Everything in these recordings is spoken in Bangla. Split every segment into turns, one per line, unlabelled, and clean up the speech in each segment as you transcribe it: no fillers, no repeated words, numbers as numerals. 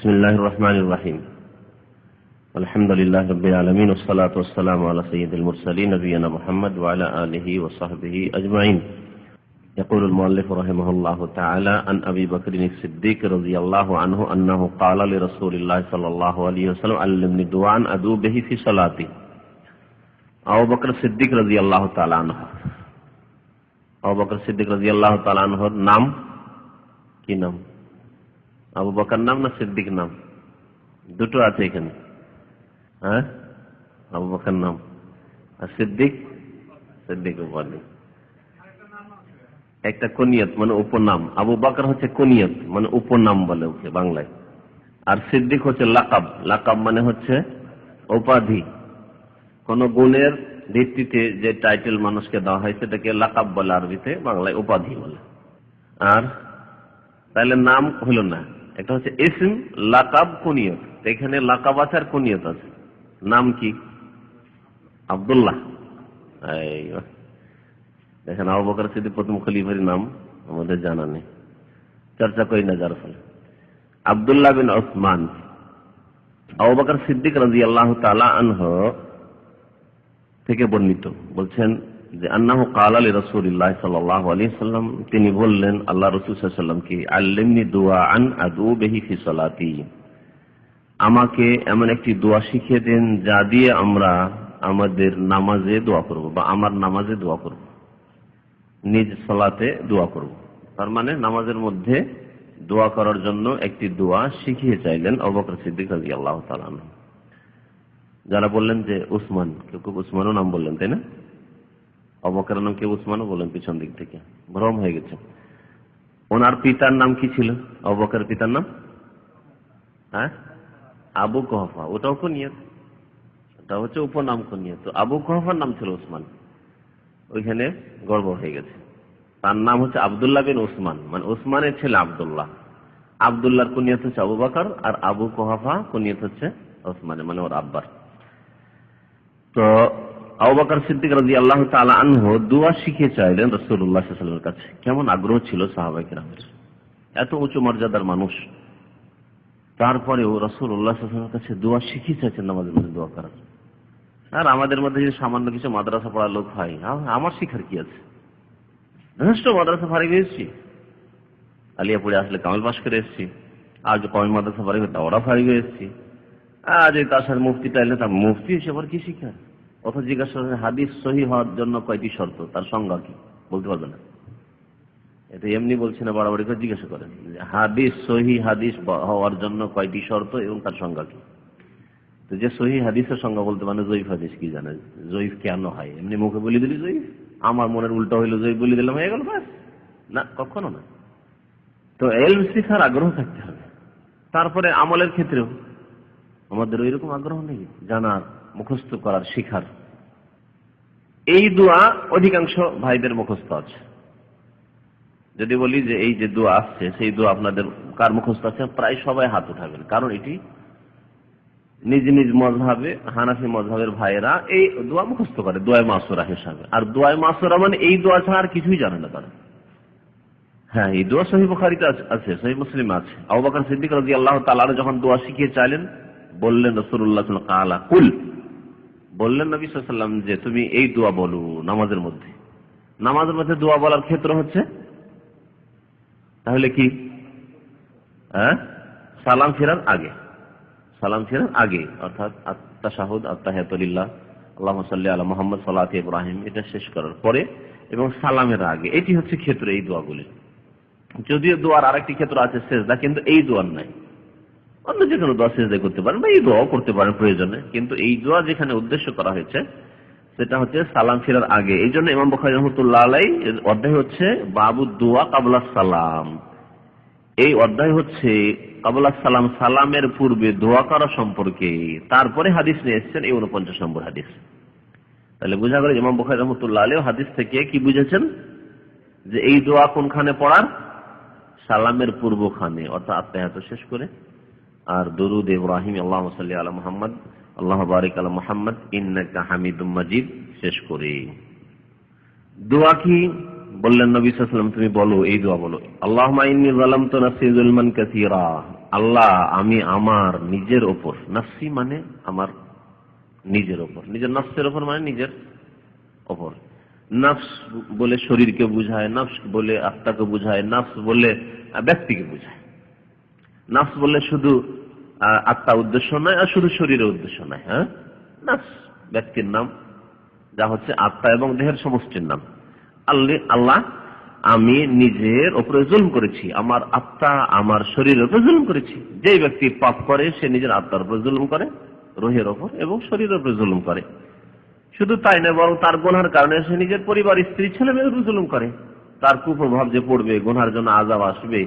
বিসমিল্লাহির রহমানির রহিম। আলহামদুলিল্লাহি রাব্বিল আলামিন ওয়াস সালাতু ওয়াস সালামু আলা সাইয়্যিদিল মুরসালিন নবিয়িনা মুহাম্মদ ওয়া আলা আলিহি ওয়া সাহবিহি আজমাইন। يقول المؤلف رحمه الله تعالى عن أبي بكر الصديق رضي الله عنه أنه قال لرسول الله صلى الله عليه وسلم علمني دعاء أدعو به في صلاتي। আবু বকর সিদ্দিক রাদিয়াল্লাহু তাআলা আনহু, আবু বকর সিদ্দিক রাদিয়াল্লাহু তাআলা আনহুর নাম কি নাম? আবু বকর নাম না সিদ্দিক নাম? দুটো আছে এখানে। হ্যাঁ, আবু বকর নাম আর সিদ্দিক সিদ্দিক উপাধি। একটা কুনিয়ত মানে উপনাম। আবু বকর হচ্ছে কুনিয়ত মানে উপনাম বলে ওকে বাংলায়, আর সিদ্দিক হচ্ছে লাকাব। লাকাব মানে হচ্ছে উপাধি। কোন গুণের ভিত্তিতে যে টাইটেল মানুষকে দেওয়া হয় সেটাকে লাকাব বলে, আরবিতে, বাংলায় উপাধি বলে। আর তাহলে নাম হইল না, একটা হচ্ছে ইসম, লাকাব, কুনিয়ত। এখানে লাকাব আছে আর কুনিয়ত আছে। নাম কি? আব্দুল্লাহ। দেখেন, আবু বকর সিদ্দিক প্রথম খলিফার নাম আমাদের জানা নেই, চর্চা করি না যার ফলে। আব্দুল্লাহ বিন উসমান। আবু বকর সিদ্দিক রাদিয়াল্লাহু তাআলা আনহু থেকে বর্ণিত, বলছেন যে আন্নাহু ক্বালা লিরাসূলিল্লাহ সাল্লাল্লাহু আলাইহি ওয়াসাল্লাম, তিনি বললেন আল্লাহ রাসূল সাল্লাল্লাহু আলাইহি ওয়াসাল্লামকে, আল্লিমনি দুআআন আদউ বিহি ফি সালাতি, আমাকে এমন একটি দোয়া শিখিয়ে দেন যা দিয়ে আমরা আমাদের নামাজে দোয়া করব, বা আমার নামাজে দোয়া করব, নিজ সালাতে দোয়া করব। তার মানে নামাজের মধ্যে দোয়া করার জন্য একটি দোয়া শিখিয়ে চাইলেন আবু বকর সিদ্দিক রাদিয়াল্লাহু তাআলা আনহু। যারা বললেন যে উসমান, কেউ কেউ উসমানও নাম বললেন, তাই না? আবু বকরের নাম কেউ উসমানও বললেন, পিছন দিক থেকে ভ্রম হয়ে গেছে। ওনার পিতার নাম কি ছিল? আবু বকরের পিতার নাম আবু কুহাফা। ওটাও কুনিয়ত, ওটা হচ্ছে উপনাম কুনিয়ত। তো আবু কুহাফার নাম ছিল উসমান, ওইখানে গড়বড় হয়ে গেছে। তার নাম হচ্ছে আব্দুল্লাহ বিন উসমান, মানে উসমানের ছেলে আব্দুল্লাহ। আব্দুল্লাহর কুনিয়ত হচ্ছে আবু বকর, আর আবু কুহাফা কুনিয়ত হচ্ছে উসমানের, মানে ওর আব্বার। তো আবু বকর সিদ্দিক রাদিয়াল্লাহু তাআলা আনহু দোয়া শিখে চাইলেন রাসূলুল্লাহ সাল্লাল্লাহু আলাইহি ওয়াসাল্লামের কাছে। কেমন আগ্রহ ছিল সাহাবায়ে কেরামের! এত উঁচু মর্যাদার মানুষ, তারপরেও রাসূলুল্লাহ সাল্লাল্লাহু আলাইহি ওয়াসাল্লামের কাছে দোয়া শিখে চাইছেন নামাজের মধ্যে দোয়া করার। আর আমাদের মধ্যে যদি সামান্য কিছু মাদ্রাসা পড়ার লোক হয়, আমার শিখার কি আছে? যথেষ্ট মাদ্রাসা ফারিগ হয়েছি, আলিয়াপুরে আসলে কামাল পাশ করে এসেছি, আজ কমি মাদ্রাসা ফারিগ হয়ে ওরা ফারিগ হয়ে এসেছি। আজ এই তার সাথে মুফতিটা এলে তার মুফতি হিসেবে আর কি শিখার? অথচ জিজ্ঞাসা হাদিস সহিহ হওয়ার জন্য কয়টি শর্ত, তার সংজ্ঞা কি? বলতে পারবে না। এটা এমনি বলছি না, বাড়াবাড়ি করে জিজ্ঞাসা করেন হাদিস সহিহ হাদিস হওয়ার জন্য কয়টি শর্ত এবং তার সংজ্ঞা কি। তো যে সহিহ হাদিসের সংজ্ঞা বলতে মানে জয়ীফ হাদিস কি জানে? জয়ীফ কেন হয়? এমনি মুখে বলে দিলি জয়ীফ, আমার মনের উল্টা হইলো জয়ীফ বলে দিলাম, হয়ে গেল ব্যাস? না, কখনো না। তো ইলম শিখার আগ্রহ থাকতে হবে। তারপরে আমলের ক্ষেত্রেও আমাদের ওইরকম আগ্রহ নেই, জানার, মুখস্থ করার, শিখার। এই দোয়া অধিকাংশ ভাইদের মুখস্থ আছে। যদি বলি যে এই যে দোয়া আসছে, সেই দোয়া আপনাদের কার মুখস্থ আছে? প্রায় সবাই হাত উঠাবেন, কারণ এটি নিজ নিজ মযহাবে, হানাফি মযহাবের ভাইয়েরা এই দোয়া মুখস্থ করে দোয়া মাসুরা হিসাবে। আর দোয়া মাসুরা মানে এই দোয়া ছাড়া আর কিছুই জানে না তারা। হ্যাঁ, এই দোয়া সহিহ বুখারীতে আছে, সহিহ মুসলিমে আছে। আবু বকর সিদ্দিক রাদিয়াল্লাহু তাআলা যখন দোয়া শিখিয়ে চাইলেন, বললেন রাসূলুল্লাহ সাল্লাল্লাহু আলাইহি ওয়াসাল্লাম কুল, বললেন নবী সাল্লাল্লাহু আলাইহি ওয়াসাল্লাম যে তুমি এই দোয়া বলো নামাজের মধ্যে। নামাজের মধ্যে দোয়া বলার ক্ষেত্র হচ্ছে তাহলে কি? সালাম ফেরার আগে, সালাম ফেরার আগে, অর্থাৎ আত-তাশাহুদ, আত-তাহিয়াতু লিল্লাহ, আল্লাহুম্মা সাল্লি আলা মুহাম্মদ, সালাতে ইব্রাহিম, এটা শেষ করার পরে এবং সালামের আগে। এটি হচ্ছে ক্ষেত্র এই দোয়াগুলি। যদিও দোয়ার আরেকটি ক্ষেত্র আছে সেজদা, কিন্তু এই দোয়ার নাই। অন্য যে কোনো দোয়া সেজদা করতে পারেন, বা এই দোয়াও করতে পারেন প্রয়োজনে, কিন্তু এই দোয়া যেখানে উদ্দেশ্য করা হয়েছে সেটা হচ্ছে সালাম ফেরার আগে। এই জন্য ইমাম বুখারী রাহমাতুল্লাহ আলাইহি অধ্যায় হচ্ছে বাবু দোয়া কাবলা সালাম। এই অধ্যায় হচ্ছে কাবলা সালাম, সালামের পূর্বে দোয়া করা সম্পর্কে। তারপরে হাদিস নিয়ে এসেছেন এই 49 নম্বর হাদিস। তাহলে বোঝা গেল ইমাম বুখারী রাহমাতুল্লাহ আলাইহি হাদিস থেকে কি বুঝেছেন? যে এই দোয়া কোনখানে পড়ার? সালামের পূর্বখানে, অর্থাৎ আত্তাহিয়াত শেষ করে, আর দরুদ ইব্রাহিম, আল্লাহুম্মা সাল্লি আলা মুহাম্মদ, আল্লাহুম্মা বারিক আলা মুহাম্মদ ইন্নাকা হামিদুম মাজিদ শেষ করে। দোয়া কি বললেন নবী সাল্লাল্লাহু আলাইহি ওয়াসাল্লাম, তুমি বলো, এই দোয়া বলো, আল্লাহুম্মা ইন্নী যালামতু নাফসি যুলমান কাসীরা, আল্লাহ আমি আমার নিজের ওপর, নাফসি মানে আমার নিজের ওপর, নিজের নফসের ওপর মানে নিজের ওপর। নফস বলে শরীরকে বুঝায়, নফস বলে আত্মাকে বুঝায়, নফস বলে ব্যক্তিকে বুঝায়। নফস বললে শুধু আত্মা উদ্দেশ্য নয়, আর শুধু শরীরের উদ্দেশ্য নয়। হ্যাঁ, নফস ব্যক্তির নাম, যা হচ্ছে আত্মা এবং দেহের সমষ্টির নাম। আল্লাহ আমি নিজের উপরে জুলম করেছি, আমার আত্মা আমার শরীরের উপরে জুলম করেছি। যে ব্যক্তি পাপ করে সে নিজের আত্মার উপরে জুলম করে, রুহের ওপর এবং শরীরের উপরে জুলম করে। শুধু তাই নয়, বরং তার গুনার কারণে সে নিজের পরিবার, স্ত্রী, ছেলে মেয়ের উপর জুলুম করে। তার কুপ্রভাব যে পড়বে, গুনার জন্য আযাব আসবে,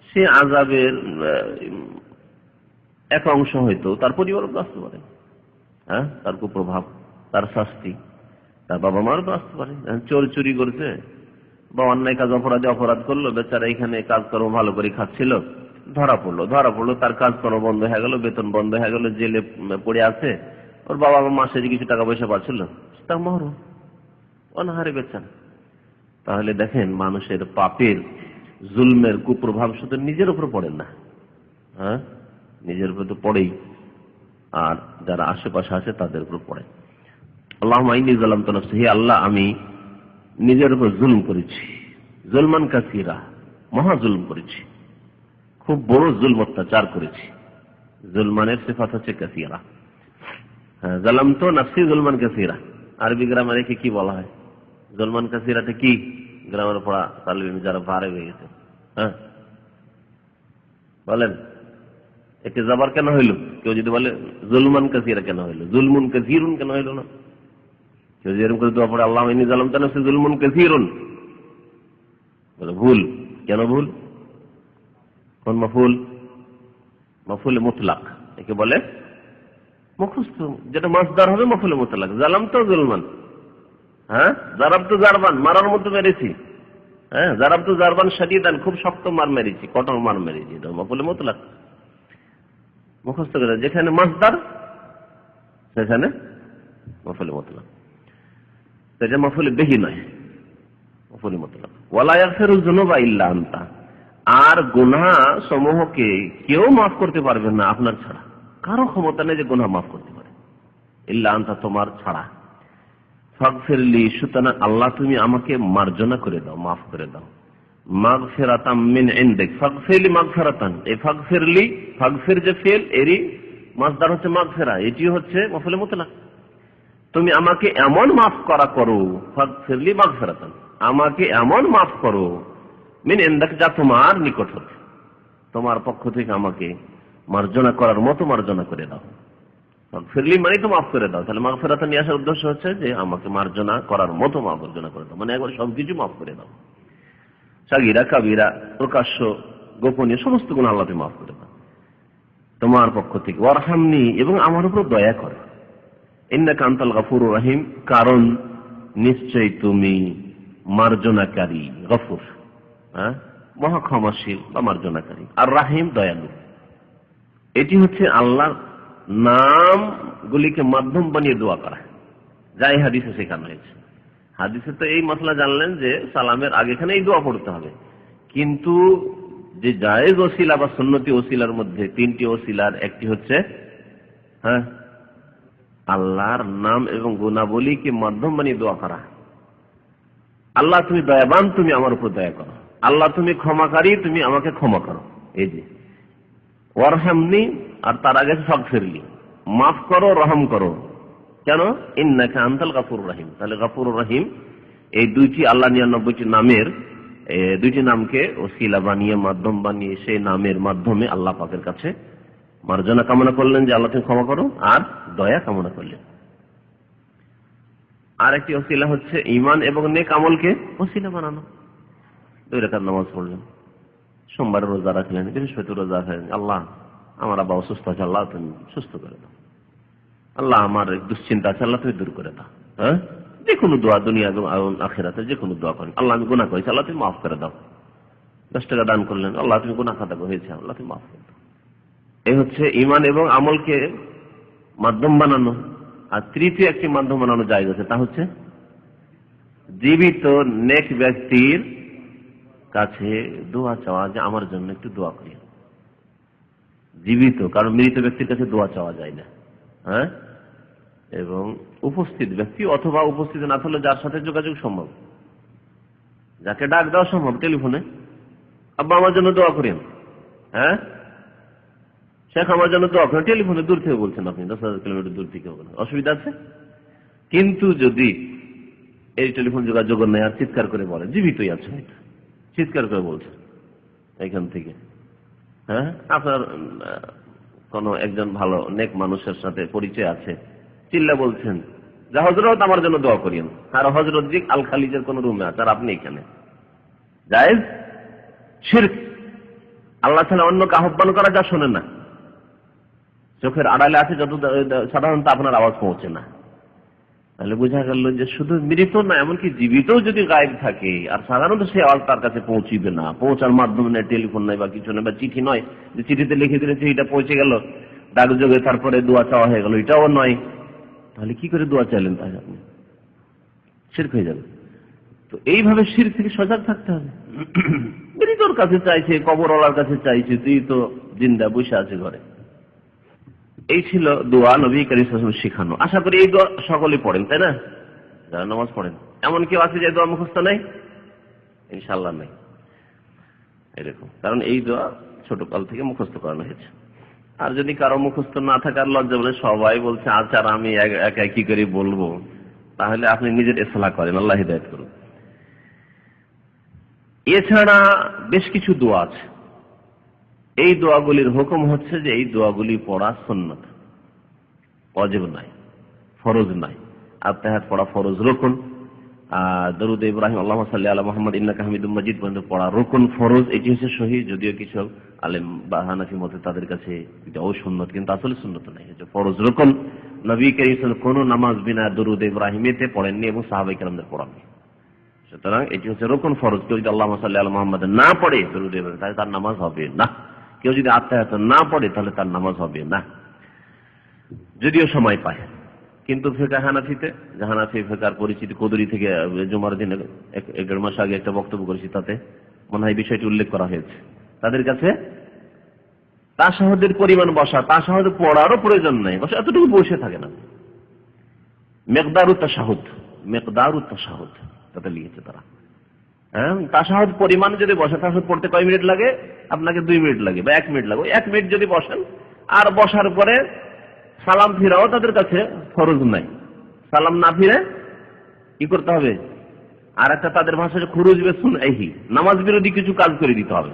সে আযাবের এক অংশ হয়তো তার পরিবার উপর আসতে পারে। হ্যাঁ, তার কুপ্রভাব, তার শাস্তি তার বাবা মার উপর আসতে পারে। চোর চুরি করছে বা অন্যায় কাজ অপরাধ করলো, বেচারা এখানে কাজকর্ম ভালো করে খাচ্ছিল, ধরা পড়লো, তার কাজকর্ম বন্ধ হয়ে গেল, বেতন বন্ধ হয়ে গেল, জেলে পড়ে আছে। ওর বাবা মাসে যে কিছু টাকা পয়সা পাচ্ছিল তার মহরম, অনাহারে বেচারা। তাহলে দেখেন, মানুষের পাপের জুলমের কুপ্রভাব শুধু নিজের উপর পড়ে না, হ্যাঁ, নিজের উপর তো পড়েই, আর যারা আশেপাশে আছে তাদের উপর পড়ে। আল্লাহুম্মা ইন্নী যালামতু নাফসি, হে আল্লাহ আমি নিজের উপর জুলম করেছি, জুলমান কাসীরা, মহা জুলম করেছি, খুব বড় জুলম অত্যাচার করেছি। জুলমানের সিফাত হচ্ছে কাসীরা। হ্যাঁ, যালামতু নাফসি জুলমান কাসীরা। আরবি গ্রামারে কি বলা হয়? জুলমান কাসীরাটা কি? গ্রামার পড়া তালিম যারা ভারে হয়ে গেছে, হ্যাঁ বলেন, একে জবর কেন হইল? কেউ যদি বলে জুলমান কাসীরা কেন হইল, জুলমুন কাসীরুন কেন হইল না? কেউ যেরকম করে দোয়া পড়ে আল্লাহুম্মা ইন্নী যালামতু নাফসি জুলমুন কাসীরুন, বলে ভুল। কেন ভুল? কোন মাফউল? মাফউল মুতলাক, একে বলে মুখস্থ, যেটা মাসদার হবে মাফউল মুতলাক। যালামতু জুলমান, হ্যাঁ, যারাবতু জারবান, মারার মতো মেরেছি, হ্যাঁ, যারাবতু জারবান শাদীদান, খুব শক্ত মার মেরেছি, কঠোর মার মেরেছি, এটা মাফউল মুতলাক, মুখস্থ করে। যেখানে মাসদার সেখানে মাফউল মুতলাক, সেটা মাফউল বিহি নয়, মাফউল মুতলাক। ওয়ালা ইয়াগফিরুয যুনুবা ইল্লা আনতা, আর গুনাহ সমূহকে কেউ মাফ করতে পারবে না আপনার ছাড়া। কারো ক্ষমতা নেই যে গুনাহ মাফ করতে পারে, ইল্লা আনতা, তোমার ছাড়া। ফাগফিরলি, সুতরাং আল্লাহ তুমি আমাকে মার্জনা করে দাও, মাফ করে দাও। মাগফিরাতাম মিন ইনদিক, ফাগফিরলি মাগফিরাতান, এই ফাগফিরলি, ফাগফির যে ফিল, এরই মাসদার হচ্ছে মাগফিরা, এটি হচ্ছে মাফউল মুতলাক। তুমি আমাকে এমন মাফ করা করো, ফাগফিরলি মাগফিরাতান, আমাকে এমন মাফ করো, মিন ইনদিক, যা তোমার নিকট হতে, তোমার পক্ষ থেকে আমাকে মার্জনা করার মতো মার্জনা করে দাও। ফিরলি মানে তো মাফ করে দাও, তাহলে মাগফিরাত নিয়ে আসার উদ্দেশ্য হচ্ছে যে আমাকে মার্জনা করার মতো মার্জনা করে দাও, মানে একবার সবকিছু মাফ করে দাও। সাগীরা কাবীরা, প্রকাশ্য গোপনীয় সমস্ত গুনাহ আল্লাহ তুমি মাফ করে দাও তোমার পক্ষ থেকে। ওয়ারহামনি, এবং আমার উপর দয়া করো। ইন্নাকা আনতাল গফুরুর রহিম, কারণ নিশ্চয়ই তুমি মার্জনাকারী, গফুর, হ্যাঁ, মহা ক্ষমাশীল বা মার্জনাকারী, আর রাহিম দয়ালু। এটি হচ্ছে আল্লাহর নামগুলিকে মাধ্যম বানিয়ে দোয়া করা, যাই হাদিসে শেখানো হয়েছে। হাদিসে তো এই মশলা জানলেন যে সালামের আগেখানে এই দোয়া পড়তে হবে, কিন্তু যে জায়েজ ওসিলা বা সুন্নতি ওসিলার মধ্যে তিনটি ওসিলার একটি হচ্ছে, হ্যাঁ, আল্লাহর নাম এবং গুণাবলীকে মাধ্যম বানিয়ে দোয়া করা। আল্লাহ তুমি দয়াবান, তুমি আমার উপর দয়া করো। আল্লাহ তুমি ক্ষমাকারী, তুমি আমাকে ক্ষমা করো। এই যে ওয়ারহামনি, আর তার আগে ফাগফিরলি, মাফ করো, রহম করো। কেন? ইন্নাকা আনতাল গফুরুর রহিম। তাহলে গফুরুর রহিম এই দুইটি আল্লাহ 99টি নামের দুইটি নামকে ওসিলা বানিয়ে, মাধ্যম বানিয়ে, সেই নামের মাধ্যমে আল্লাহ পাকের কাছে মার্জনা কামনা করলেন যে আল্লাহ তুমি ক্ষমা করো, আর দয়া কামনা করলেন। আর একটি ওসিলা হচ্ছে ঈমান এবং নেক আমলকে ওসিলা বানানো। 2 রাকাত নামাজ পড়লেন, সোমবার রোজা রাখলেন, বৃহস্পতি রোজা রাখলেন, আল্লাহ আমার আব্বা অসুস্থ আছে, আল্লাহ তুমি সুস্থ করে দাও। আল্লাহ আমার দুশ্চিন্তা আছে, আল্লাহ তুমি দূর করে দাও। হ্যাঁ, যে কোনো দোয়া, দুনিয়া এবং আখিরাতে যে কোনো দোয়া করেন। আল্লাহ আমি গুনাহ করেছি, আল্লাহ তুমি মাফ করে দাও। 10 টাকা দান করলেন, আল্লাহ তুমি গুনাহ খাতা হয়েছে, আল্লাহ তুমি মাফ করে দাও। এই হচ্ছে ঈমান এবং আমলকে মাধ্যম বানানো। আর তৃতীয় একটি মাধ্যম বানানো জায়েজ আছে, তা হচ্ছে জীবিত নেক ব্যক্তির কাছে দোয়া চাওয়া, যে আমার জন্য একটু দোয়া করি। জীবিত, কারণ মৃত ব্যক্তির কাছে দোয়া চাওয়া যায় না। হ্যাঁ, এবং উপস্থিত ব্যক্তি অথবা উপস্থিত না থাকলে যার সাথে যোগাযোগ সম্ভব, যাকে ডাক দেওয়া সম্ভব টেলিফোনে, আব্বা আমার জন্য দোয়া করেন, হ্যাঁ শেখ আমার জন্য দোয়া করেন, টেলিফোনে দূর থেকে বলছেন আপনি, 10,000 কিলোমিটার দূর থেকে, অসুবিধা আছে? কিন্তু যদি এই টেলিফোন যোগাযোগ নেই আর চিৎকার করে বলেন, জীবিতই আছে, চিৎকার করে বলছেন এখান থেকে, হ্যাঁ আপনার কোন একজন ভালো নেক মানুষের সাথে পরিচয় আছে, চিল্লা বলছেন যে হযরত আমার জন্য দোয়া করিয়েন, আর হযরত জি আল খালিজের কোন রুমে আছে আর আপনি এখানে, জায়েজ? শিরক। আল্লাহ ছাড়া অন্যকে আহ্বান করা যা শোনেন না, চোখের আড়ালে আছে যত, সাধারণত আপনার আওয়াজ পৌঁছে না। তাহলে বোঝা গেল যে শুধু মৃত না, এমনকি জীবিতও যদি গায়েব থাকে আর সাধারণত সে আওয়াজ তার কাছে পৌঁছিবে না, পৌঁছার মাধ্যমে নেই, টেলিফোন নয় বা কিছু নয়, বা চিঠি নয় যে চিঠিতে লিখে দিলে চিঠিটা পৌঁছে গেল ডাকযোগে, তারপরে দোয়া চাওয়া হয়ে গেল, এটাও নয়। তাহলে কি করে দোয়া চাইলেন? তাহলে আপনি শিরক হয়ে যাবে। তো এইভাবে শিরক থেকে সজাগ থাকতে হবে। মৃতর কাছে চাইছে, কবরওয়ালার কাছে চাইছে, তুই তো জিন্দা বসে আছে ঘরে। এই ছিল দোয়া নবী করিম সাল্লাল্লাহু আলাইহি ওয়াসাল্লাম শেখানো। আশা করি এই দোয়া সকলেই পড়েন, তাই না? যারা নামাজ পড়েন, এমন কেউ আছে যে দোয়া মুখস্থ নাই? ইনশাআল্লাহ নাই এরকম, কারণ এই দোয়া ছোটকাল থেকে মুখস্থ করানো হয়েছে। আর যদি কারো মুখস্থ না থাকার লজ্জা বলে সবাই বলছে আচ্ছা আমি একা কি করে বলবো, তাহলে আপনি নিজের ইসলাহ করেন, আল্লাহ হিদায়াত করুন। এছাড়া বেশ কিছু দোয়া আছে, এই দোয়াগুলির হুকুম হচ্ছে যে এই দোয়াগুলি পড়া সুন্নাত, ওয়াজিব নাই, ফরজ নাই। আত্তাহিয়াত পড়া ফরজ, রুকুন। দরুদ ইব্রাহিম আল্লাহুম্মা সাল্লি আলা মুহাম্মাদ ইন্নাকা হামিদুম মাজিদ পর্যন্ত পড়া রুকুন, ফরজ। এটি হচ্ছে সহিহ, যদিও কিছু আলেম বা হানাফি মতে তাদের কাছে এটাও সুন্নাত, কিন্তু আসলে সুন্নাত নাই, হচ্ছে ফরজ, রুকুন। নবী কারীম সাল্লাল্লাহু আলাইহি ওয়াসাল্লাম কোন নামাজ বিনা দরুদ ইব্রাহিমেতে পড়েননি এবং সাহাবায়ে কেরামদের পড়াননি। সুতরাং এটি হচ্ছে রুকুন, ফরজ। কেউ যদি আল্লাহুম্মা সাল্লি আলা মুহাম্মাদ না পড়ে দরুদ ইব্রাহিম, তাহলে তার নামাজ হবে না। কেউ যদি আত্তাহিয়াত না পড়ে তাহলে তার নামাজ হবে না, যদিও সময় পায়। কিন্তু ফিকহ হানাফিতে, হানাফি ফিকহের পরিচিতি কদরি থেকে জুমার দিনে 1.5 মাস আগে একটা বক্তব্য করেছি, তাতে মনে হয় বিষয়টি উল্লেখ করা হয়েছে। তাদের কাছে তাশাহুদের পরিমাণ বসা, তাশাহুদ পড়ারও প্রয়োজন নাই, বসে এতটুকু বসে থাকে না। মিকদারুত তাশাহুদ তাতে লিখেছে তারা। হ্যাঁ, তাশাহুদ পরিমাণ যদি বসে, তাশাহুদ পড়তে কয় মিনিট লাগে? আপনাকে 2 মিনিট লাগে বা 1 মিনিট লাগে। 1 মিনিট যদি বসেন, আর বসার পরে সালাম ফিরাও তাদের কাছে ফরজ নাই। সালাম না ফিরে কি করতে হবে? আর একটা তাদের ভাষায় খুরুজ বেসুনহি, নামাজ বিরোধী কিছু কাজ করে দিতে হবে,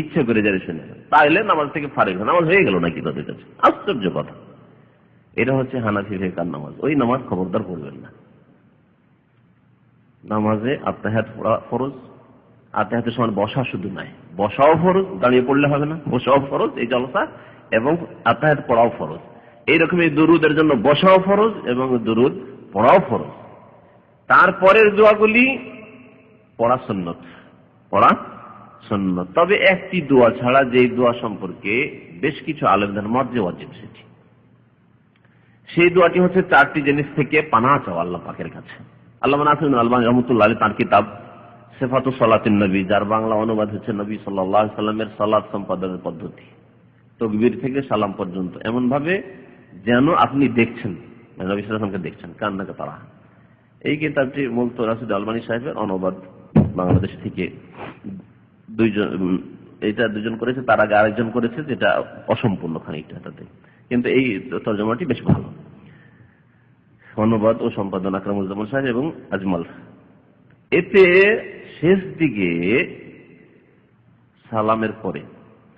ইচ্ছে করে যারা শুনে, তাহলে নামাজ থেকে ফারিগ, নামাজ হয়ে গেল নাকি তাদের কাছে। আশ্চর্য কথা। এটা হচ্ছে হানাফি ফিকহের নামাজ। ওই নামাজ খবরদার পড়বেন না। নামাজে আত্তাহিয়াত পড়া ফরজ, আত্তাহিয়াতের সময় বসা শুধু নাই, বসাও ফরজ, দাঁড়িয়ে পড়লে হবে না, বসাও ফরজ এই জলসা, এবং আত্তাহিয়াত পড়াও ফরজ। এইরকম এই দুরুদের জন্য বসাও ফরজ এবং দুরুদ পড়াও ফরজ। তারপরের দোয়াগুলি পড়া সুন্নত, পড়া সুন্নত। তবে একটি দোয়া ছাড়া, যে দোয়া সম্পর্কে বেশ কিছু আলেমদের মত যে ওয়াজিব, সেই দোয়াটি হচ্ছে 4টি জিনিস থেকে পানাহ চাওয়া আল্লাহ পাকের কাছে। আল্লামা নাসিরুদ্দিন আলবানী রাহমাতুল্লাহ আলাইহি তার কিতাব সিফাতুস সালাতিন নবী, যার বাংলা অনুবাদ হচ্ছে নবী সাল্লাল্লাহু আলাইহি সাল্লামের সালাত সম্পাদনের পদ্ধতি, তাকবীর থেকে সালাম পর্যন্ত, এমন ভাবে যেন আপনি দেখছেন, নবী সাল্লাল্লাহু আলাইহি ওয়াসাল্লামকে দেখছেন, কান্নাকে তারা। এই কিতাবটি মূলত রাসূল আলবানী সাহেবের অনুবাদ, বাংলাদেশ থেকে দুজন করেছে, তার আগে আরেকজন করেছে, যেটা অসম্পূর্ণ খানিকটা তাতে, কিন্তু এই তরজমাটি বেশ ভালো। অনুবাদ ও সম্পাদন আকরামুজ্জামান সাহেব এবং আজমাল। এতে শেষ দিকে সালামের পরে,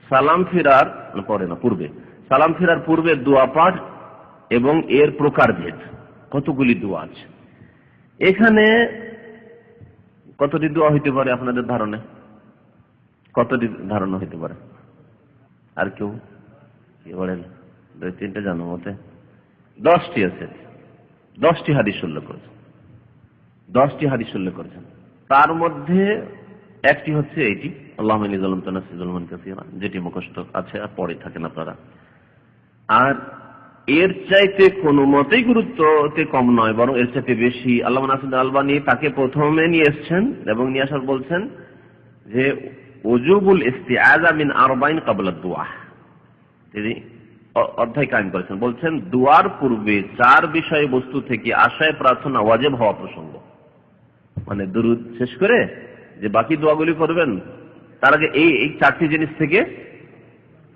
সালাম ফেরার পরে না, পূর্বে, সালাম ফেরার পূর্বে দোয়া পাঠ এবং এর প্রকারভেদ, কতগুলি দোয়া আছে। এখানে কতটি দোয়া হইতে পারে আপনাদের ধারণা? কতটি ধারণা হইতে পারে? আর কেউ কি বলেন? 2-3টে জানো মতে 10টি আছে। 10টি হাদিস উল্লেখ করেছেন, 10টি হাদিস উল্লেখ করেছেন। তার মধ্যে একটি হচ্ছে এইটি, আল্লাহুম্মা ইন্নী যালামতু নাফসি যুলমান কাসীরা, যেটি মুখস্থ আছে আর পড়ে থাকেন আপনারা। আর এর চাইতে কোনো মতেই গুরুত্বতে কম নয়, বরং এর চাইতে বেশি আল্লামা নাসিরুদ্দিন আলবানী তাকে প্রথমে নিয়ে এসছেন এবং নিয়ে আসার বলছেন যে ওজুবুল ইস্তিআযা মিন 40 ক্বাবলা দুআ, তিনি অধ্যায় কায়েম করেছেন, বলছেন দোয়ার পূর্বে 4 বিষয় বস্তু থেকে আশায় প্রার্থনা ওয়াজিব হওয়া প্রসঙ্গ। মানে দুরূদ শেষ করে যে বাকি দোয়াগুলি করবেন তার আগে এই 4টি জিনিস থেকে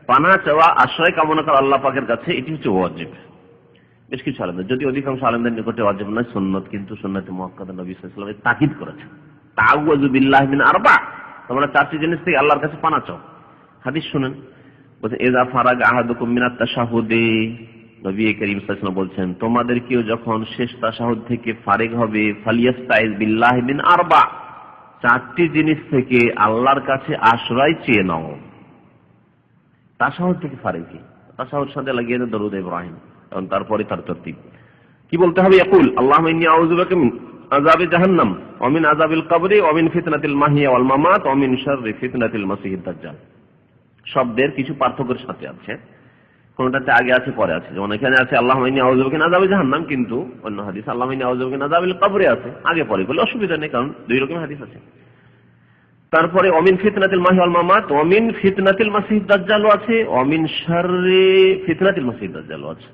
পানা চাওয়া, আশ্রয় কামনা করা আল্লাহ পাকের কাছে, এটি হচ্ছে ওয়াজিব। বেশ কিছু আলেমদের, যদি অধিকাংশ আলেমদের নিকটে ওয়াজিব নয়, সুন্নত, কিন্তু সুন্নতে মুআক্কাদা নবী সাল্লাল্লাহু আলাইহি ওয়াসাল্লাম তাকিদ করেছেন, তাআউযু বিল্লাহি মিন আরবা, তোমরা 4টি জিনিস থেকে আল্লাহর কাছে পানা চাও। হাদিস শুনেন, বলছেন ইযা ফারাগা আহাদুকুম মিনাত তাশাহুদি, নবী করিম সাল্লাল্লাহু আলাইহি ওয়াসাল্লাম বলছেন তোমাদের কেউ যখন শেষ তাশাহুদ থেকে ফারিগ হবে, ফালিয়াস্তাইজ বিল্লাহি মিন আরবা, 4টি জিনিস থেকে আল্লাহর কাছে আশ্রয় চেয়ে নাও। তাশাহুদ থেকে ফারিগ কি? তাশাহুদ সাথে লাগিয়ে দেন দরুদ ইব্রাহিম, এবং তারপরে তার তরতিব কি বলতে হবে? ইয়াকুল আল্লাহুম্মা ইন্নী আউযু বিকা মিন আযাবি জাহান্নাম ওয়া মিন আযাবিল কবরি ওয়া মিন ফিতনাতিল মাহইয়া ওয়াল মামাত ওয়া মিন শাররি ফিতনাতিল মাসিহিদ দাজ্জাল। শব্দের কিছু পার্থক্যের সাথে আছে, কোনটাতে আগে আছে পরে আছে। যেমন এখানে আছে আল্লাহুম্মা ইন্নী আউযু বিকা মিন আযাবি জাহান্নাম, কিন্তু অন্য হাদিস আল্লাহুম্মা ইন্নী আউযু বিকা মিন আযাবিল কবরি আছে আগে পরে, বলে অসুবিধা নেই, কারণ দুই রকম হাদিস আছে। তারপরে অমিন ফিতনাতিল মাহি ওয়াল মামাত, অমিন ফিতনাতিল মাসিহিদ দাজ্জাল আছে, অমিন শাররি ফিতনাতিল মাসিহিদ দাজ্জাল আছে।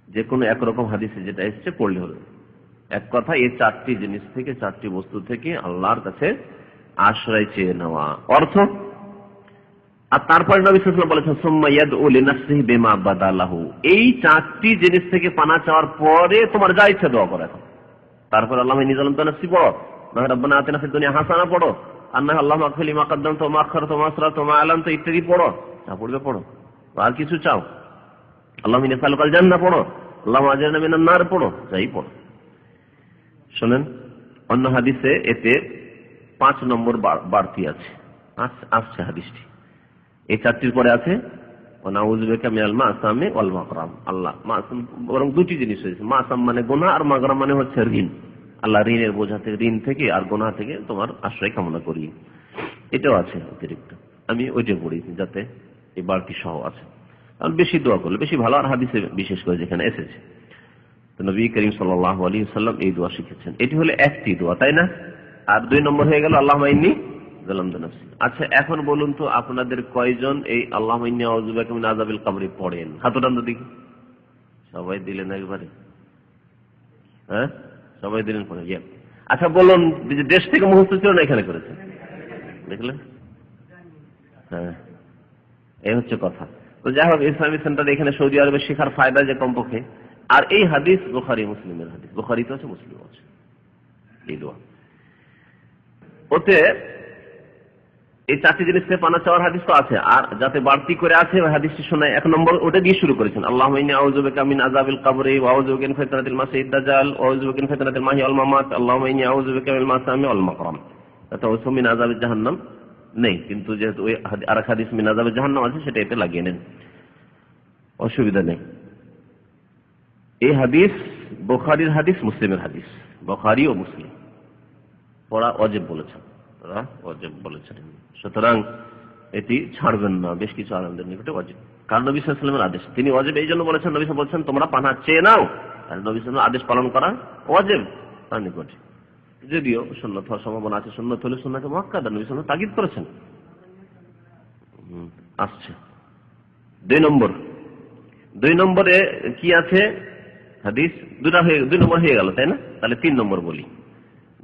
যে কোনো একরকম হাদিসে যেটা এসেছে পড়লে হলো। এক কথা, এই 4টি জিনিস থেকে, 4টি বস্তু থেকে আল্লাহর কাছে আশ্রয় চেয়ে নেওয়া অর্থ। আর তারপরে নবী সাল্লাল্লাহু আলাইহি ওয়াসাল্লাম বলেছেন সুম্মা ইয়াদউ লিনাফসিহি বিমা বাদালাহু, এই 4টি জিনিস থেকে পানা চাওয়ার পরে তোমার যা ইচ্ছা দোয়া করো। এখন তারপর আল্লাহুম্মা ইন্নী যালামতু নাফসি পড়ো, না রাব্বানা আতিনা ফিদ দুনিয়া হাসানা পড়ো, আর না আল্লাহুম্মা আগফির লি মা কদ্দামতু ওয়া মা আখখারতু ওয়া মা আসরারতু ওয়া মা আ'লানতু ইত্যাদি পড়ো। যা পড়বে পড়ো। আর কিছু চাও, আল্লাহুম্মা ইন্নী আসআলুকাল জান্নাহ পড়ো, আল্লাহুম্মা আজরিনা মিনান নার পড়ো, যাই পড়ো। শুনেন, অন্য হাদিসে এতে 5 নম্বর বাড়তি আছে, আসছে হাদিসটি। এই 4টির পরে আছে ওয়া নাউযু বিকা মিনাল মাসামি ওয়াল মাগরাম। আল্লাহ মাসাম, বরং 2টি জিনিস হয়েছে, মাসাম মানে গুনাহ, আর মাগরাম মানে হচ্ছে ঋণ। আল্লাহ ঋণের বোঝা থেকে, ঋণ থেকে আর গুনাহ থেকে তোমার আশ্রয় কামনা করি। এটাও আছে অতিরিক্ত, আমি ওইটা পড়েছি যাতে এই বাড়তি সহ আছে। কারণ বেশি দোয়া করলে বেশি ভালো, আর হাদিসে বিশেষ করে যেখানে এসেছে। তো নবী করিম সাল্লাল্লাহু আলাইহি ওয়াসাল্লাম এই দোয়া শিখেছেন। এটি হলো একটি দোয়া, তাই না? আর 2 নম্বর হয়ে গেল আল্লাহুম্মা ইন্নী যালামতু নাফসি। আচ্ছা, এখন বলুন তো আপনাদের কয়জন এই আল্লাহুম্মা ইন্নী আউযু বিকা মিন আযাবিল কবরি পড়েন? হাত উঠান তো দেখি। সবাই দিলেন একবারে? হ্যাঁ, সবাই দিলেন পড়ে। আচ্ছা বলুন, যে দেশ থেকে মুখস্থ ছিল না এখানে করেছেন, দেখলেন? হ্যাঁ, এই হচ্ছে কথা। তো যাই হোক, ইসলামিক সেন্টার এখানে সৌদি আরবে শেখার ফায়দা যে কমপক্ষে। আর এই হাদিস বুখারী মুসলিমের হাদিস, বুখারীতে আছে, মুসলিম আছে এই দোয়া। ওতে এই 4টি জিনিস থেকে পানা চাওয়ার হাদিস তো আছে, আর যাতে বাড়তি করে আছে ওই হাদিসটি শোনায়। 1 নম্বর ওটা দিয়ে শুরু করেছেন, আল্লাহুম্মা ইন্নী আউযু বিকা মিন আযাবিল কবরি ওয়া আউযু বিকা মিন ফিতনাতিল মাসিহিদ দাজ্জাল ওয়া আউযু বিকা মিন ফিতনাতিল মাহইয়া ওয়াল মামাত, আল্লাহুম্মা ইন্নী আউযু বিকা মিনাল মাসামি ওয়াল মাগরাম। এটা ওয়াসু মিন আযাবিজ জাহান্নাম নেই, কিন্তু যেহেতু ওই আরেক হাদিস মিন আযাবিজ জাহান্নাম আছে, সেটা এতে লাগিয়ে নেন, অসুবিধা নেই। এই হাদিস বুখারীর হাদিস, মুসলিমের হাদিস। বুখারী ও মুসলিম পড়া ওয়াজিব বলেছেন, তারা ওয়াজিব বলেছেন। সুতরাং এটি ছাড়বেন না, বেশ কিছু আলেমদের নিকটে ওয়াজিব। কারণ নবী সাল্লাল্লাহু আলাইহি ওয়াসাল্লামের আদেশ, তিনি ওয়াজিব এই জন্য বলেছেন, নবী সাল্লাল্লাহু আলাইহি ওয়াসাল্লাম বলছেন তোমরা পানা চেয়ে নাও, আর নবী সাল্লাল্লাহু আলাইহি ওয়াসাল্লামের আদেশ পালন করা ওয়াজিব তার নিকটে। যদিও সুন্নাত হওয়ার সম্ভাবনা আছে, সুন্নাত হলে সুন্নাতে মুআক্কাদা, নবী সাল্লাল্লাহু আলাইহি ওয়াসাল্লাম তাগিদ করেছেন। আসছে 2 নম্বরে কি আছে হাদিস? 2 নম্বর হয়ে গেল, তাই না? তাহলে 3 নম্বর বলি,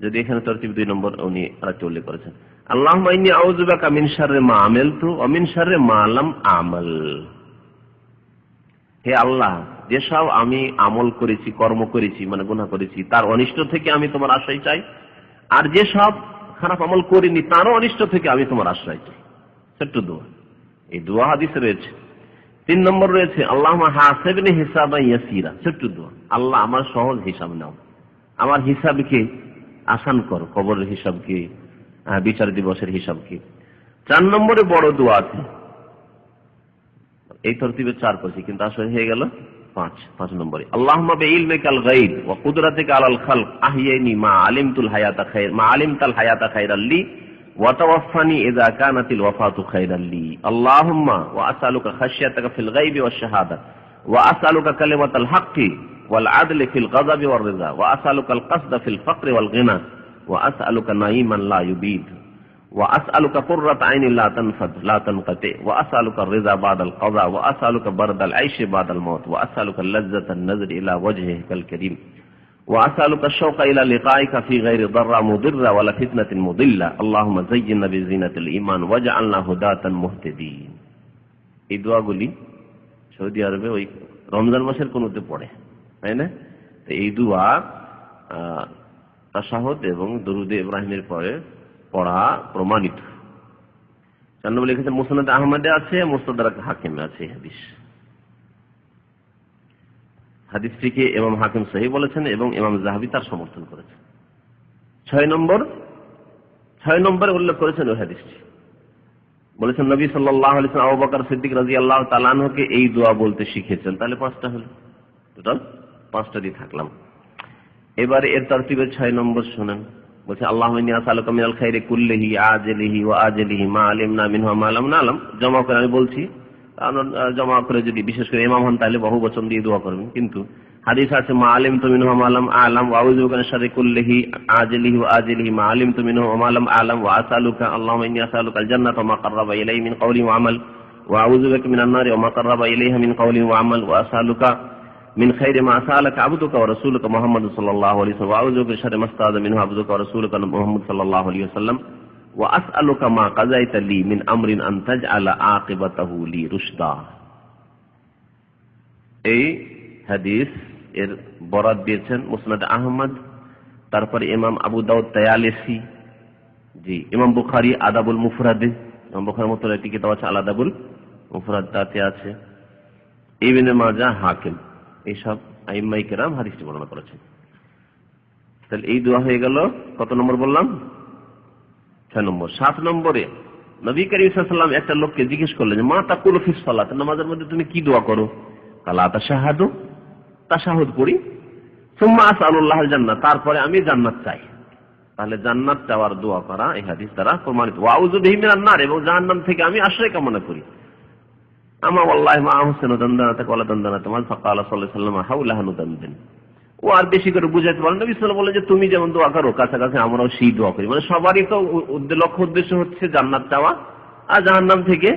যদি এখানে তরতিব 2 নম্বর উনি আরেকটা উল্লেখ করেছেন, আল্লাহুম্মা ইন্নী আউযু বিকা মিন শাররি মা আমিলতু ওয়া মিন শাররি মা লাম আমাল। হে আল্লাহ, যেসব আমি আমল করেছি, কর্ম করেছি, মানে গুনাহ করেছি, তার অনিষ্ট থেকে আমি তোমার আশ্রয় চাই, আর যেসব খারাপ আমল করিনি তারও অনিষ্ট থেকে আমি তোমার আশ্রয় চাই। ছোট্ট দোয়া, এই দোয়া হাদিসে রয়েছে। 3 নম্বর রয়েছে আল্লাহুম্মা হাসিবনি হিসাবান ইয়াসীরা, ছোট্ট দোয়া, আল্লাহ আমার সহজ হিসাব নাও, আমার হিসাবকে আসান করো, কবরের হিসাবকে, বিচার দিবসের হিসাবকে। 4 নম্বরে বড় দোয়া আছে, এই তরতিবে 4 করেছি, কিন্তু আসলে হয়ে গেল 5 নম্বরে আল্লাহুম্মা বিইলমিকাল গায়ব ওয়া কুদরাতিকা আলাল খালক আহইয়ানি মা আলিমতুল হায়াতা খায়রাল লি ওয়া তাওয়াফানি ইযা কানাতিল ওয়াফাতু খায়রাল লি। আল্লাহুম্মা ওয়া আসআলুকা খাশিয়াতাকা ফিল গায়বি ওয়াশ শাহাদা ওয়া আসআলুকা কালিমাতাল হাক্কি ওয়াল আদলি ফিল গাযাবি ওয়ার রিযা ওয়া আসআলুকাল কাসদা ফিল ফাকরি ওয়াল গিনা ওয়া আসআলুকা নাঈমান লা ইউবিদ وأسألك قرة عين لا تنفد لا تنقطع وأسألك الرضا بعد القضاء وأسألك برد العيش بعد الموت وأسألك لذة النظر إلى وجهك الكريم وأسألك الشوق إلى لقائك في غير ضراء مضرة ولا فتنة مضلة اللهم زينا بزينة الإيمان واجعلنا هداة مهتدين. এই দোয়াগুলি সৌদি আরবে ওই রমজান মাসের কোনোতে পড়ে, তাই না? তো এই দোয়া তাশাহুদ এবং দরুদে ইব্রাহিমের পরে পড়া প্রমাণিত। চান্নবী লিখেছেন মুসনাদ আহমদে আছে, মুস্তাদরাক হাকিমে আছে হাদিস। হাদিসটিকে ইমাম হাকিম সহিহ বলেছেন এবং ইমাম যাহাবী তার সমর্থন করেছেন। 6 নম্বরে উল্লেখ করেছেন ওই হাদিসটি, বলেছেন নবী সাল্লাল্লাহু আলাইহি ওয়াসাল্লাম আবু বকর সিদ্দিক রাদিয়াল্লাহু তাআলা আনহুকে এই দোয়া বলতে শিখিয়েছেন। তাহলে 5টা হলো, টোটাল 5টা দিয়ে থাকলাম। এবারে এর তরতিবে 6 নম্বর শুনেন। বলছে আল্লাহুম্মা ইন্নী আসআলুকা মিনাল খাইরি কুল্লিহি আজিলিহি ওয়া আজিলিহি মা আলিমনা মিনহু ওয়া মা লাম না'লাম। জমা করে আমি বলছি, জমা করে যদি বিশেষ করে ইমাম হন তাহলে বহু বচন দিয়ে দোয়া করবেন, কিন্তু হাদিস আছে মা আলিমতু মিনহু ওয়া মা লাম আ'লাম ওয়া আউযু বিকা মিন শাররি কুল্লিহি আজিলিহি ওয়া আজিলিহি মা আলিমতু মিনহু ওয়া মা লাম আ'লাম ওয়া আসআলুকা আল্লাহুম্মা ইন্নী আসআলুকা আল জান্নাতা ওয়া মা কাররাবা ইলাইহি মিন কওলিন ওয়া আমাল ওয়া আউযু বিকা মিনান নারি ওয়া মা কাররাবা ইলাইহা মিন কওলিন ওয়া আমাল ওয়া আসআলুকা من خير ما سألك عبدك ورسولك محمد صلى الله عليه وسلم وأعوذ بك من شر ما استعاذ منه عبدك ورسولك محمد صلى الله عليه وسلم وأسألك ما قضيت لي من أمر أن تجعل عاقبته لي رشدا। এই হাদিস এর বরাত দিয়েছেন মুসনাদ আহমদ, তারপর ইমাম আবু দাউদ তায়ালিসি, জি ইমাম বুখারী আদাবুল মুফরাদে, ইমাম বুখারীর মতো একটি কিতাব আছে আল আদাবুল মুফরাদ, তাতে আছে ইবনে মাজাহ, হাকিম, এইসব আইম্মায়ে কেরাম হাদিসটি বর্ণনা করেছেন। তাহলে এই দোয়া হয়ে গেল কত নম্বর বললাম? 6 নম্বর। 7 নম্বরে নবী করিম সাল্লাল্লাহু আলাইহি ওয়াসাল্লাম একটা লোককে জিজ্ঞেস করলেন মা তাকুলু ফিস সালাত, নামাজের মধ্যে তুমি কি দোয়া করো? কালা তাশাহাদু, তাশাহুদ পড়ি, সুম্মা আসআলুল্লাহাল জান্নাহ, তারপরে আমি জান্নাত চাই। তাহলে জান্নাত চাওয়ার দোয়া করা এই হাদিস দ্বারা প্রমাণিত। ওয়া আউযু বিহি মিনান নার, এবং জাহান্নাম থেকে আমি আশ্রয় কামনা করি। আমা ওয়াল্লাহি মা আহসানু দান্দানাতাকা ওয়া দান্দানাতা মান ফাকালা সাল্লাল্লাহু আলাইহি ওয়াসাল্লাম হাওলাহা নুদান্দিন। ও আর বেশি করে বুঝাইতে পারেন, নবী সাল্লাল্লাহু আলাইহি ওয়াসাল্লাম বলেন যে তুমি যেমন দোয়া করো কাছাকাছি আমরাও সেই দোয়া করি। মানে সবারই তো লক্ষ্য উদ্দেশ্য হচ্ছে জান্নাত চাওয়া আর জাহান্নাম থেকে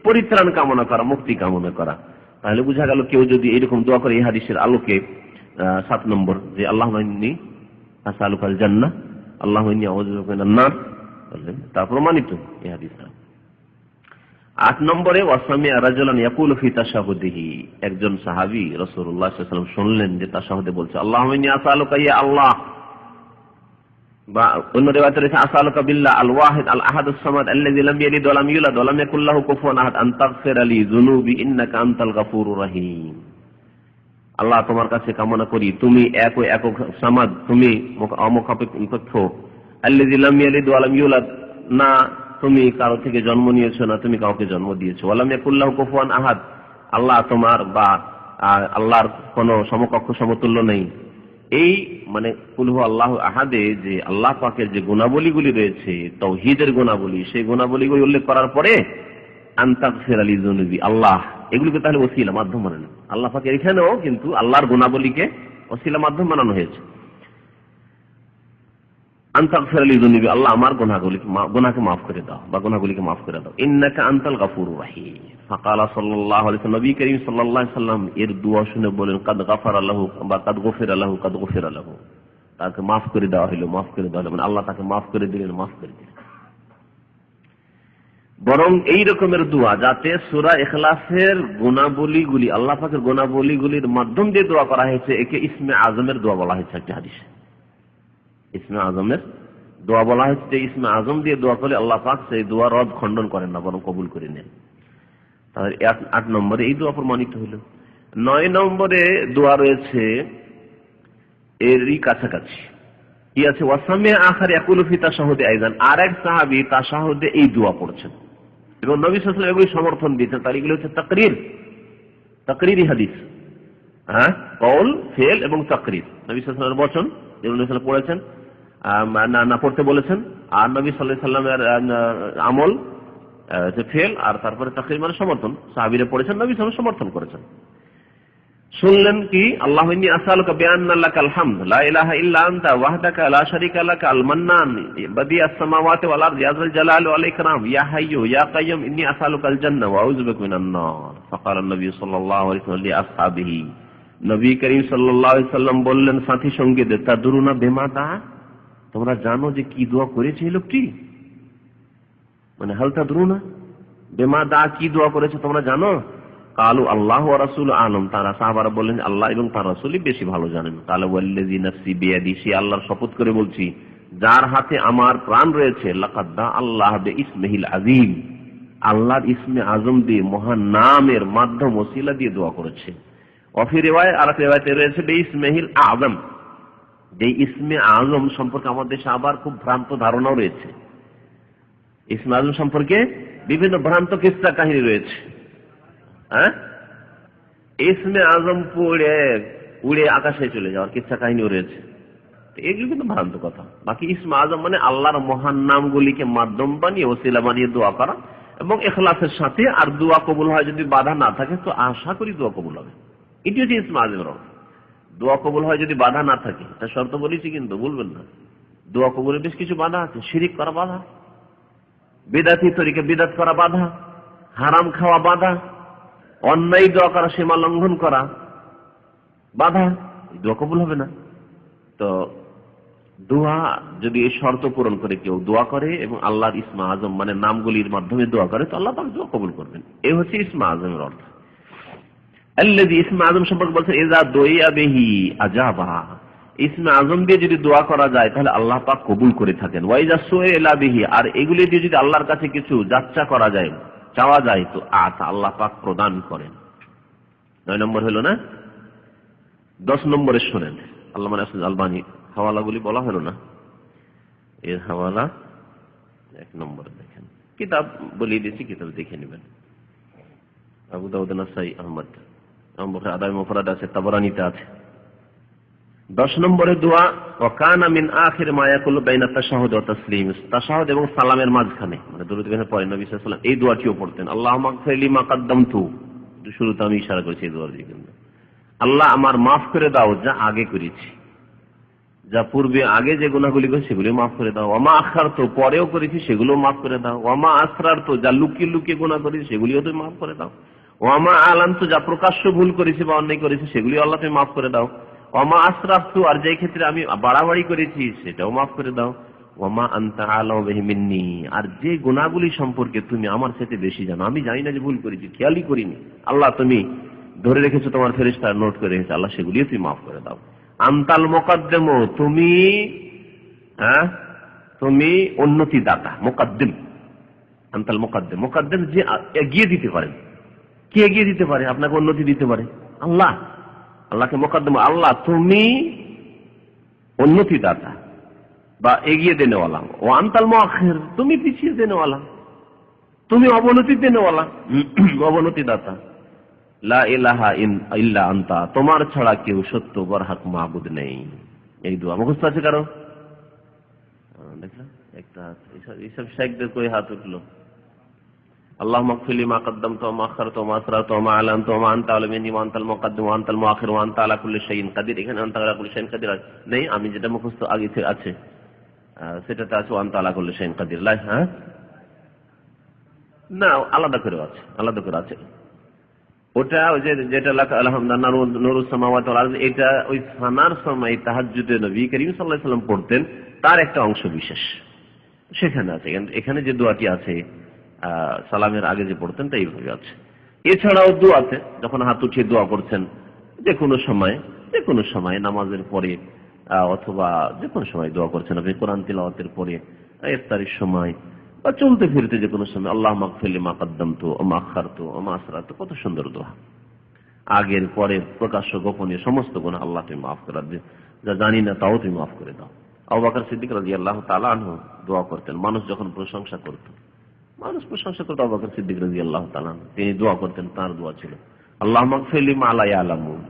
পরিত্রাণ কামনা করা, মুক্তি কামনা করা। তাহলে বোঝা গেল কেউ যদি এরকম দোয়া করে এই হাদিসের আলোকে 7 নম্বর যে আল্লাহুম্মা ইন্নী আসআলুকাল জান্নাহ আল্লাহুম্মা ইন্নী আউযু বিকা মিনান নার, বললেন তা প্রমাণিত এই হাদিস। 8 নম্বরে ওয়াসামিয়া রাজুলান ইয়াকুলু ফি তাশাহুদিহি, একজন সাহাবী রাসূলুল্লাহ সাল্লাল্লাহু আলাইহি ওয়াসাল্লাম শুনলেন যে তাশাহুদে বলছে আল্লাহুম্মা ইন্নী আসআলুকা ইয়া আল্লাহ, বা অন্য রিওয়ায়াতে রয়েছে আসআলুকা বিল্লাহ আল ওয়াহিদ আল আহাদুস সামাদ আল্লাযী লাম ইয়ালিদ ওয়া লাম ইউলাদ ওয়া লাম ইয়াকুল লাহু কুফুয়ান আহাদ আন তাগফিরা লি যুনুবি ইন্নাকা আনতাল গাফুরুর রহিম। আল্লাহ তোমার কাছে কামনা করি তুমি একক সামাদ, তুমি অমুখাপেক্ষ, আল্লাযী লাম ইয়ালিদ ওয়া লাম ইউলাদ, না তুমি কারো থেকে জন্ম নিয়েছো না তুমি কাউকে জন্ম দিয়েছো, ওয়া লাম ইয়াকুল লাহু কুফুয়ান আহাদ, আল্লাহ তোমার বা আল্লাহর কোনো সমকক্ষ সমতুল্য নেই। এই মানে কুল হু আল্লাহু আহাদে যে আল্লাহ পাকের যে গুণাবলীগুলি রয়েছে তাওহীদের গুণাবলী, সেই গুণাবলীগুলি উল্লেখ করার পরে আনতাগফিরা লি যুনুবি, আল্লাহ এগুলিকে তাহলে ওসিলা মাধ্যম বানানো। আল্লাহ পাকের এখানেও কিন্তু আল্লাহর গুণাবলীকে ওসিলা মাধ্যম বানানো হয়েছে। আনতাগফিরা লি যুনুবি, আল্লাহ আমার গুনাহকে মাফ করে দাও বা গুনাহগুলিকে মাফ করে দাও। ইন্নাকা আনতাল গাফুরুর রহিম। ফাকালা সাল্লাল্লাহু আলাইহি ওয়াসাল্লাম, নবী করিম সাল্লাল্লাহু আলাইহি ওয়াসাল্লাম এর দোয়া শুনে বলেন কাদ গাফারা লাহু বা কাদ গফিরা লাহু, কাদ গফিরা লাহু, তাকে মাফ করে দেওয়া হলো, মাফ করে দেওয়া হলো, মানে আল্লাহ তাকে মাফ করে দিলেন, মাফ করে দিলেন। বরং এই রকমের দোয়া যাতে সূরা ইখলাসের গুণাবলীগুলি, আল্লাহ পাকের গুণাবলীগুলির মাধ্যম দিয়ে দোয়া করা হয়েছে, একে ইসমে আজমের দোয়া বলা হয়েছে। একটা হাদিসে ইসমে আজমের দোয়া বলা হয়েছে যে ইসমে আজম দিয়ে দোয়া করলে আল্লাহ পাক সেই দোয়া রদ খণ্ডন করেন না, বরং কবুল করে নেন। তাহলে 8 নম্বরে এই দোয়া প্রমাণিত হলো। 9 নম্বরে দোয়া রয়েছে এরই কাছাকাছি, কি আছে? ওয়াসামিয়া আখার ইয়াকুলু ফি তাশাহুদি আইযান, আরেক সাহাবী তাশাহুদে এই দোয়া পড়ছেন এবং নবী সাল্লাল্লাহু আলাইহি ওয়াসাল্লাম এগুলি সমর্থন দিয়েছেন। তার এগুলো হচ্ছে তাকরীরি হাদিস, হ্যাঁ, কওল, ফেল এবং তাকরীর। নবী সাল্লাল্লাহু আলাইহি ওয়াসাল্লামের বচন যেগুলো নবী সাল্লাল্লাহু পড়েছেন না পড়তে বলেছেন, আর নবী সাল্লাল্লাহু আলাইহি ওয়াসাল্লামের আমল যে ফেল, আর তারপরে তাকরীর মানে সমর্থন, সাহাবীরা পড়েছেন, নবী সাল্লাল্লাহু আলাইহি ওয়াসাল্লাম সমর্থন করেছেন। শুনলেন কি, আল্লাহুম্মা ইন্নী আসআলুকা বিআন্না লাকাল হামদ লা ইলাহা ইল্লা আনতা ওয়াহদাকা লা শারীকা লাকা আল মান্নান বাদিআস সামাওয়াতি ওয়াল আরদি ইয়া যাল জালালি ওয়াল ইকরাম ইয়া হাইয়্যু ইয়া কাইয়্যুম ইন্নী আসআলুকাল জান্নাহ ওয়া আউযু বিকা মিনান নার। ফাকালা নবী সাল্লাল্লাহু আলাইহি ওয়াসাল্লাম লিআসহাবিহি, নবী করিম সাল্লাল্লাহু আলাইহি ওয়াসাল্লাম বললেন সাথী সঙ্গীদের, তাদরুনা বিমা দা, তোমরা জানো যে কি দোয়া করেছে এই লোকটি? মানে হাল তাদরুনা বিমা দা, কি দোয়া করেছে তোমরা জানো? কালু আল্লাহ ওয়া রাসূলু আ'লাম, তারা সাহাবারা বললেন আল্লাহ এবং তার রাসূলই বেশি ভালো জানেন। কালা ওয়াল্লাযী নাফসি বিয়াদি, সে আল্লাহর শপথ করে বলছি যার হাতে আমার প্রাণ রয়েছে, লাকাদ দা আল্লাহ বিইসমিহিল আযীম, আল্লাহর ইসমে আযম দিয়ে, মহান নামের মাধ্যম ওসিলা দিয়ে দোয়া করেছে। ওয়া ফি রিওয়ায়াত, আর রিওয়ায়াতে রয়েছে বিইসমিহিল আযম, যে ইসমে আযম সম্পর্কে আমাদের দেশে আবার খুব ভ্রান্ত ধারণাও রয়েছে। ইসমে আযম সম্পর্কে বিভিন্ন ভ্রান্ত কিসসা কাহিনী রয়েছে। হ্যাঁ, ইসমে আজম পড়ে উড়ে আকাশে চলে যাওয়ার কিচ্ছা কাহিনীও রয়েছে, এগুলো কিন্তু ভ্রান্ত কথা। বাকি ইসমে আজম মানে আল্লাহর মহান নামগুলিকে মাধ্যম বানিয়ে, ওসিলা বানিয়ে দোয়া করা এবং ইখলাসের সাথে। আর দোয়া কবুল হয় যদি বাধা না থাকে, তো আশা করি দোয়া কবুল হবে। এটি হচ্ছে ইসমে আজমের অর্থ। দোয়া কবুল হয় যদি বাধা না থাকে, এটা শর্ত বলেছি কিন্তু ভুলবেন না। দোয়া কবুলের বেশ কিছু বাধা আছে। শিরিক করা বাধা, বিদআতি তরিকা বিদআত করা বাধা, হারাম খাওয়া বাধা, অন্যায় দোয়া করা, সীমা লঙ্ঘন করা বাধা, দোয়া কবুল হবে না। তো দোয়া যদি এই শর্ত পূরণ করে কেউ দোয়া করে এবং আল্লাহর ইসমে আজম মানে নামগুলির মাধ্যমে দোয়া করে, তো আল্লাহ তাআলা দোয়া কবুল করবেন। এই হচ্ছে ইসমে আজমের অর্থ। আল্লাযী, ইসমে আজম সম্পর্কে বলছেন ইযা দুইয়া বিহি আজাবা, ইসমে আজম দিয়ে যদি দোয়া করা যায় তাহলে আল্লাহ পাক কবুল করে থাকেন। ওয়া ইযা সুইলা বিহি, আর এগুলি দিয়ে যদি আল্লাহর কাছে কিছু যাচ্চা করা যায়, চাওয়া যায়, তো আল্লাহ পাক প্রদান করেন। 9 নম্বর হলো না। 10 নম্বরে শোনেন, আল্লামা নাসির আলবানী হাওয়ালাগুলি বলা হলো না, এর হাওয়ালা 1 নম্বরে দেখেন। কিতাব বলিয়ে দিয়েছি, কিতাব দেখে নেবেন। আবু দাউদ, নাসাই, আহমদ, বুখারী আদায় মুফরাদ আছে, তাবরানীতে আছে। 10 নম্বরে দোয়া, ওয়া কানা মিন আখির মা ইয়াকুলু বাইনা তাশাহুদ ওয়া তাসলিম, তাশাহুদ এবং সালামের মাঝখানে মানে দরুদ ইব্রাহিমের পরে নবী সাল্লাল্লাহু আলাইহি ওয়াসাল্লাম এই দোয়াটিও পড়তেন। আল্লাহুম্মা গফির লিমা কাদ্দামতু, শুরুতে আমি ইশারা করেছি এই দোয়ার দিকে, আল্লাহ আমার মাফ করে দাও যা আগে করেছি, যা পূর্বে আগে যে গুনাহগুলি করেছি সেগুলো মাফ করে দাও। ওয়া মা আখারতু, পরেও করেছি সেগুলো মাফ করে দাও। ওয়া মা আসরারতু, যা লুকিয়ে লুকিয়ে গুনাহ করেছি সেগুলিও তুমি মাফ করে দাও। ওয়া মা আলানতু, যা প্রকাশ্য ভুল করেছি বা অন্যায় করেছি সেগুলিও আল্লাহ তুমি মাফ করে দাও। ওয়া মা আসরাফতু, আর যে ক্ষেত্রে আমি বাড়াবাড়ি করেছি সেটাও মাফ করে দাও। ওয়া মা আনতা আ'লামু বিহি মিন্নি, আর যে গুনাহগুলি সম্পর্কে তুমি আমার সাথে বেশি জানো, আমি জানি না যে ভুল করেছি, খেয়ালই করিনি, আল্লাহ তুমি ধরে রেখেছো, তোমার ফেরেশতা নোট করে রেখেছে, আল্লাহ সেগুলিও তুমি মাফ করে দাও। আনতাল মুকাদ্দিম, তুমি তুমি উন্নতি দাতা, মুকাদ্দিম, আনতাল মুকাদ্দিম, মুকাদ্দিম যে এগিয়ে দিতে পারেন। কে এগিয়ে দিতে পারে আপনাকে, উন্নতি দিতে পারে? আল্লাহ। আল্লাহকে মুকাদ্দিম, আল্লাহ তুমি উন্নতি দাতা বা এগিয়ে দেনেওয়ালা। ও আনতাল মুআখির, তুমি পিছিয়ে দেনেওয়ালা, তুমি অবনতি দেনেওয়ালা, অবনতি দাতা। লা ইলাহা ইল্লা আনতা, তোমার ছাড়া কেউ সত্য বরহক মাবুদ নেই। এই দোয়া মুখস্থ আছে কারো? দেখলাম একটা এইসব শেখদের কই হাত উঠলো। আল্লাহুম্মা গফির লিমা কাদ্দামতু ওয়া মা আখারতু ওয়া মা আসরারতু ওয়া মা আ'লানতু ওয়া মা আনতা আ'লামু মিন্নি ওয়া আনতাল মুকাদ্দিম ওয়া আনতাল মুআখির ওয়া আনতা আলা কুল্লি শাইইন কাদির। এখানে আনতা আলা কুল্লি শাইইন কাদির নেই, আমি যেটা মুখস্থ আগে থেকে আছে সেটাতে আছে ওয়া আনতা আলা কুল্লি শাইইন কাদির। হ্যাঁ, না আলাদা করে আছে, আলাদা করে আছে ওটা। ওই যেটা আলহামদুলিল্লাহ নূরুস সামাওয়াতি ওয়াল আরদ, এটা ওই সানার সময় তাহাজ্জুদে নবী করিম সাল্লাল্লাহু আলাইহি ওয়াসাল্লাম পড়তেন, তার একটা অংশ বিশেষ সেখানে আছে। এখানে যে দোয়াটি আছে সালামের আগে যে পড়তেন তা এইভাবে আছে। এছাড়াও দোয়াতে যখন হাত উঠিয়ে দোয়া করছেন, যে কোনো সময় নামাজের পরে অথবা যে কোনো সময় দোয়া করছেন আপনি, কোরআন তিলাওয়াতের পরে, ইফতারের সময় বা চলতে ফিরতে যে কোনো সময়, আল্লাহুম্মা গফির লিমা কাদ্দামতু ওয়া মা আখারতু ওয়া মা আসরারতু, কত সুন্দর দোয়া। আগের পরে প্রকাশ্য গোপনীয় সমস্ত গুনাহ আল্লাহ তুমি মাফ করে দিও, যা জানি না তাও তুমি মাফ করে দাও। আবু বকর সিদ্দিক রাদিয়াল্লাহু তাআলা আনহু দোয়া করতেন, মানুষ যখন প্রশংসা করত আবু বকর সিদ্দিক রাদিয়াল্লাহু তাআলা তিনি দোয়া করতেন, তার দোয়া ছিল আল্লাহুম্মা গফির লিমা লা ইয়ালামুন,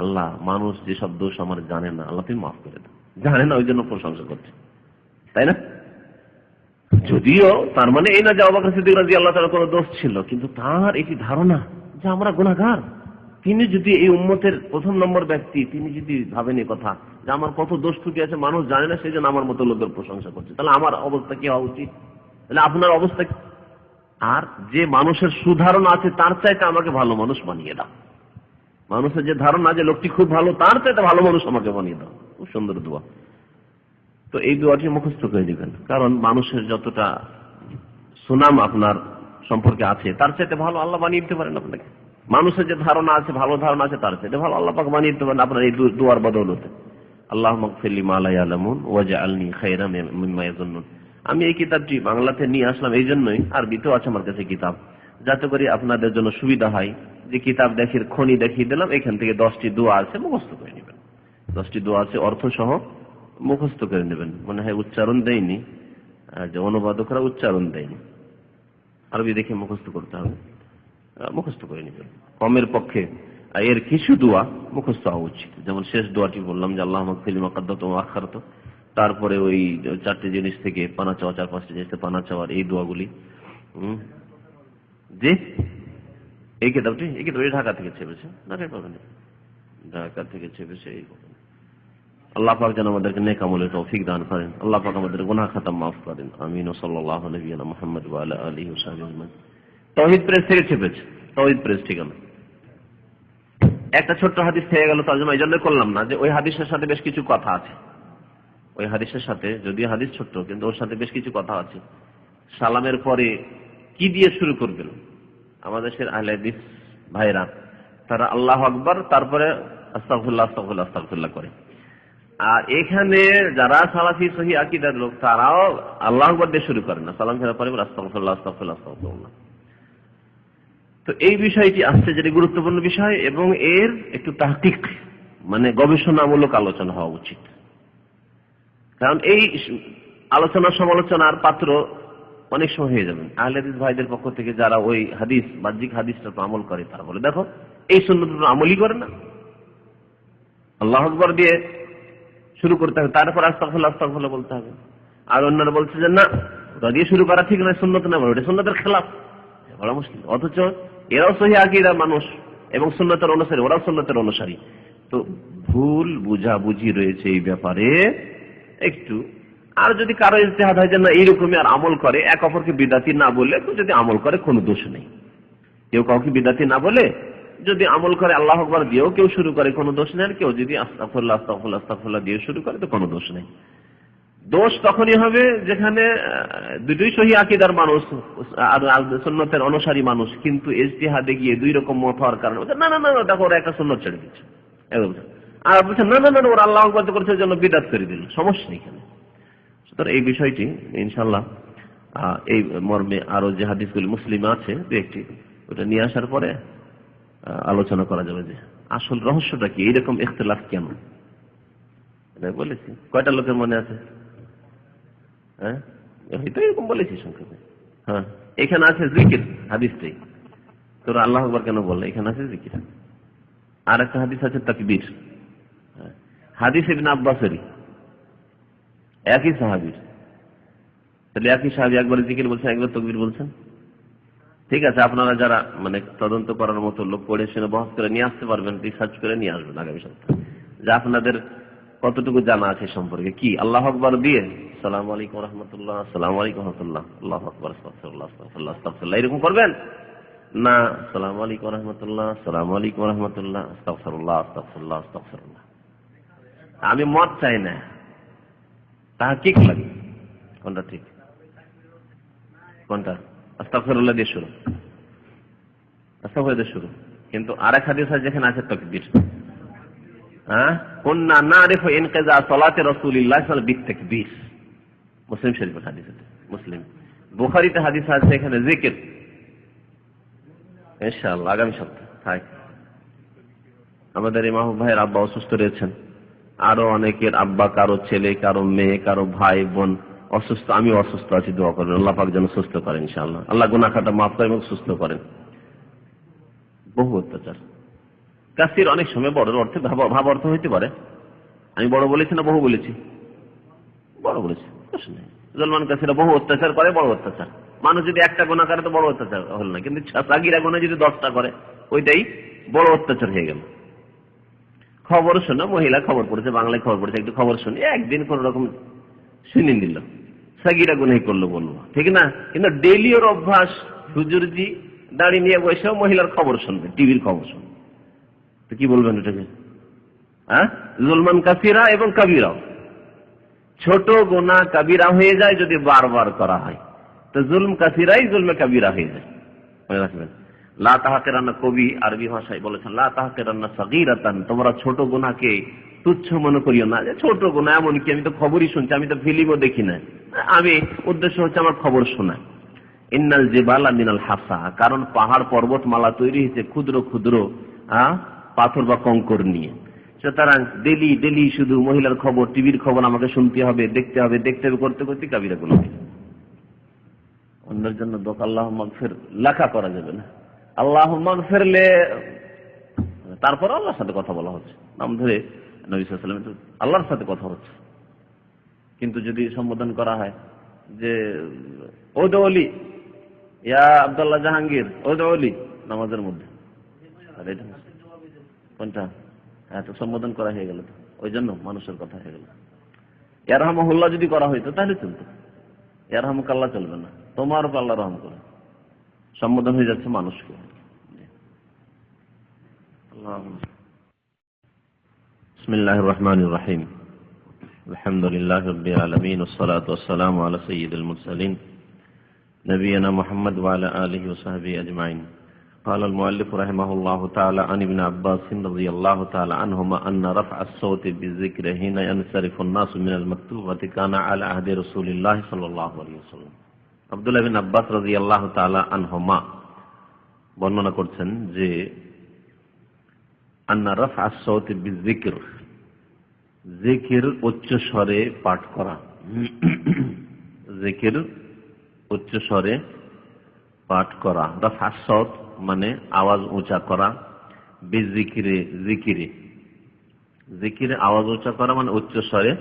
আল্লাহ মানুষ যেসব দোষ আমার জানে না আল্লাহ তুমি মাফ করে দাও। জানে না ওই জন্য প্রশংসা করছে, তাই না? যদিও তার মানে এই না যে আবু বকর সিদ্দিক রাদিয়াল্লাহু তাআলা কোনো দোষ ছিল, কিন্তু তার এটি ধারণা যে আমরা গুনাহগার, তিনি যদি এই উম্মতের প্রথম নম্বর ব্যক্তি, তিনি যদি ভাবেন এই কথা যে আমার কত দোষ ত্রুটি আছে মানুষ জানে না, সেই জন্য আমার মতো লোকের প্রশংসা করছে, তাহলে আমার অবস্থা কি হওয়া উচিত? তাহলে আপনার অবস্থা কি? আর যে মানুষের সুধারণা আছে তার চাইতে আমাকে ভালো মানুষ বানিয়ে দাও। মানুষের যে ধারণা যে লোকটি খুব ভালো, তার চাইতে ভালো মানুষ আমাকে বানিয়ে দাও। খুব সুন্দর দোয়া। তো এই দোয়াটি মুখস্থ করে দিবেন, কারণ মানুষের যতটা সুনাম আপনার সম্পর্কে আছে তার চাইতে ভালো আল্লাহ বানিয়ে দিতে পারেন আপনাকে। মানুষের যে ধারণা আছে, ভালো ধারণা আছে, তার চাইতে ভালো আল্লাহ পাক বানিয়ে দিতে পারেন আপনার এই দোয়ার বদৌলতে। আল্লাহুম্মা গফিরলি মা লা ইয়ালামুন ওয়াজআলনি খায়রাম মিম্মা ইয়াযুন্নুন। আমি এই কিতাবটি বাংলাতে নিয়ে আসলাম এই জন্যই, আরবিতেও আছে আমার কাছে কিতাব, যাতে করে আপনাদের জন্য সুবিধা হয়। যে কিতাব দেখির খনি দেখিয়ে দিলাম, এখান থেকে 10টি দোয়া আছে, মুখস্থ করে নেবেন। 10টি দোয়া আছে, অর্থ সহ মুখস্থ করে নেবেন। মনে হয় উচ্চারণ দেয়নি, যে অনুবাদকরা উচ্চারণ দেয়নি, আরবি দেখে মুখস্থ করতে হবে, মুখস্থ করে নেবেন। কমের পক্ষে এর কিছু দোয়া মুখস্থ হওয়া উচিত। যেমন শেষ দোয়াটি বললাম যে আল্লাহুম্মা গফিরলি মা কদ্দামতু ওয়া আখখারতু, তারপরে ওই 4টি জিনিস থেকে পানা চাওয়া, 4-5টি জিনিস থেকে পানা চাওয়ার এই দোয়াগুলি। যে এই কিতাবটি ঢাকা থেকে ছেপেছে, ঢাকা থেকে ছেপেছে। আল্লাহ পাক যেন আমাদেরকে নেক আমলের তৌফিক দান করেন। আল্লাহ পাক আমাদের গুনাহ খাতা মাফ করেন। আমিন। সাল্লাল্লাহু আলাইহি ওয়া মুহাম্মদ ওয়া আলা আলিহি ওয়া সাহবিহি আজমাইন। তাওহীদ প্রেস থেকে ছেপেছে, তাওহীদ প্রেস ঠিকানা। একটা ছোট্ট হাদিস থেকে গেল, তর্জমা এই জন্য করলাম না যে ওই হাদিসের সাথে বেশ কিছু কথা আছে। ওই হাদিসের সাথে, যদিও হাদিস ছোট্ট, কিন্তু ওর সাথে বেশ কিছু কথা আছে। সালামের পরে কি দিয়ে শুরু করবেন? আমাদের দেশের আহলে হাদিস ভাইরা তারা আল্লাহু আকবার, তারপরে আস্তাগফিরুল্লাহ আস্তাগফিরুল্লাহ আস্তাগফিরুল্লাহ করে। আর এখানে যারা সালাফি সহিহ আকীদার লোক, তারাও আল্লাহু আকবার দিয়ে শুরু করেন না, সালাম ফেরার পরে আস্তাগফিরুল্লাহ আস্তাগফিরুল্লাহ আস্তাগফিরুল্লাহ। তো এই বিষয়টি আসছে, যেটি গুরুত্বপূর্ণ বিষয়, এবং এর একটু তাহকিক মানে গবেষণামূলক আলোচনা হওয়া উচিত। কারণ এই আলোচনা সমালোচনার পাত্র অনেক সময় হয়ে যাবেন। আহলে হাদিস ভাইদের পক্ষ থেকে যারা ওই হাদিস, বাহ্যিক হাদিসটা আমল করে, তারা বলে দেখো এই সুন্নতটা আমলই করে না, আল্লাহু আকবার দিয়ে শুরু করতে হবে, তারপর আস্তাগফিরুল্লাহ আস্তাগফিরুল্লাহ বলতে হবে। আর অন্যরা বলছে যে না, ওটা দিয়ে শুরু করা ঠিক নয়, সুন্নত না, ওটা সুন্নতের খেলাফ। বড় মুশকিল। অথচ এরাও সহিহ আকীদার মানুষ এবং সুন্নতের অনুসারী, ওরাও সুন্নতের অনুসারী। তো ভুল বুঝাবুঝি রয়েছে এই ব্যাপারে একটু। আর যদি কারো ইজতিহাদ হয় যে না এইরকমই আর আমল করে, এক অপরকে বিদাতি না বলে তো যদি আমল করে কোনো দোষ নেই। কেউ কাউকে বিদাতি না বলে যদি আমল করে, আল্লাহু আকবার দিয়েও কেউ শুরু করে, কোনো দোষ নেই। আর কেউ যদি আস্তাগফিরুল্লাহ আস্তাগফিরুল্লাহ আস্তাগফিরুল্লাহ দিয়ে শুরু করে, তো কোনো দোষ নেই। দোষ তখনই হবে যেখানে দুটোই সহিহ আকীদার মানুষ আর সুন্নতের অনুসারী মানুষ, কিন্তু ইজতিহাদে গিয়ে দুই রকম মত হওয়ার কারণে না না না দেখো ওরা একটা সুন্নত ছেড়ে দিচ্ছে, আর বলছে না না না ওরা আল্লাহু আকবার করেছে জন্য বিদআত করে দিল, সমস্যা নেই এখানে। সুতরাং এই বিষয়টি ইনশাআল্লাহ এই মর্মে আরো যে হাদিসগুলি মুসলিমে আছে দু একটি, ওটা নিয়ে আসার পরে আলোচনা করা যাবে যে আসল রহস্যটা কি, এইরকম ইখতিলাফ কেন। বলেছি কয়টা লোকের মনে আছে? হ্যাঁ, এরকম বলেছি সংক্ষেপে। হ্যাঁ, এখানে আছে জিকির হাদিসটাই, তোরা আল্লাহু আকবার কেন বললে? এখানে আছে জিকির। আর একটা হাদিস আছে তাকবীর, হাদিস ইবনে আব্বাসেরই, একই সাহাবীর। তাহলে একই সাহাবী একবার জিকির বলছেন, একবার তাকবীর বলছেন। ঠিক আছে, আপনারা যারা মানে তদন্ত করার মতো লোক পড়ে শুনে বহস করে নিয়ে আসতে পারবেন, রিসার্চ করে নিয়ে আসবেন আগামী সপ্তাহে, যে আপনাদের কতটুকু জানা আছে সম্পর্কে। কি আল্লাহু আকবার দিয়ে আসসালামু আলাইকুম ওয়া রাহমাতুল্লাহ, আসসালামু আলাইকুম ওয়া রাহমাতুল্লাহ, আল্লাহু আকবার, আস্তাগফিরুল্লাহ আস্তাগফিরুল্লাহ আস্তাগফিরুল্লাহ এরকম করবেন না? আসসালামু আলাইকুম ওয়া রাহমাতুল্লাহ, আসসালামু আলাইকুম ওয়া রাহমাতুল্লাহ, আস্তাগফিরুল্লাহ আস্তাগফিরুল্লাহ আস্তাগফিরুল্লাহ। আমি মত চাই না, তাহকিক লাগে কোনটা ঠিক, কোনটা আস্তাগফিরুল্লাহ দিয়ে শুরু, আস্তাগফিরুল্লাহ দিয়ে শুরু। কিন্তু আরেক হাদিস আছে যেখানে আছে তাকবীর। হ্যাঁ, কুননা নারিফু ইনকিজা সালাতি রাসূলিল্লাহ সাল্লাল্লাহু আলাইহি ওয়াসাল্লাম বিতাকবীর, মুসলিম শরীফের হাদিস আছে। মুসলিম, বুখারীতে হাদিস আছে এখানে জিকির। ইনশাআল্লাহ আগামী সপ্তাহে আমাদের এই মাহবুব ভাইয়ের আব্বা অসুস্থ রয়েছেন, আরো অনেকের আব্বা, কারো ছেলে, কারো মেয়ে, কারো ভাই বোন অসুস্থ। আমিও অসুস্থ আছি, দোয়া করবেন আল্লাহ পাক যেন সুস্থ করেন ইনশাআল্লাহ। আল্লাহ গুনাহ খাতা মাফ করেন এবং সুস্থ করেন। বহু অত্যাচার কাসির অনেক সময় বড় অর্থে ভাব অর্থ হইতে পারে। আমি বড় বলেছি না বহু বলেছি? বড় বলেছি। জলমান কাসিরা বহু অত্যাচার করে, বড় অত্যাচার। মানুষ যদি একটা গুনাহ করে তো বড় অত্যাচার হল না, কিন্তু সাগীরা গুনাহ যদি 10টা করে ওইটাই বড় অত্যাচার হয়ে গেল। খবর শোনা, মহিলা খবর পড়েছে, বাংলায় খবর পড়েছে, একটু খবর শুনি, একদিন কোন রকম শুনে নিল, সাগিরা গুনাহ করলো বলবো, ঠিক না? কিন্তু ডেলি ওর অভ্যাস হুজুরজি দাঁড়িয়ে নিয়ে বসে মহিলার খবর শুনবে, টিভির খবর শুনবে, তো কি বলবেন এটাকে? হ্যাঁ, জুলমান কাসিরা এবং কাবিরা, ছোট গুনাহ কাবিরা হয়ে যায় যদি বারবার করা হয়, তো জুলম কাসিরাই জুলমে কাবিরা হয়ে যায়। মনে রাখবেন, লা তাহকিরান্না, কবি আরবি ভাষায় বলেছেন, লা তাহকিরান্না সাগীরাতান, তোমরা ছোট গুনাহকে তুচ্ছ মনে করিও না, যে ছোট গুনাহ, এমন কি আমি তো খবরই শুনছি, আমি তো ফিল্মও দেখি না, আমি উদ্দেশ্য হচ্ছে আমার খবর শোনা। ইন্নাল জিবালা মিনাল হাসা, কারণ পাহাড় পর্বতমালা তৈরি হয়েছে ক্ষুদ্র ক্ষুদ্র পাথর বা কঙ্কর নিয়ে, সুতরাং ডেলি ডেলি শুধু মহিলার খবর, টিভির খবর আমাকে শুনতে হবে, দেখতে হবে, করতে করতে কাবিরা গুনাহ। অন্যের জন্য দোয়া আল্লাহুম্মা মাগফির লেখা করা যাবে না, আল্লাহুম্মা মাগফিরলে, তারপর আল্লাহর সাথে কথা বলা হচ্ছে, নাম ধরে নবী সাল্লাল্লাহু আলাইহি ওয়াসাল্লাম, আল্লাহর সাথে কথা হচ্ছে। কিন্তু যদি সম্বোধন করা হয় যে ও দৌলি, ইয়া আব্দুল্লাহ জাহাঙ্গীর, ও দৌলি, নামাজের মধ্যে, কোনটা? হ্যাঁ, তো সম্বোধন করা হয়ে গেল, তো ওই জন্য মানুষের কথা হয়ে গেল। ইয়ারহামুল্লাহ যদি করা হইতো তাহলে চলতো, ইয়ারহামুকাল্লাহ চলবে না, তোমার আল্লাহ রহম করে, সম্বোধন হয়ে যাচ্ছে মানুষকে। বিসমিল্লাহির রহমানির রহিম, আলহামদুলিল্লাহি রাব্বিল আলামিন, ওয়াসসালাতু ওয়াসসালামু আলা সাইয়্যিদিল মুরসালিন নবিয়িনা মুহাম্মদ ওয়া আলা আলিহি ওয়া সাহবিহি আজমাইন। قال المؤلف رحمه الله تعالى عن ابن عباس رضي الله تعالى عنهما أن رفع الصوت بالذكر حين ينصرف الناس من المكتوبة كان على عهد رسول الله صلى الله عليه وسلم। আব্দুল্লাহ বিন আব্বাস রাদিয়াল্লাহু তাআলা আনহুমা বর্ণনা করছেন যে আন্না রাফআ আস-সাওত বিয-যিকর, জিকির উচ্চ স্বরে পাঠ করা, জিকির উচ্চ স্বরে পাঠ করা, রাফআ আস-সাওত মানে আওয়াজ উঁচা করা, বিয-যিকরে জিকিরে, জিকিরে আওয়াজ উঁচা করা মানে উচ্চ স্বরে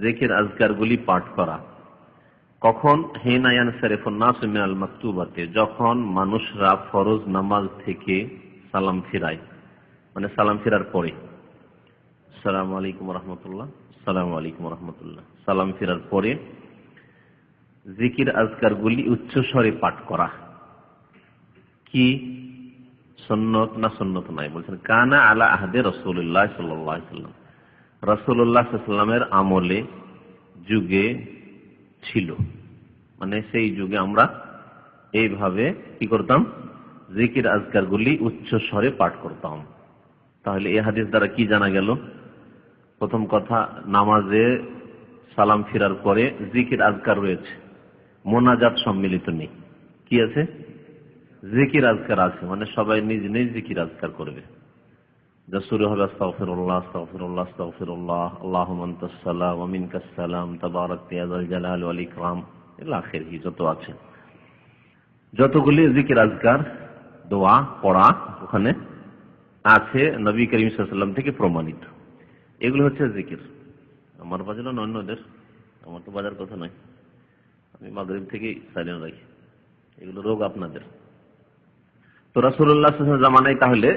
জিকির আজকারগুলি পাঠ করা। কখন? হিনা ইয়ানসারিফুন নাসু মিনাল মাকতুবাতি, যখন মানুষরা ফরজ নামাজ থেকে সালাম ফিরায়, মানে সালাম ফিরার পরে, আসসালামু আলাইকুম ওয়া রাহমাতুল্লাহ, আসসালামু আলাইকুম ওয়া রাহমাতুল্লাহ, সালাম ফিরার পরে জিকির আজকারগুলি উচ্চ স্বরে পাঠ করা। কি সুন্নত না সুন্নত নাই? বলছেন কানা আলা আহদে রাসূলুল্লাহ সাল্লাল্লাহু আলাইহি ওয়াসাল্লাম, রাসূলুল্লাহ সাল্লাল্লাহু আলাইহি ওয়াসাল্লামের আমলে, যুগে ছিল, মানে সেই যুগে আমরা এইভাবে কি করতাম, জিকির আজকারগুলি উচ্চ স্বরে পাঠ করতাম। তাহলে এই হাদিস দ্বারা কি জানা গেল? প্রথম কথা, নামাজে সালাম ফিরার পরে জিকির আজকার রয়েছে, মোনাজাত সম্মিলিত নেই। কি আছে? জিকির আজকার আছে, মানে সবাই নিজ নিজ জিকির আজকার করবে। যা শুরু হবে আস্তাগফিরুল্লাহ আস্তাগফিরুল্লাহ আস্তাগফিরুল্লাহ, আল্লাহুম্মা আনতাস সালাম ওয়া মিনকাস সালাম তাবারাকতা ইয়া যাল জালালি ওয়াল ইকরাম, ইলা আখিরি, যত আছে, যতগুলি জিকির আজকার দোয়া পড়া ওখানে আছে নবী করিম সাল্লাল্লাহু আলাইহি ওয়াসাল্লাম থেকে প্রমাণিত। এগুলো হচ্ছে জিকির। আমার বাজানো না অন্যদের, আমার তো বাজার কথা নয়, আমি মাগরিব থেকেই সাইলেন্ট রাখি, এগুলো রোগ আপনাদের। তো রাসূলুল্লাহ সাল্লাল্লাহু আলাইহি ওয়াসাল্লাম জামানায় তাহলে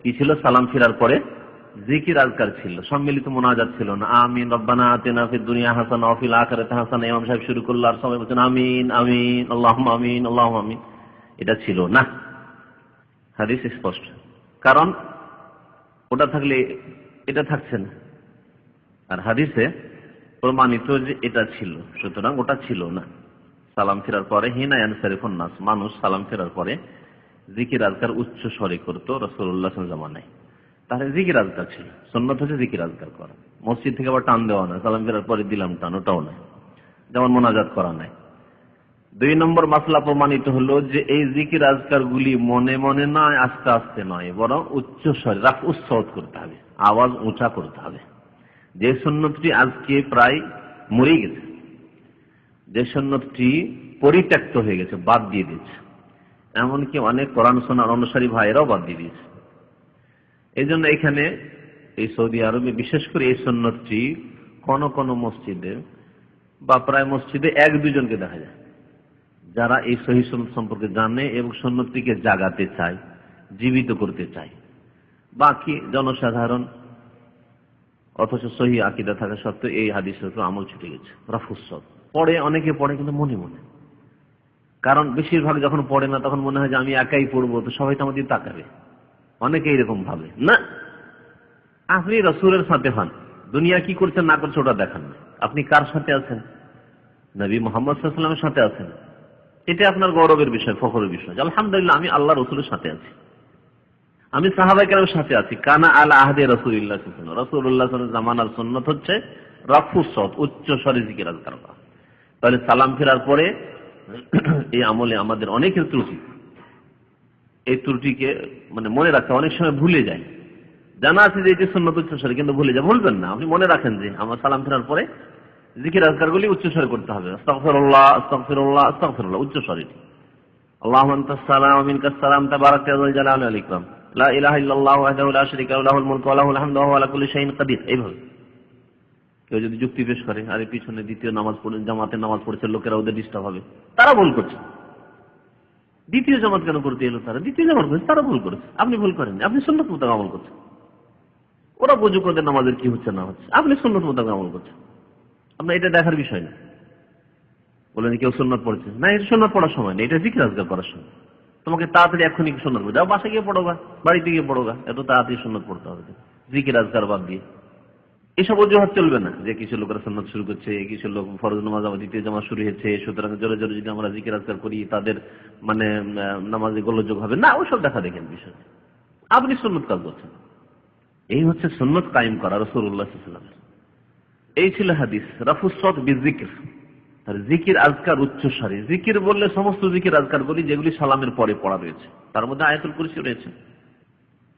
কি ছিল? সালাম ফিরার পরে জিকির আজকার ছিল, সম্মিলিত মুনাজাত ছিল না। আমিন রব্বানা আতিনা ফিদ দুনিয়া হাসানা ওয়া ফিল আখিরাতি হাসানা, ইমাম সাহেব শুরু করলো আর সবাই বলছেন আমিন আমিন আল্লাহুম্মা আমিন আল্লাহুম্মা আমিন, এটা ছিল না। হাদিস স্পষ্ট, কারণ ওটা থাকলে এটা থাকছে না, আর হাদিসে প্রমাণিত যে এটা ছিল, সুতরাং ওটা ছিল না। সালাম ফেরার পরে হিনা ইয়ানসারিফুন নাস, মানুষ সালাম ফেরার পরে জিকির আজকার উচ্চ স্বরে করতো রাসূলুল্লাহ সাল্লাল্লাহু আলাইহি ওয়াসাল্লাম জামানায়। তাহলে জিকির আজকার ছিল, সুন্নাত হচ্ছে জিকির আজকার করা। মসজিদ থেকে আবার টান দেওয়া না, সালাম ফেরার পরে দিলাম টান, ওটাও নাই, যেমন মোনাজাত করা নাই। 2 নম্বর মাসলা প্রমাণিত হলো যে এই জিকির আজকার গুলি মনে মনে নয়, আস্তে আস্তে নয়, বরং উচ্চ স্বরে রাফউস সাওত করতে হবে, আওয়াজ উঁচা করতে হবে। যে সুন্নতটি আজকে প্রায় মরে গেছে, যে সুন্নতটি পরিত্যক্ত হয়ে গেছে, বাদ দিয়ে দিয়েছে, এমনকি অনেক কোরআন শোনার অনুসারী ভাইয়েরাও বাদ দিয়ে দিয়েছে। এই জন্য এখানে এই সৌদি আরবে বিশেষ করে এই সুন্নতটি কোন কোন মসজিদে বা প্রায় মসজিদে 1-2 জনকে দেখা যায় যারা এই সহিহ সুন্নাত সম্পর্কে জানে এবং সুন্নতটিকে জাগাতে চায়, জীবিত করতে চায়। বাকি জনসাধারণ অথচ সহিহ আকীদা থাকা সত্ত্বেও এই হাদিসের উপর আমল ছুটে গেছে। রাফুস সাওত পড়ে, অনেকে পড়ে কিন্তু মনে মনে, কারণ বেশিরভাগ যখন পড়ে না তখন মনে হয় যে আমি একাই পড়বো, তো সবাই তো আমাদের তাকাবে, অনেকে এরকম ভাবে। না, আপনি রাসূলের সাথে হন, দুনিয়া কি করছেন না করছে ওটা দেখান না। আপনি কার সাথে আছেন? নবী মুহাম্মদ সাল্লাল্লাহু আলাইহি ওয়াসাল্লামের সাথে আছেন। এটা আপনার গৌরবের বিষয়, ফখরের বিষয়। আলহামদুলিল্লাহ, আমি আল্লাহ রাসূলের সাথে আছি, আমি সাহাবায়ে কেরামের সাথে আছি। কানা আলা আহদি রাসূলিল্লাহ সাল্লাল্লাহু আলাইহি ওয়াসাল্লাম, রাসূলুল্লাহ সাল্লাল্লাহু আলাইহি ওয়াসাল্লামের জামানার সুন্নাত হচ্ছে রাফুস সাওত, উচ্চ স্বরে জিকির আজকার করা। তাহলে সালাম ফেরার পরে এই আমলে আমাদের অনেকের ত্রুটি, এই ত্রুটিকে মনে রাখতে অনেক সময় ভুলে যায়। জানা আছে যে এটি সুন্নাত উচ্চস্বরে, কিন্তু ভুলে যায়। ভুলবেন না, আপনি মনে রাখেন যে আমার সালাম ফেরার পরে জিকির আজকারগুলি উচ্চস্বরে করতে হবে। আস্তাগফিরুল্লাহ আস্তাগফিরুল্লাহ আস্তাগফিরুল্লাহ, উচ্চস্বরে। আল্লাহুম্মা আনতাস সালাম ওয়া মিনকাস সালাম তাবারাকতা ওয়া জালালু ওয়াল ইকরাম, লা ইলাহা ইল্লাল্লাহু ওয়াহদাহু লা শারীকা লাহু লাহুল মুলকু ওয়া লাহুল হামদু ওয়া হুয়া আলা কুল্লি শাইইন কাদির। এইভাবে কেউ যদি যুক্তি পেশ করে, আরে পিছনে দ্বিতীয় নামাজ পড়ে, জামাতের নামাজ পড়ছে লোকেরা, ওদের ডিস্টার্ব হবে, তারা ভুল করছে। দ্বিতীয় জামাত কেন করতে এলো তারা? দ্বিতীয় জামাত করছে, তারা ভুল করেছে, আপনি ভুল করেন, আপনি সুন্নাত মোতাবেক আমল করছেন। ওরা বুঝুক ওদের নামাজের কি হচ্ছে না হচ্ছে, আপনি সুন্নাত মোতাবেক আমল করছেন। আপনার এটা দেখার বিষয় না। বলেন কেউ সুন্নাত পড়ছে না, এটা সুন্নাত পড়ার সময় নেই, এটা জিকির আজকার করার সময়। তোমাকে তাড়াতাড়ি এক্ষুনি সুন্নাত পড়ে যাও, বাসায় গিয়ে পড়োগা, বাড়িতে গিয়ে পড়োগা, এত তাড়াতাড়ি সুন্নাত পড়তে হবে জিকির আজকার বাদ দিয়ে। এসব অজুহাত চলবে না যে কিছু লোকেরা সুন্নাত শুরু করছে, কিছু লোক ফরজ নামাজ আবার দ্বিতীয় জামাত শুরু হয়েছে, সুতরাং জোরে জোরে যদি আমরা জিকির আজকার করি তাদের নামাজে গোলযোগ হবে না। ওসব দেখা দেখেন বিষয়, আপনি সুন্নাত কাজ করছেন। এই হচ্ছে সুন্নাত কায়েম করা রাসূলুল্লাহ সাল্লাল্লাহু আলাইহি ওয়াসাল্লাম। এই ছিল হাদিস রাফুস সাওত বিযিকর, আর জিকির আজকার উচ্চস্বরে। জিকির বললে সমস্ত জিকির আজকারগুলি যেগুলি সালামের পরে পড়া রয়েছে, তার মধ্যে আয়াতুল কুরসি রয়েছে,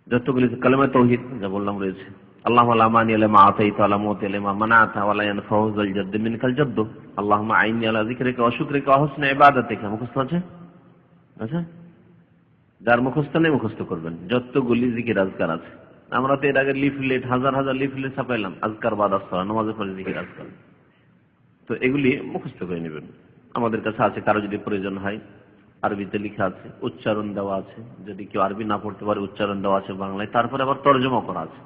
যতগুলি কালেমা তাওহীদ যা বললাম রয়েছে। আল্লাহুম্মা লা মানিয়া লিমা আতাইতা ওয়া লা মুতিয়া লিমা মানাতা ওয়া লা ইয়ানফাউ যাল জাদ্দ মিনকাল জাদ্দ, আল্লাহুম্মা আইন্নি আলা যিকরিকা ওয়া শুকরিকা ওয়া হুসনি ইবাদাতিকা। মুখস্থ আছে? আচ্ছা, যার মুখস্থ নেই মুখস্থ করবেন যতগুলি জিকির আজকার আছে। আমরা তো এর আগে লিফলেট, হাজার হাজার লিফলেট ছাপাইলাম, আজকার বাদ আসসালাম, নামাজের পরে জিকির আজকার। তো এগুলি মুখস্থ করে নেবেন। আমাদের কাছে আছে, কারো যদি প্রয়োজন হয় আরবিতে লেখা আছে, উচ্চারণ দেওয়া আছে, যদি কেউ আরবি না পড়তে পারে উচ্চারণ দেওয়া আছে বাংলায়, তারপরে আবার তরজমা করা আছে।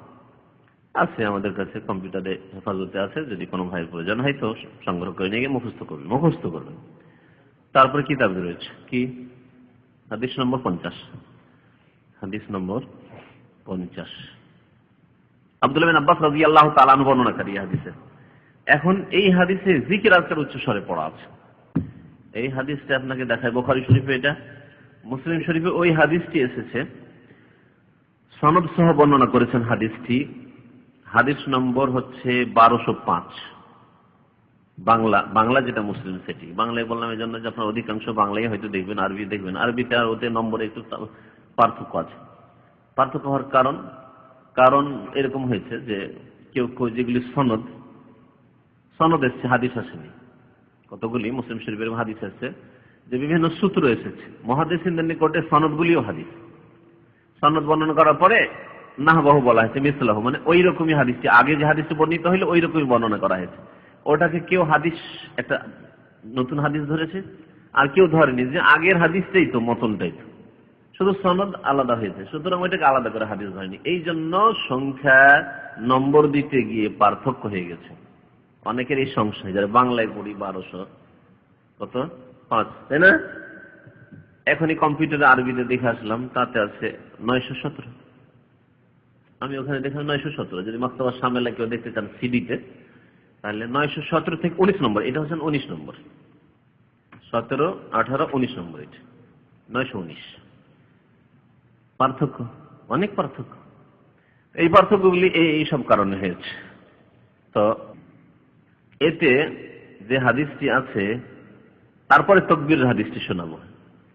আছে আমাদের কাছে, কম্পিউটারে হেফাজতে আছে, যদি কোনো ভাইয়ের প্রয়োজন হয় তো সংগ্রহ করে নিয়ে গিয়ে মুখস্থ করবেন। তারপরে কিতাব রয়েছে কি? হাদিস নম্বর 50, হাদিস নম্বর 50 আব্দুল্লাহ বিন আব্বাস রাদিয়াল্লাহু তাআলা আনহু বর্ণনাকারী হাদিসে। এখন এই হাদিসে জিকির আজকার উচ্চ স্বরে পড়া আছে। এই হাদিসটা আপনাকে দেখায় বুখারী শরীফে, এটা মুসলিম শরীফে ওই হাদিসটি এসেছে, সনদ সহ বর্ণনা করেছেন হাদিসটি। হাদিস নম্বর হচ্ছে 1205, বাংলা যেটা মুসলিম সেটি। বাংলায় বললাম এই জন্য যে আপনার অধিকাংশ বাংলায় হয়তো দেখবেন, আরবি দেখবেন। আরবিতে আর ওতে নম্বরে একটু পার্থক্য আছে। পার্থক্য হওয়ার কারণ এরকম হয়েছে যে কেউ যেগুলি সনদ এসছে, হাদিস আসেনি। কতগুলি মুসলিম শরীফের হাদিস এসছে যে বিভিন্ন সূত্র এসেছে, মুহাদ্দিসিনদের নিকটে সনদগুলিও হাদিস। সনদ বর্ণনা করার পরে নাহবাহু বলা হয়েছে, মিসলাহু, ওই রকমই হাদিসটি, আগে যে হাদিসটি বর্ণিত হইলো ওই রকমই বর্ণনা করা হয়েছে। ওটাকে কেউ হাদিস, একটা নতুন হাদিস ধরেছে, আর কেউ ধরেনি যে আগের হাদিসটাই তো, মতনটাই তো, শুধু সনদ আলাদা হয়েছে, সুতরাং ওইটাকে আলাদা করে হাদিস ধরেনি। এই জন্য সংখ্যা নম্বর দিতে গিয়ে পার্থক্য হয়ে গেছে। অনেকের এই সংশয়, যারা বাংলায় পড়ি 1200 কত 5, তাই না? এখনই কম্পিউটারে আরবিতে দেখে আসলাম, তাতে আছে 917। আমি ওখানে দেখলাম 917। যদি মাক্তাবা শামেলা কেউ দেখতে চান সিডিতে, তাহলে 917 থেকে 19 নম্বর, এটা হচ্ছে 19 নম্বর, 17, 18, 19 নম্বর, এটা 919। পার্থক্য, অনেক পার্থক্য। এই পার্থক্যগুলি এইসব কারণে হয়েছে। তো এতে যে হাদিসটি আছে, তারপরে তাকবীরের হাদিসটি শোনাবো।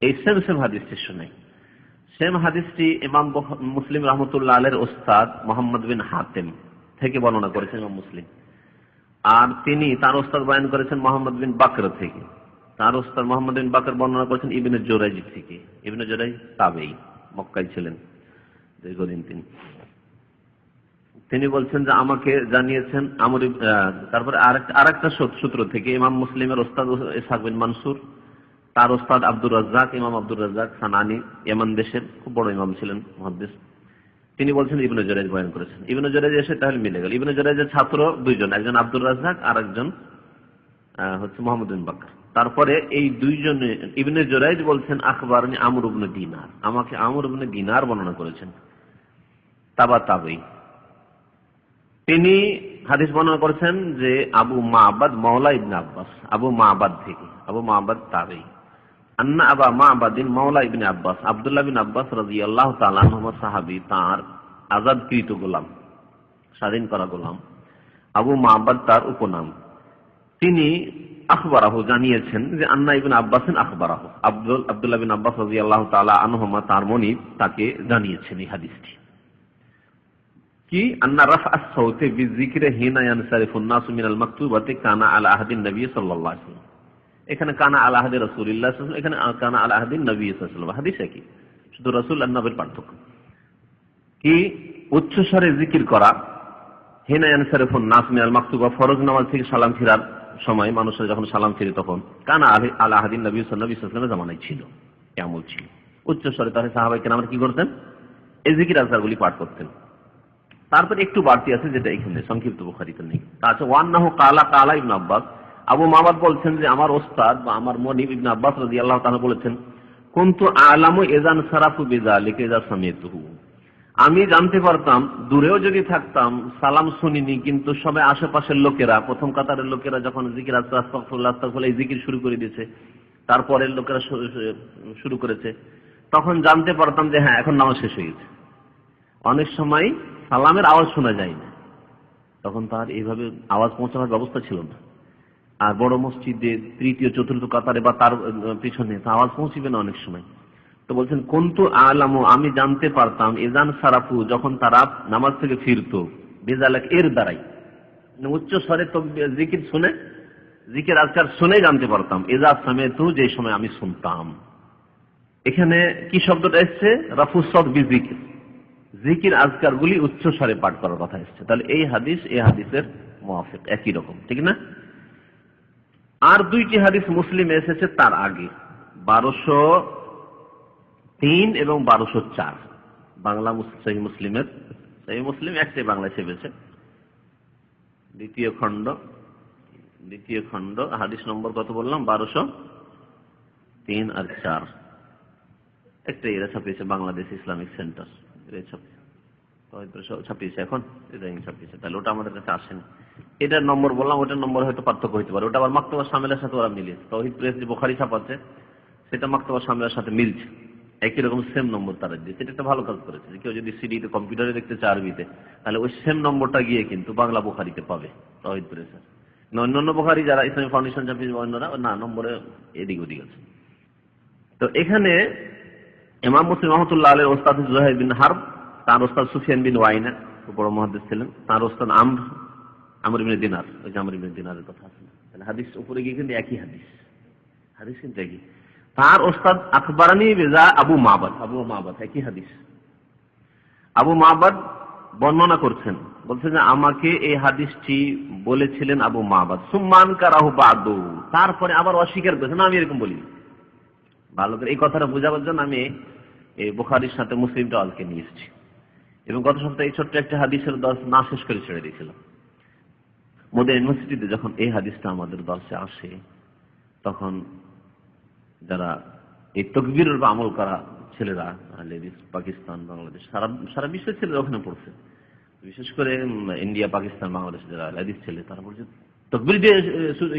এই সেম হাদিসটি শোনাই। সেম হাদিসটি ইমাম মুসলিম রাহমাতুল্লাহ আলাইহির ওস্তাদ মুহাম্মদ বিন হাতিম থেকে বর্ণনা করেছেন ইমাম মুসলিম, আর তিনি তার ওস্তাদ বয়ান করেছেন মুহাম্মদ বিন বাকর থেকে। তার ওস্তাদ মুহাম্মদ বিন বাকর বর্ণনা করেছেন ইবনে জুরাইজ থেকে। ইবনে জুরাইজ তাবেঈ, মক্কায় ছিলেন দীর্ঘদিন তিনি বলছেন যে আমাকে জানিয়েছেন তারপরে আরেকটা সূত্র থেকে ইমাম মুসলিমের ওস্তাদ ইসহাক বিন মানসুর, তার ওস্তাদ আব্দুর রাজ্জাক, ইমাম আব্দুর রাজ্জাক সানানি, ইয়ামান দেশের খুব বড় ইমাম ছিলেন, মুহাদ্দিস। তিনি বলছেন ইবনে জুরাইজ বয়ান করেছেন। ইবনে জুরাইজ এসে তাহলে মিলে গেল। ইবনে জুরাইজের ছাত্র দুইজন, একজন আব্দুর রাজ্জাক আর একজন হচ্ছে মুহাম্মদ বিন বকর। তারপরে এই দুইজনে ইবনে জুরাইজ বলছেন আখবারনি আমর ইবনে দিনার, আমাকে আমর ইবনে দিনার বর্ণনা করেছেন, তাবাতাবি। তিনি হাদিস বর্ণনা করেছেন যে আবু মাবাদ মাওলা ইবনে আব্বাস, আবু মাবাদ থেকে, আবু মাবাদ তাবেঈ, আন্না আবা মাবাদিন মাওলা ইবনে আব্বাস, আব্দুল্লাহ বিন আব্বাস রাদিয়াল্লাহু তাআলা আনহু সাহাবী, তার আযাদকৃত গোলাম, স্বাধীন করা গোলাম আবু মাবাদ তার উপনাম। তিনি আখবরাহু জানিয়েছেন যে আন্না ইবনে আব্বাসিন আখবরাহু, আব্দুল্লাহ বিন আব্বাস রাদিয়াল্লাহু তাআলা আনহুমা তার মনিব তাকে জানিয়েছেন এই হাদিসটি কি আন্না রাফআস সাউতি বিযিকরি হিনা ইয়ানসারিফুন নাসু মিনাল মাকতুবাতি কানা আলা আহদিন নবী সাল্লাল্লাহু আলাইহি ওয়াসাল্লাম। এখানে কানা আলা আহদি রাসূলুল্লাহ সাল্লাল্লাহু আলাইহি ওয়াসাল্লাম, এখানে কানা আলা আহদিন নবী সাল্লাল্লাহু আলাইহি ওয়াসাল্লাম, হাদিস একই, শুধু রাসূল আর নবীর পার্থক্য কি উচ্চ স্বরে জিকির করা। হিনা ইয়ানসারিফুন নাস মিনাল মাকতুবা, ফরজ নামাজ থেকে সালাম ফিরার সময় মানুষরা যখন সালাম ফিরে তখন কানা আলা আহদিন নবী সাল্লাল্লাহু আলাইহি ওয়াসাল্লামের জামানায় ছিল, আমল ছিল। উচ্চ স্বরে তাহলে সাহাবায়ে কেরামরা কি করতেন? এই জিকির আজকারগুলি পাঠ করতেন। তারপর একটু বাড়তি আছে যেটা এখানে সংক্ষিপ্ত বুখারীতে নেই, তা আছে ওয়ান্নাহু কালা কালা ইবনে আব্বাস, আবু মাবাদ বলছেন যে আমার ওস্তাদ বা আমার মনিব ইবনে আব্বাস রাদিয়াল্লাহু তাআলা বলেছেন কুনতু আলামু ইযান সারাফু বিযালিকা ইযা সামিতুহু, আমি জানতে পারতাম, দূরেও যদি থাকতাম, সালাম শুনিনি, কিন্তু সবাই আশেপাশের লোকেরা, প্রথম কাতারের লোকেরা যখন জিকির আস্তাগফিরুল্লাহ আস্তাগফিরুল্লাহ এই জিকির শুরু করে দিয়েছে, তারপরের লোকেরা শুরু করেছে, তখন জানতে পারতাম যে হ্যাঁ এখন নামাজ শেষ হয়ে গেছে। অনেক সময় সালামের আওয়াজ শোনা যায় না, তখন তার এইভাবে আওয়াজ পৌঁছানোর ব্যবস্থা ছিল না। আর বড় মসজিদে তৃতীয় চতুর্থ কাতারে বা তার পিছনে আওয়াজ পৌঁছিবে না অনেক সময়। তো বলছেন কুনতু আলামু, আমি জানতে পারতাম, ইযান সারাফু, যখন তারা নামাজ থেকে ফিরতো, বিযালাক এর দ্বারাই, উচ্চ স্বরে জিকির শুনে, জিকির আজকার শুনে জানতে পারতাম, ইযা সামিতু, যে সময় আমি শুনতাম। এখানে কি শব্দটা এসছে? রাফুস সাউত বিযিকির, জিকির আজকারগুলি উচ্চ স্বরে পাঠ করার কথা এসছে। তাহলে এই হাদিস এই হাদিসের মুওয়াফিক, একই রকম, ঠিক না? আর দুইটি হাদিস মুসলিমে এসেছে তার আগে, 1203 এবং 1204, বাংলা সহিহ মুসলিমের, সহিহ মুসলিম একটাই বাংলা এসেছে, দ্বিতীয় খণ্ড হাদিস নম্বর কত বললাম? 1203 আর 4, একটা এরা ছাপিয়েছে বাংলাদেশ ইসলামিক সেন্টার, ছাপিয়েছে এখন ছাপিয়েছে, তাহলে ওটা আমাদের কাছে আসেনি। এটার নম্বর বললাম, ওটার নম্বর হয়তো পার্থক্য হতে পারে, ওটা আবার মাকতুবা শামিলের সাথে ওরা মিলিয়েছে। তৌহিদ প্রেস যে বুখারী ছাপাচ্ছে সেটা মাকতুবা শামিলের সাথে মিলছে, একই রকম সেম নম্বর তারা দিয়েছে। এটা একটা ভালো কাজ করেছে, কেউ যদি সিডিতে কম্পিউটারে দেখতে চায় আরবিতে, তাহলে ওই সেম নম্বরটা গিয়ে কিন্তু বাংলা বুখারীতে পাবে তৌহিদ প্রেসের। অন্যান্য বুখারী যারা ইসলামিক ফাউন্ডেশন ছাপিয়েছে অন্যরা না, নম্বরে এদিক ওদিক আছে। তো এখানে ইমাম মুসলিম রাহমাতুল্লাহ আলাইহির ওস্তাদ জুহাইর বিন হারব, তার ওস্তাদ সুফিয়ান বিন ওয়াইনা, খুব বড় মুহাদ্দিস ছিলেন, তার ওস্তাদ আমর ইবনে দিনার, ওই যে আমর ইবনে দিনারের কথা আছে। তাহলে হাদিস উপরে গিয়ে কিন্তু একই হাদিস কিন্তু একই। তার ওস্তাদ আখবারানি বিযা আবু মাবাদ, একই হাদিস। আবু মাবাদ বর্ণনা করছেন, বলছেন যে আমাকে এই হাদিসটি বলেছিলেন আবু মাবাদ, সুম্মান কারাহু বাদু, তারপরে আবার অস্বীকার করেছেন। আমি এরকম বলি, ভালো করে এই কথাটা বোঝাবার জন্য আমি এই বুখারীর সাথে মুসলিমটা আজকে নিয়ে এসেছি। এবং গত সপ্তাহে এই ছোট্ট একটা হাদিসের দর্শ না শেষ করে ছেড়ে দিয়েছিলাম। মদিনা ইউনিভার্সিটিতে যখন এই হাদিসটা আমাদের দর্শে আসে, তখন যারা এই তাকবীরের উপর আমল করা ছেলেরা, লেডিস, পাকিস্তান, বাংলাদেশ, সারা বিশ্বের ছেলেরা ওখানে পড়ছে, বিশেষ করে ইন্ডিয়া, পাকিস্তান, বাংলাদেশে যারা লেডিস ছেলে, তারা বলছে তাকবীর দিয়ে শুরু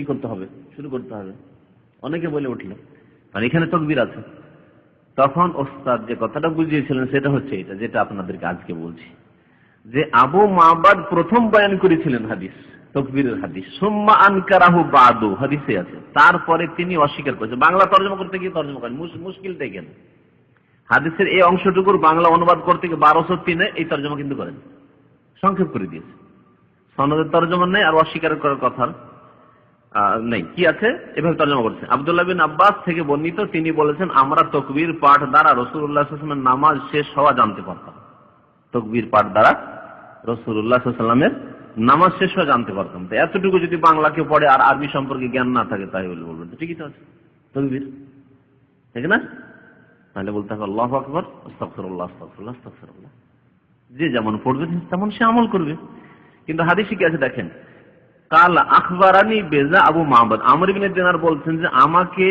করতে হবে। অনেকে বলে উঠল মানে এখানে তাকবীর আছে। তখন ওস্তাদ যে কথাটা বুঝিয়েছিলেন সেটা হচ্ছে এটা, যেটা আপনাদেরকে আজকে বলছি, যে আবু মাবাদ প্রথম বয়ান করেছিলেন হাদিস, তাকবীরের হাদিস, সুম্মা আনকারাহু বাদু, হাদিসে আছে, তারপরে তিনি অস্বীকার করেছেন। বাংলা তরজমা করতে গিয়ে তরজমা করেন, মুশকিলটাই কেন? হাদিসের এই অংশটুকুর বাংলা অনুবাদ করতে গিয়ে 1203 এই তরজমা কিন্তু করেন, সংক্ষেপ করে দিয়েছে, সনদের তরজমা নেই আর অস্বীকার করার কথা নেই। কি আছে? এভাবে তরজমা করছে। আব্দুল্লাহ বিন আব্বাস থেকে বর্ণিত, তিনি বলেছেন আমরা তাকবীর পাঠ দ্বারা রাসূলুল্লাহ সাল্লাল্লাহু আলাইহি ওয়াসাল্লামের নামাজ শেষ হওয়া জানতে পারতাম। তাকবীর পাঠ দ্বারা রাসূলুল্লাহ সাল্লাল্লাহু আলাইহি ওয়াসাল্লামের নামাজ শেষ হওয়া জানতে পারতাম। তো এতটুকু যদি বাংলাকে পড়ে আর আরবি সম্পর্কে জ্ঞান না থাকে তাই বলবেন ঠিকই তো আছে, তাকবীর ঠিক না? তাহলে বলতে হবে আল্লাহু আকবার, আস্তাগফিরুল্লাহ, আস্তাগফিরুল্লাহ, আস্তাগফিরুল্লাহ। যে যেমন পড়বে তেমন সে আমল করবে। কিন্তু হাদিসে কি আছে দেখেন, কাল আখবারানি বেজা আবু মাবাদ, আমর ইবনে দিনার বলছেন যে আমাকে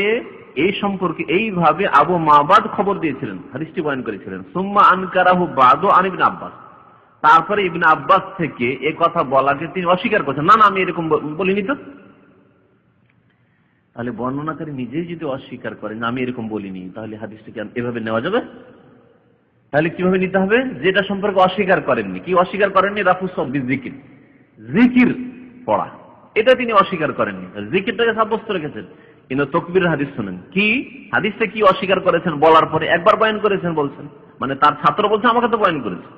এই সম্পর্কে এইভাবে আবু মাবাদ খবর দিয়েছিলেন, হাদিসটি বয়ান করেছিলেন। সুম্মা আনকারাহু বাদু আন ইবনে আব্বাস, তারপরে ইবনে আব্বাস থেকে এই কথা বলাকে তিনি অস্বীকার করছেন, না না আমি এরকম বলিনি তো। তাহলে বর্ণনাকারী নিজেই যদি অস্বীকার করেন আমি এরকম বলিনি, তাহলে হাদিসটিকে এভাবে নেওয়া যাবে? তাহলে কিভাবে নিতে হবে? যেটা সম্পর্কে অস্বীকার করেননি। কি অস্বীকার করেননি? রাফুস জিকির, জিকির পড়া, এটা তিনি অস্বীকার করেননি, জিকিরটাকে সাব্যস্ত রেখেছেন। কিন্তু তাকবীরের হাদিস শুনেন, কি হাদিসটা কি অস্বীকার করেছেন বলার পরে একবার বয়ান করেছেন বলছেন, মানে তার ছাত্র বলছে আমাকে তো বয়ান করেছে,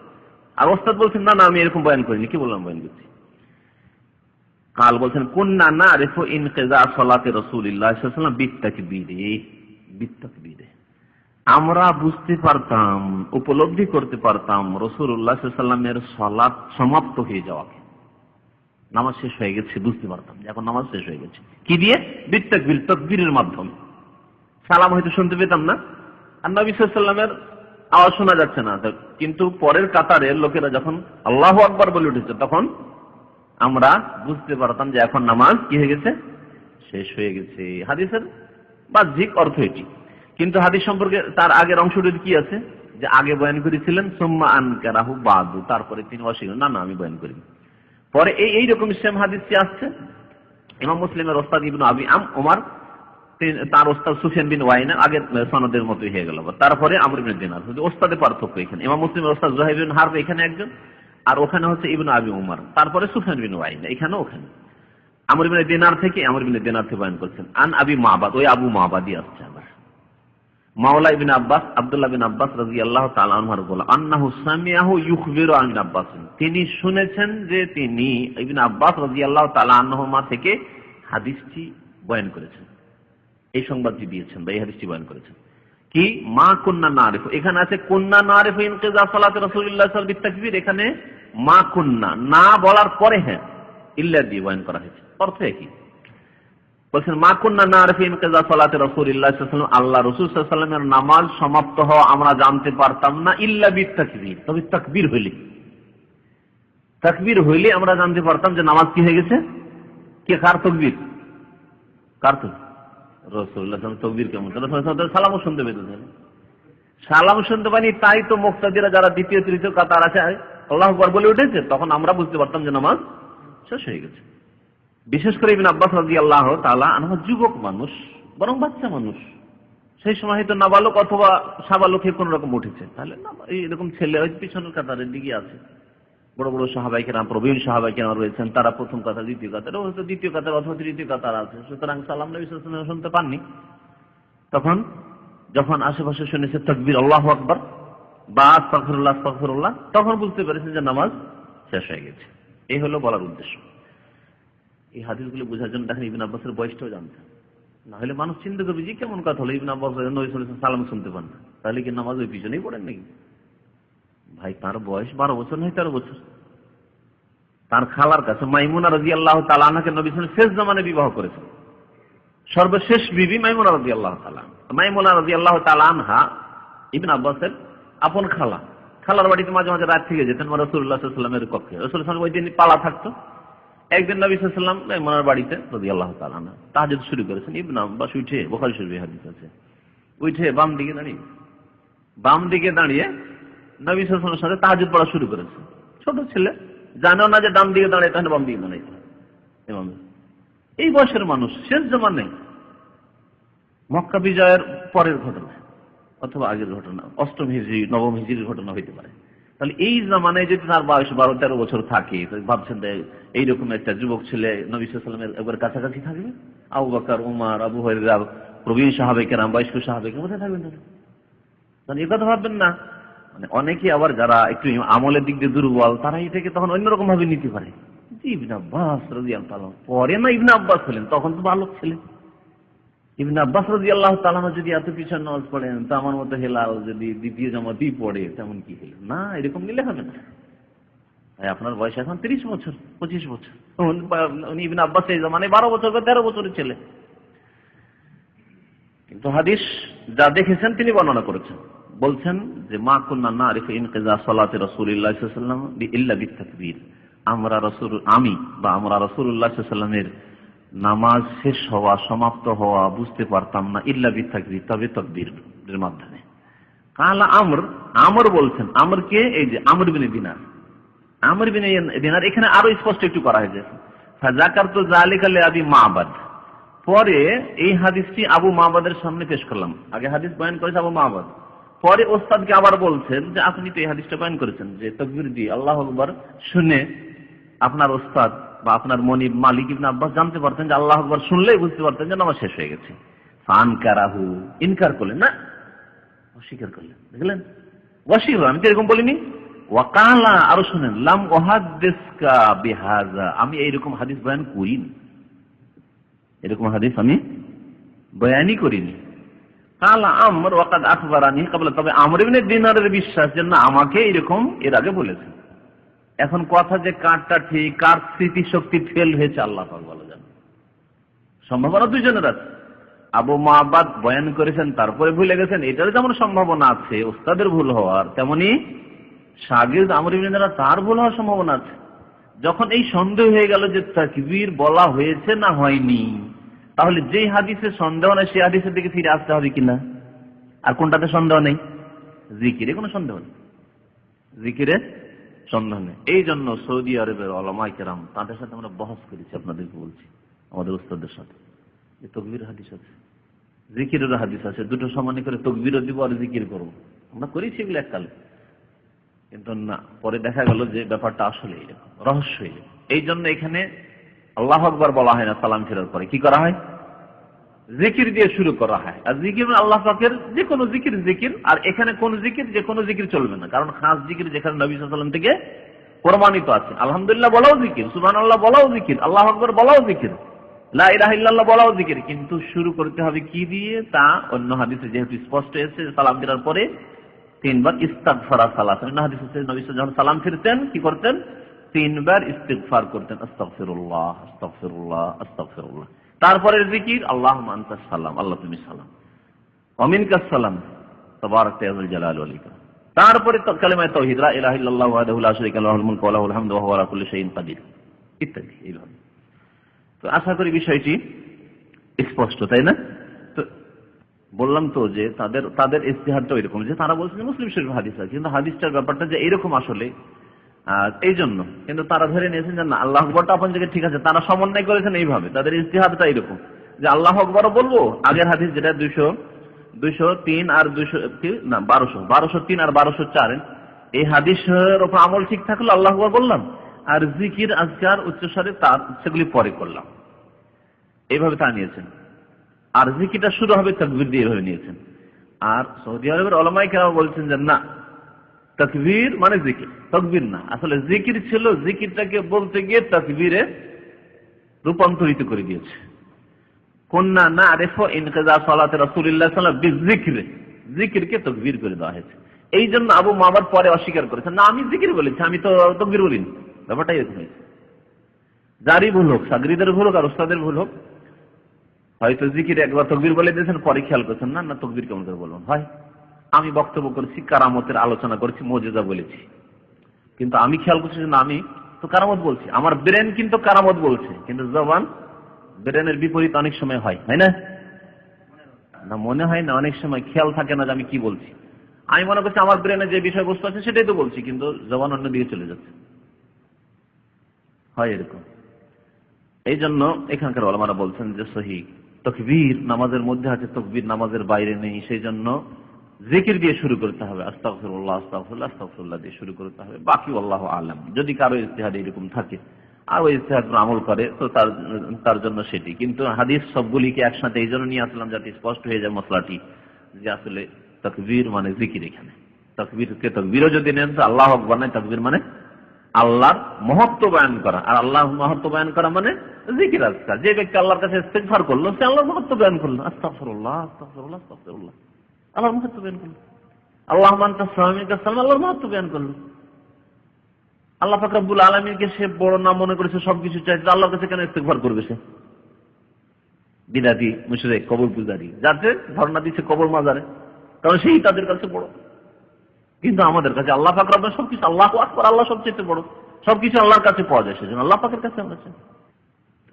আর ওস্তাদ বলছেন না না আমি এরকম বয়ান করিনি। কি বললাম বয়ান করছি? কাল বলছেন কুন্না নারিফু ইনকিজা সালাতি রাসূলিল্লাহ সাল্লাল্লাহু আলাইহি ওয়াসাল্লাম বিত্তাকবীরে, আমরা বুঝতে পারতাম, উপলব্ধি করতে পারতাম রাসূলুল্লাহ সাল্লাল্লাহু আলাইহি ওয়াসাল্লামের সালাত সমাপ্ত হয়ে যাওয়াকে, নামাজ শেষ হয়ে গেছে বুঝতে পারতাম যে এখন নামাজ শেষ হয়ে গেছে। কি দিয়ে? বিত্তাকবীর, তাকবীরের মাধ্যমে। সালাম হয়তো শুনতে পেতাম না, আর নবী সাল্লাল্লাহু আলাইহি ওয়াসাল্লামের আওয়াজ শোনা যাচ্ছে না, কিন্তু পরের কাতারের লোকেরা যখন আল্লাহু আকবার বলে উঠেছে তখন আমরা বুঝতে পারতাম যে এখন নামাজ কি হয়ে গেছে, শেষ হয়ে গেছে। হাদিসের বাহ্যিক অর্থ এটি। কিন্তু হাদিস সম্পর্কে তার আগের অংশটি কি আছে, যে আগে বয়ান করেছিলেন সুম্মা আনকারাহু বাদু, তারপরে তিনি অস্বীকার, না না আমি বয়ান করিনি। পরে এইরকম সেম হাদিসটি আসছে ইমাম মুসলিমের ওস্তাদ ইবনে আবি ওমর, তার ওস্তাদ সুফিয়ান বিন ওয়াইনা, আগের সনদের মতোই হয়ে গেল। তারপরে আমর ইবনে দিনার, ওস্তাদে পার্থক্য এখানে। ইমাম মুসলিমের ওস্তাদ যুহাইর বিন হারব এখানে একজন, আর ওখানে হচ্ছে ইবনে আবি ওমর, তারপরে সুফিয়ান বিন ওয়াইনা, এখানে ওখানে আমর ইবনে দিনার থেকে বয়ান করছেন। আন আবি মাবাদ, ওই আবু মাবাদই আসছে আবার। মাওলা ইবনে আব্বাস, আব্দুল্লাহ বিন আব্বাস রাদিয়াল্লাহু তাআলা আনহু বলেন আন্নাহু সামিআহু ইখবিরু আন আব্বাস, তিনি শুনেছেন যে তিনি ইবনে আব্বাস রাদিয়াল্লাহু তাআলা আনহুমা থেকে হাদিসটি বয়ান করেছেন, এই সংবাদটি দিয়েছেন বা এই হাদিসটি বয়ান করেছেন। কি মা কুন্না নারিফ, এখানে আছে কুন্না নারিফ ইনকিজা সালাতি রাসূলিল্লাহ সাল্লাল্লাহু আলাইহি ওয়াসাল্লাম বিতাকবীর, এখানে মা কুন্না, না বলার পরে হ্যাঁ ইল্লা দিয়ে বয়ান করা হয়েছে, অর্থ একই। বলছেন মা কুন্না নারিফ ইনকিজা সালাতি রাসূলিল্লাহ সাল্লাল্লাহু আলাইহি ওয়াসাল্লাম, আল্লাহ রাসূল সাল্লাল্লাহু আলাইহি ওয়াসাল্লামের নামাজ সমাপ্ত হওয়া আমরা জানতে পারতাম না ইল্লা বিতাকবীর, তবে তাকবীর হইলে, তাকবীর হইলে আমরা জানতে পারতাম যে নামাজ কি হয়ে গেছে। কে কার তাকবীর? কার তাকবীর? রাসূলুল্লাহ তাকবীর কেমন? সালামও শুনতে পেতেন, সালাম শুনতে পানি, তাই তো মুক্তাদিরা যারা দ্বিতীয় তৃতীয় কাতার আছে আল্লাহু আকবার বলে উঠেছে, তখন আমরা বুঝতে পারতাম যে নামাজ শেষ হয়ে গেছে। বিশেষ করে ইবনে আব্বাস রাদিয়াল্লাহু তাআলা আনহু যুবক মানুষ, বরং বাচ্চা মানুষ, সেই সময় হয়তো নাবালক অথবা সাবালকে কোন রকম উঠেছে, তাহলে এরকম ছেলে হয়তো পিছনের কাতারের দিকে আছে, বড় বড় সাহাবায়ে কেরাম, প্রবীণ সাহাবায়ে কেরাম রয়েছেন, তারা প্রথম কাতার, দ্বিতীয় কাতার, হয়তো দ্বিতীয় কাতার অথবা তৃতীয় কাতার আছে, সুতরাং সালাম নবী সাল্লাল্লাহু আলাইহি ওয়াসাল্লাম শুনতে পাননি। তখন যখন আশেপাশে শুনেছে তাকবীর আল্লাহু আকবার বা আস্তাগফিরুল্লাহ আস্তাগফিরুল্লাহ, তখন বুঝতে পেরেছেন যে নামাজ শেষ হয়ে গেছে। এই হলো বলার উদ্দেশ্য। এই হাদিসগুলো বোঝার জন্য দেখেন ইবনে আব্বাসের বয়সটাও জানতেন, না হলে মানুষ চিন্তা করবে যে কেমন কথা হলো, ইবনে আব্বাস নবী সাল্লাল্লাহু আলাইহি ওয়াসাল্লাম সালাম শুনতে পান না, তাহলে কি নামাজ ওই পিছনেই পড়েন নাকি? ভাই তার বয়স 12 বছর নয় 13 বছর। তার খালার কাছে মাইমুনা রাদিয়াল্লাহু তাআলা আনহাকে নবী সাল্লাল্লাহু আলাইহি ওয়াসাল্লাম শেষ জামানে বিবাহ করেছেন, সর্বশেষ বিবি মাইমুনা রাদিয়াল্লাহু তাআলা। মাইমুনা রাদিয়াল্লাহু তাআলা আনহা ইবনে আব্বাসের আপন খালা, খালার বাড়িতে মাঝে মাঝে রাত থেকে যেতেন রাসূলুল্লাহ সাল্লাল্লাহু আলাইহি ওয়াসাল্লামের কক্ষে। রাসূলুল্লাহ সাল্লাল্লাহু আলাইহি ওয়াসাল্লাম ওই দিন পালা থাকতো। একদিন নবী সাল্লাল্লাহু আলাইহি ওয়াসাল্লাম মাইমুনার বাড়িতে রাদিয়াল্লাহু তাআলা আনহা তাহাজ্জুদ শুরু করেছেন। ইবনে আব্বাস উঠে, বুখারী শরীফে হাদিস আছে, উঠে বাম দিকে দাঁড়িয়ে নবী সাল্লাল্লাহু আলাইহি ওয়াসাল্লামের সাথে তাহাজ্জুদ পড়া শুরু করেছেন। ছোট ছেলে, জানো না যে ডান দিকে দাঁড়িয়ে তাহলে বাম দিকে দাঁড়াইতে হয়। এই বয়সের মানুষ, শেষ জামানে, মক্কা বিজয়ের পরের ঘটনা অথবা আগের ঘটনা, 8ম হিজরি 9ম হিজরির ঘটনা হইতে পারে। তাহলে এই জামানায় যদি তার বয়স 12-13 বছর থাকে, ভাবছেন এইরকম একটা যুবক ছেলে নবী সাল্লাল্লাহু আলাইহি ওয়াসাল্লামের একবার কাছাকাছি থাকবে, আবু বকর, ওমর, আবু হুরায়রা, প্রবীণ সাহাবায়ে কেরাম, বয়স্ক সাহাবায়ে কেরাম কোথায় থাকবেন? তাহলে এই কথা ভাববেন না। মানে অনেকে আবার যারা একটু আমলের দিক দিয়ে দুর্বল, তারা এটাকে তখন অন্যরকম ভাবে নিতে পারে। ইবনে আব্বাস রাদিয়াল্লাহু তাআলা, পরে না ইবনে আব্বাস হলেন, তখন তো বালক ছিলেন। ইবনে আব্বাস রাদিয়াল্লাহু তাআলা যদি এত পিছনে নামাজ পড়েন, তো আমার মতো হেলাল যদি দ্বিতীয় জামাতেই পড়ে, তেমন কি হলো না, এরকম নিলে হবে না। আপনার বয়স এখন 30 বছর 25 বছর, ইবনে আব্বাস এই জামানায় 12 বছর বা 13 বছরের ছেলে।
কিন্তু হাদিস যা দেখেছেন তিনি বর্ণনা করেছেন, বলছেন যে মা কুন্না নারিফু ইনকিজা সালাতি রাসূলিল্লাহ সাল্লাল্লাহু আলাইহি ওয়াসাল্লাম ইল্লা বিতাকবীর, আমরা রাসূলুল্লাহ সাল্লাল্লাহু আলাইহি ওয়াসাল্লামের নামাজ শেষ হওয়া, সমাপ্ত হওয়া বুঝতে পারতাম না ইল্লা বিতাকবীর, তবে তাকবীরের মাধ্যমে। কালা আমর বলছেন, আমরকে এই যে আমর বিন দিনার, আমর বিন দিনার এখানে আরো স্পষ্ট একটু করা হয়েছে, ফাযাকারতু যালিকা লিআবি মা'বাদ, পরে এই হাদিসটি আবু মা'বাদের সামনে পেশ করলাম। আগে হাদিস বয়ান করেছে আবু মা'বাদ, পরে ওস্তাদকে আবার বলছেন যে আপনি তো এই হাদিসটা বয়ান করেছেন যে তাকবীর দিয়ে আল্লাহু আকবার শুনে আপনার ওস্তাদ বা আপনার মনিব মালিক ইবনে আব্বাস জানতে পারতেন যে আল্লাহু আকবার শুনলেই বুঝতে পারতেন যে নামাজ শেষ হয়ে গেছে। ফানকারাহু, ইনকার করলেন না, অস্বীকার করলেন। দেখলেন ওয়াশির, আমি তো এরকম বলিনি। ওয়াকালা, আরো শুনেন, লাম ওয়াহাদিসকা বিহাযা, আমি এইরকম হাদিস বয়ান করিনি, এরকম হাদিস আমি বয়ানই করিনি। কালা আমর ওয়াকাদ আখবারানি ক্বাবলা, তবে আমর ইবনে দিনারের বিশ্বাস যে না আমাকে এরকম এর আগে বলেছেন। এখন কথা যে কারটা ঠিক, কার স্মৃতি শক্তি ফেল হয়েছে আল্লাহ পাক ভালো জানেন, সম্ভাবনা দুইজনের আছে। আবু মা'বাদ বয়ান করেছেন তারপরে ভুলে গেছেন, এটার যেমন সম্ভাবনা আছে ওস্তাদের ভুল হওয়ার, তেমনি শাগির্দ আমর ইবনে দিনার তার ভুল হওয়ার সম্ভাবনা আছে। যখন এই সন্দেহ হয়ে গেল যে তাকবীর বলা হয়েছে না হয়নি, তাহলে যেই হাদিসে সন্দেহ নেই সেই হাদিসের দিকে ফিরে আসতে হবে কিনা? আর কোনটাতে সন্দেহ নেই? জিকিরে কোনো সন্দেহ নেই, জিকিরে সন্দেহ নেই। এই জন্য সৌদি আরবের উলামায়ে কেরাম তাদের সাথে আমরা বহস করেছি, আপনাদেরকে বলছি, আমাদের উস্তাদের সাথে, যে তাকবীর হাদিস আছে, জিকিরের হাদিস আছে, দুটো সমানে করে তাকবীরও দিব আর জিকির করব, আমরা করেছি এগুলো এককালে। কিন্তু না, পরে দেখা গেল যে ব্যাপারটা আসলে এরকম রহস্য। এই জন্য এখানে আল্লাহু আকবার বলা হয় না, সালাম ফেরার পরে কি করা হয়? জিকির দিয়ে শুরু করা হয়। আর জিকির আল্লাহ পাকের যে কোনো জিকির জিকির, আর এখানে কোন জিকির, যে কোনো জিকির চলবে না, কারণ খাস জিকির যেখানে নবী সাল্লাল্লাহু আলাইহি ওয়াসাল্লাম থেকে প্রমাণিত আছে। আলহামদুলিল্লাহ বলাও জিকির, সুবহানাল্লাহ বলাও জিকির, আল্লাহু আকবার বলাও জিকির, লা ইলাহা ইল্লাল্লাহ বলাও জিকির। কিন্তু শুরু করতে হবে কি দিয়ে, তা অন্য হাদিসে যেহেতু স্পষ্ট এসেছে, সালাম ফেরার পরে তিনবার ইস্তিগফার সালাত। অন্য হাদিসে নবী সাল্লাল্লাহু আলাইহি ওয়াসাল্লাম যখন সালাম ফিরতেন কি করতেন? তিনবার ইস্তিগফার করতেন, আস্তাগফিরুল্লাহ আস্তাগফিরুল্লাহ আস্তাগফিরুল্লাহ। তারপরে জিকির আল্লাহুম্মা আনতাস সালাম, আল্লাহ তুমি সালাম, ওয়া মিনকাস সালাম তাবারাকতা ইয়া যাল জালালি ওয়াল ইকরাম। তারপরে কালিমা তাওহীদ, লা ইলাহা ইল্লাল্লাহু ওয়াহদাহু লা শারীকা লাহু, লাহুল মুলকু ওয়া লাহুল হামদু ওয়া হুয়া আলা কুল্লি শাইইন কাদির ইত্যাদি। এইভাবে তো আশা করি বিষয়টি স্পষ্ট, তাই না? তো বললাম তো যে তাদের ইজতিহাদটা এরকম, যে তারা বলছেন মুসলিম শরীফ হাদিস আছে, কিন্তু হাদিসটার ব্যাপারটা যে এরকম আসলে এই জন্য কিন্তু তারা ধরে নিয়েছেন যে না আল্লাহু আকবারটা আপন জায়গায় ঠিক আছে, তারা সমন্বয় করেছেন এইভাবে, তাদের ইজতিহাদটা এরকম যে আল্লাহু আকবারও বলবো, আগের হাদিস যেটা 203 আর 1203 আর 1204, এই হাদিসের উপর আমল ঠিক থাকলো, আল্লাহু আকবার বললাম, আর জিকির আজকার উচ্চস্বরে তার সেগুলি পরে করলাম, এইভাবে তা নিয়েছেন। আর জিকিরটা শুরু হবে তাকবীর দিয়ে, এইভাবে নিয়েছেন। আর সৌদি আরবের উলামায়ে কেরাম বলছেন যে না, তাকবীর মানে জিকির, তাকবীর না, আসলে জিকির ছিল, জিকিরটাকে বলতে গিয়ে তাকবীরে রূপান্তরিত করে দিয়েছে। কুন্না নারিফু ইনকিজা সালাতি রাসূলিল্লাহ সাল্লাল্লাহু আলাইহি ওয়াসাল্লাম বিযিকরি, জিকিরকে তাকবীর করে দেওয়া হয়েছে। এই জন্য আবু মা'বাদ পরে অস্বীকার করেছেন, না আমি জিকির বলেছি, আমি তো তাকবীর বলিনি। ব্যাপারটা এরকম হয়েছে। যারই ভুল হোক, শাগরিদের ভুল হোক আর উস্তাদের ভুল হোক, হয়তো জিকির একবার তাকবীর বলে দিয়েছেন, পরে খেয়াল করছেন না তাকবীর কেমন করে বলবেন। হয় আমি বক্তব্য করেছি, কারামতের আলোচনা করেছি, মুজিজা বলেছি, কিন্তু আমি খেয়াল করছি না আমি তো কারামত বলছি, আমার ব্রেন কিন্তু কারামত বলছে, কিন্তু জবান ব্রেনের বিপরীত অনেক সময় হয়, হয় না? না মনে হয় না, অনেক সময় খেয়াল থাকে না যে আমি কি বলছি। আমি মনে করছি আমার ব্রেনে যে বিষয়বস্তু আছে সেটাই তো বলছি, কিন্তু জবান অন্য দিকে চলে যাচ্ছে, হয় এরকম। এই জন্য এখানকার উলামারা বলছেন যে সহিহ তাকবীর নামাজের মধ্যে আছে, তাকবীর নামাজের বাইরে নেই, সেই জন্য জিকির দিয়ে শুরু করতে হবে, আস্তাগফিরুল্লাহ আস্তাগফিরুল্লাহ আস্তাগফিরুল্লাহ দিয়ে শুরু করতে হবে। বাকি আল্লাহু আ'লাম, যদি কারো ইজতিহাদ এরকম থাকে আর ওই ইজতিহাদ আমল করে তো তার জন্য সেটি। কিন্তু হাদিস সবগুলিকে একসাথে এই জন্য নিয়ে আসলাম যাতে স্পষ্ট হয়ে যায় মশলাটি, যে আসলে তাকবীর মানে জিকির। এখানে তাকবীরকে তাকবীরও যদি নেন তো আল্লাহু আকবার নয়, তাকবীর মানে আল্লাহর মহত্ব বয়ান করা, আর আল্লাহর মহত্ব বয়ান করা মানে জিকির আজকার। যে ব্যক্তি আল্লাহর কাছে ইস্তিগফার করলো সে আল্লাহর মহত্ব বয়ান করলো, আস্তাগফিরুল্লাহ আস্তাগফিরুল্লাহ আস্তাগফিরুল্লাহ, আল্লাহর মহত্ব বয়ান করলো। আল্লাহুম্মা আনতাস সালাম মিনকাস সালাম, আল্লাহর মহত্ব বয়ান করলো। আল্লাহ পাক রব্বুল আলামিনকে সে বড় নাম মনে করেছে, সবকিছু চাইছে, আল্লাহর কাছে কেন ইস্তিগফার করবে সে? বিদাতি মুশরিক কবর পূজারী, যাতে ধারণা দিচ্ছে কবর মাজারে, কারণ সেই তাদের কাছে বড়। কিন্তু আমাদের কাছে আল্লাহ পাক রব্বুল সবকিছু, আল্লাহু আকবার, আল্লাহ সবচেয়ে বড়, সবকিছু আল্লাহর কাছে পাওয়া যায়, সেজন্য আল্লাহ পাকের কাছে আমরা চাই।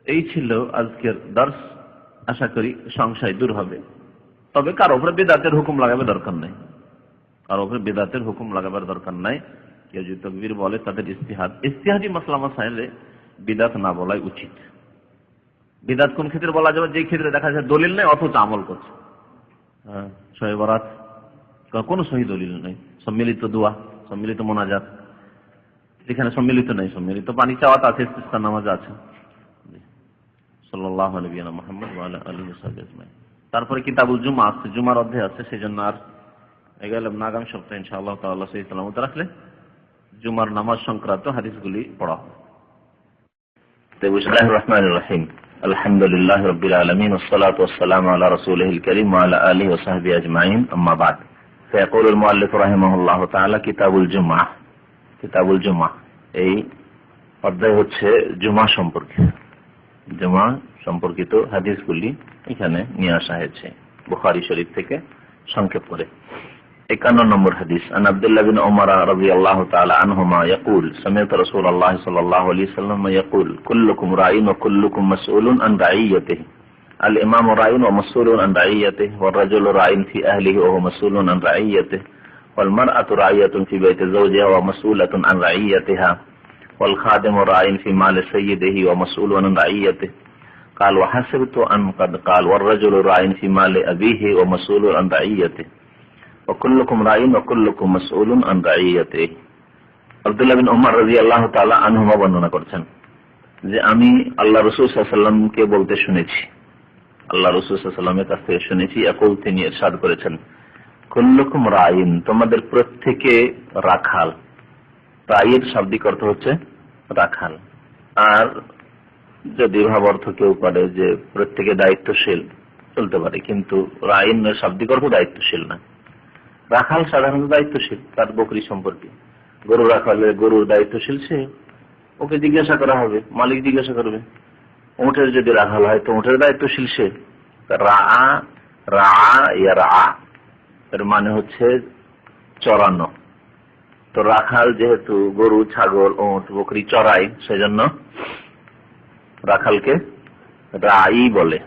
এই ছিল আজকের দর্স। আশা করি সংশয় দূর হবে। তবে কারো উপরে বিদআতের হুকুম লাগাবার দরকার নাই, কারো উপরে বিদআতের হুকুম লাগাবার দরকার নাই। কেউ যদি তাকবীর বলে তাদের ইজতিহাদি মাসলা মাসাইলে বিদআত না বলাই উচিত। বিদআত কোন ক্ষেত্রে বলা যাবে? যে ক্ষেত্রে দেখা যায় দলিল নেই অথচ আমল করছে। শবে বরাত কোনো সহি দলিল নেই, সম্মিলিত দোয়া, সম্মিলিত মোনাজাত, যেখানে সম্মিলিত নেই, সম্মিলিত পানি চাওয়াত আছে, ইস্তিসকার নামাজ আছে। সাল্লাল্লাহু আলাইহি ওয়া মুহাম্মদ ওয়া আলা আলিহি ওয়া সাহবিহি আজমাইন। তারপরে কিতাবুল জুমা আছে, জুমার অধ্যায় আছে, সেজন্য আর এগেলাম না, আগামী সপ্তাহে ইনশাআল্লাহ তাআলা সহি সালামত রাখলে জুমার নামাজ সংক্রান্ত হাদিসগুলি পড়া হবে।
বিসমিল্লাহির রহমানির রহিম। আলহামদুলিল্লাহি রাব্বিল আলামিন ওয়াস সালাতু ওয়াস সালামু আলা রাসূলিহিল কারীম ওয়া আলা আলিহি ওয়া সাহবিহি আজমাইন। আম্মা বাদ। ফায়াকুলুল মুআল্লিফ রাহিমাহুল্লাহু তাআলা কিতাবুল জুমআ। কিতাবুল জুমআ এই অধ্যায় হচ্ছে জুমা সম্পর্কে, জুমা সম্পর্কিত হাদিসগুলি এখানে নিয়ে আসা হয়েছে বুখারী শরীফ থেকে সংক্ষেপ করে। 51 নম্বর হাদিস। আন আব্দুল্লাহ বিন উমর রাদিয়াল্লাহু তাআলা আনহুমা ইয়াকুল সামি'তু রাসূলুল্লাহ সাল্লাল্লাহু আলাইহি ওয়াসাল্লাম ইয়াকুল কুল্লুকুম রাঈন ওয়া কুল্লুকুম মাসউলুন আন রাঈয়াতিহি। আল ইমামু রাঈন ওয়া মাসউলুন আন রাঈয়াতিহি ওয়ার রাজুলু রাঈন ফি আহলিহি ওয়া হুয়া মাসউলুন আন রাঈয়াতিহি ওয়াল মারআতু রাঈয়াতুন ফি বাইতি যাওজিহা ওয়া মাসউলাতুন আন রাঈয়াতিহা ওয়াল খাদিমু রাঈন ফি মালি সাইয়্যিদিহি ওয়া মাসউলুন আন রাঈয়াতিহি। قال وحسبت أن قد قال والرجل راع في مال أبيه ومسؤول عن رعيته وكلكم راع وكلكم مسؤول عن رعيته। আব্দুল্লাহ বিন উমর রাদিয়াল্লাহু তাআলা আনহুমা বর্ণনা করছেন যে আমি আল্লাহ রাসূল সাল্লাল্লাহু আলাইহি ওয়াসাল্লামকে বলতে শুনেছি, আল্লাহ রাসূল সাল্লাল্লাহু আলাইহি ওয়াসাল্লামের কাছ থেকে শুনেছি, ইয়াকুল তিনি ইরশাদ করেছেন কুল্লুকুম রাঈন, তোমাদের প্রত্যেকে রাখাল। রাঈর শাব্দিক অর্থ হচ্ছে রাখাল। আর যদি ভাব অর্থ কেউ করে যে প্রত্যেকে দায়িত্বশীল, চলতে পারে, কিন্তু রাঈনের শাব্দিক অর্থ দায়িত্বশীল না। রাখাল সাধারণত দায়িত্বশীল, তার বকরি সম্পর্কে। গরু রাখালে গরুর দায়িত্বশীল সে, ওকে জিজ্ঞাসা করা হবে, মালিক জিজ্ঞাসা করবে। উটের যদি রাখাল হয় তো উটের দায়িত্বশীল সে। এর মানে হচ্ছে চরানো। তো রাখাল যেহেতু গরু, ছাগল, উট, বকরি চড়ায়, সেজন্য রাখালকে রাঈ বলে।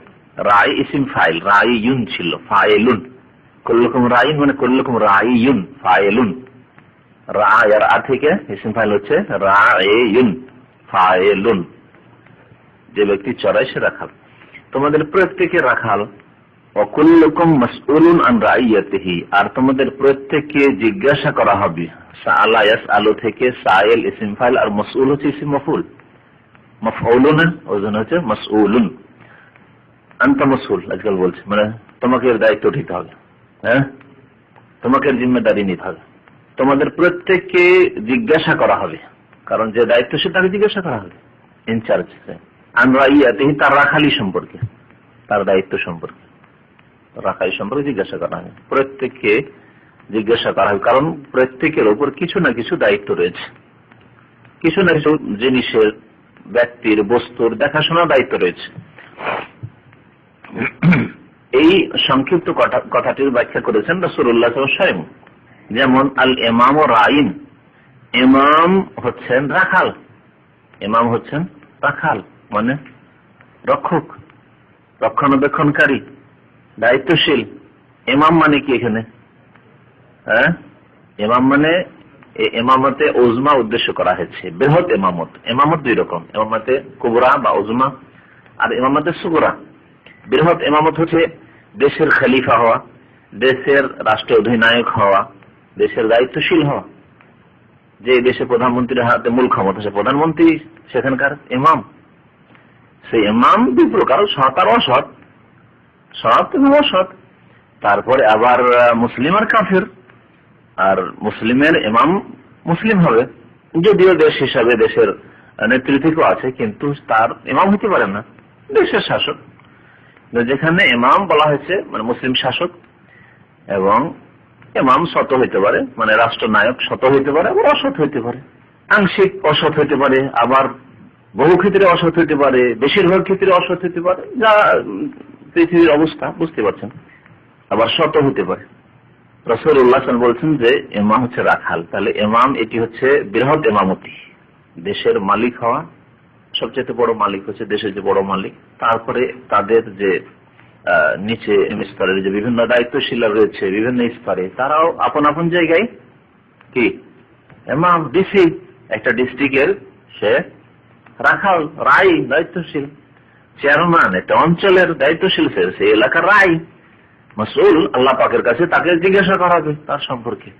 রাঈ ইসিম ফাইল, রাঈউন ছিল, ফাইলুন। কুল্লুকুম রাঈন মানে কুল্লুকুম রাঈউন, ফাইলুন। রা'য়ার থেকে ইসিম ফাইল হচ্ছে রাঈউন, ফাইলুন। যে ব্যক্তি চড়ায় সে রাখাল। তোমাদের প্রত্যেকে রাখাল। ওয়া কুল্লুকুম মাসউলুন আন রাঈয়াতিহি, আর তোমাদের প্রত্যেককে জিজ্ঞাসা করা হবে। সাআলা ইয়াসআলু থেকে সাইল ইসিম ফাইল, আর মাসউল হচ্ছে ইসিম মাফউল। মাফউলুন ওজন হচ্ছে মাসউলুন। আনতা মাসউল আজকাল বলছে, মানে তোমাকে এর দায়িত্ব নিতে হবে, হ্যাঁ, তোমাকে জিম্মেদারি নিতে হবে। তোমাদের প্রত্যেককে জিজ্ঞাসা করা হবে, কারণ যে দায়িত্বশীল তাকে জিজ্ঞাসা করা হবে, ইনচার্জ। আন রাঈয়াতিহি, তার রাখালি সম্পর্কে, তার দায়িত্ব সম্পর্কে, রাখালি সম্পর্কে জিজ্ঞাসা করা হবে। প্রত্যেককে জিজ্ঞাসা করা হবে, কারণ প্রত্যেকের উপর কিছু না কিছু দায়িত্ব রয়েছে, কিছু না কিছু জিনিসের, ব্যক্তির, বস্তুর দেখাশোনার দায়িত্ব রয়েছে। এই সংক্ষিপ্ত কথাটির ব্যাখ্যা করেছেন রাসূলুল্লাহ সাল্লাল্লাহু আলাইহি ওয়াসাল্লাম। যেমন আল ইমাম রাঈন, ইমাম হচ্ছেন রাখাল। ইমাম হচ্ছেন রাখাল মানে রক্ষক, রক্ষণাবেক্ষণকারী, দায়িত্বশীল। ইমাম মানে কি এখানে? হ্যাঁ, ইমাম মানে ইমামতে উজমা উদ্দেশ্য করা হয়েছে, বৃহৎ ইমামত। ইমামত দুই রকম, ইমামতে কুবরা বা উজমা আর ইমামতে সুগরা। বৃহৎ ইমামত হচ্ছে দেশের খলিফা হওয়া, দেশের রাষ্ট্র অধিনায়ক হওয়া, দেশের দায়িত্বশীল হওয়া। যে দেশে প্রধানমন্ত্রীর হাতে মূল ক্ষমতা, সে প্রধানমন্ত্রী সেখানকার ইমাম। সেই ইমাম দুই প্রকার, সৎ আর অসৎ, সৎ এবং অসৎ। তারপরে আবার মুসলিম আর কাফির। আর মুসলিমের ইমাম মুসলিম হবে, যদিও দেশ হিসাবে দেশের নেতৃত্ব আছে, কিন্তু তার ইমাম হতে পারে না, দেশের শাসক। যেখানে ইমাম বলা হয়েছে মানে মুসলিম শাসক, এবং ইমাম সৎ হইতে পারে, মানে রাষ্ট্রনায়ক সৎ হইতে পারে, আবার অসৎ হইতে পারে, আংশিক অসৎ হইতে পারে, আবার বহু ক্ষেত্রে অসৎ হইতে পারে, বেশিরভাগ ক্ষেত্রে অসৎ হইতে পারে। যা পৃথিবীর অবস্থা বুঝতে পারছেন, আবার শত হতে পারে। রাসূলুল্লাহ বলছেন যে ইমাম হচ্ছে রাখাল। তাহলে ইমাম এটি হচ্ছে বৃহৎ ইমামতি, দেশের মালিক হওয়া, সবচেয়ে বড় মালিক হচ্ছে দেশের যে বড় মালিক, তারপরে তাদের যে নিচে স্তরের যে বিভিন্ন দায়িত্বশীল রয়েছে বিভিন্ন স্তরে, তারাও আপন আপন জায়গায় কি ইমাম, ডিসি, একটা ডিস্ট্রিক্টের সে রাখাল, রাই, দায়িত্বশীল, চেয়ারম্যান একটা অঞ্চলের দায়িত্বশীল, সে এলাকার রাই, মাসউল আল্লাহ পাকের কাছে, তাকে জিজ্ঞাসা করা হবে তার সম্পর্কে।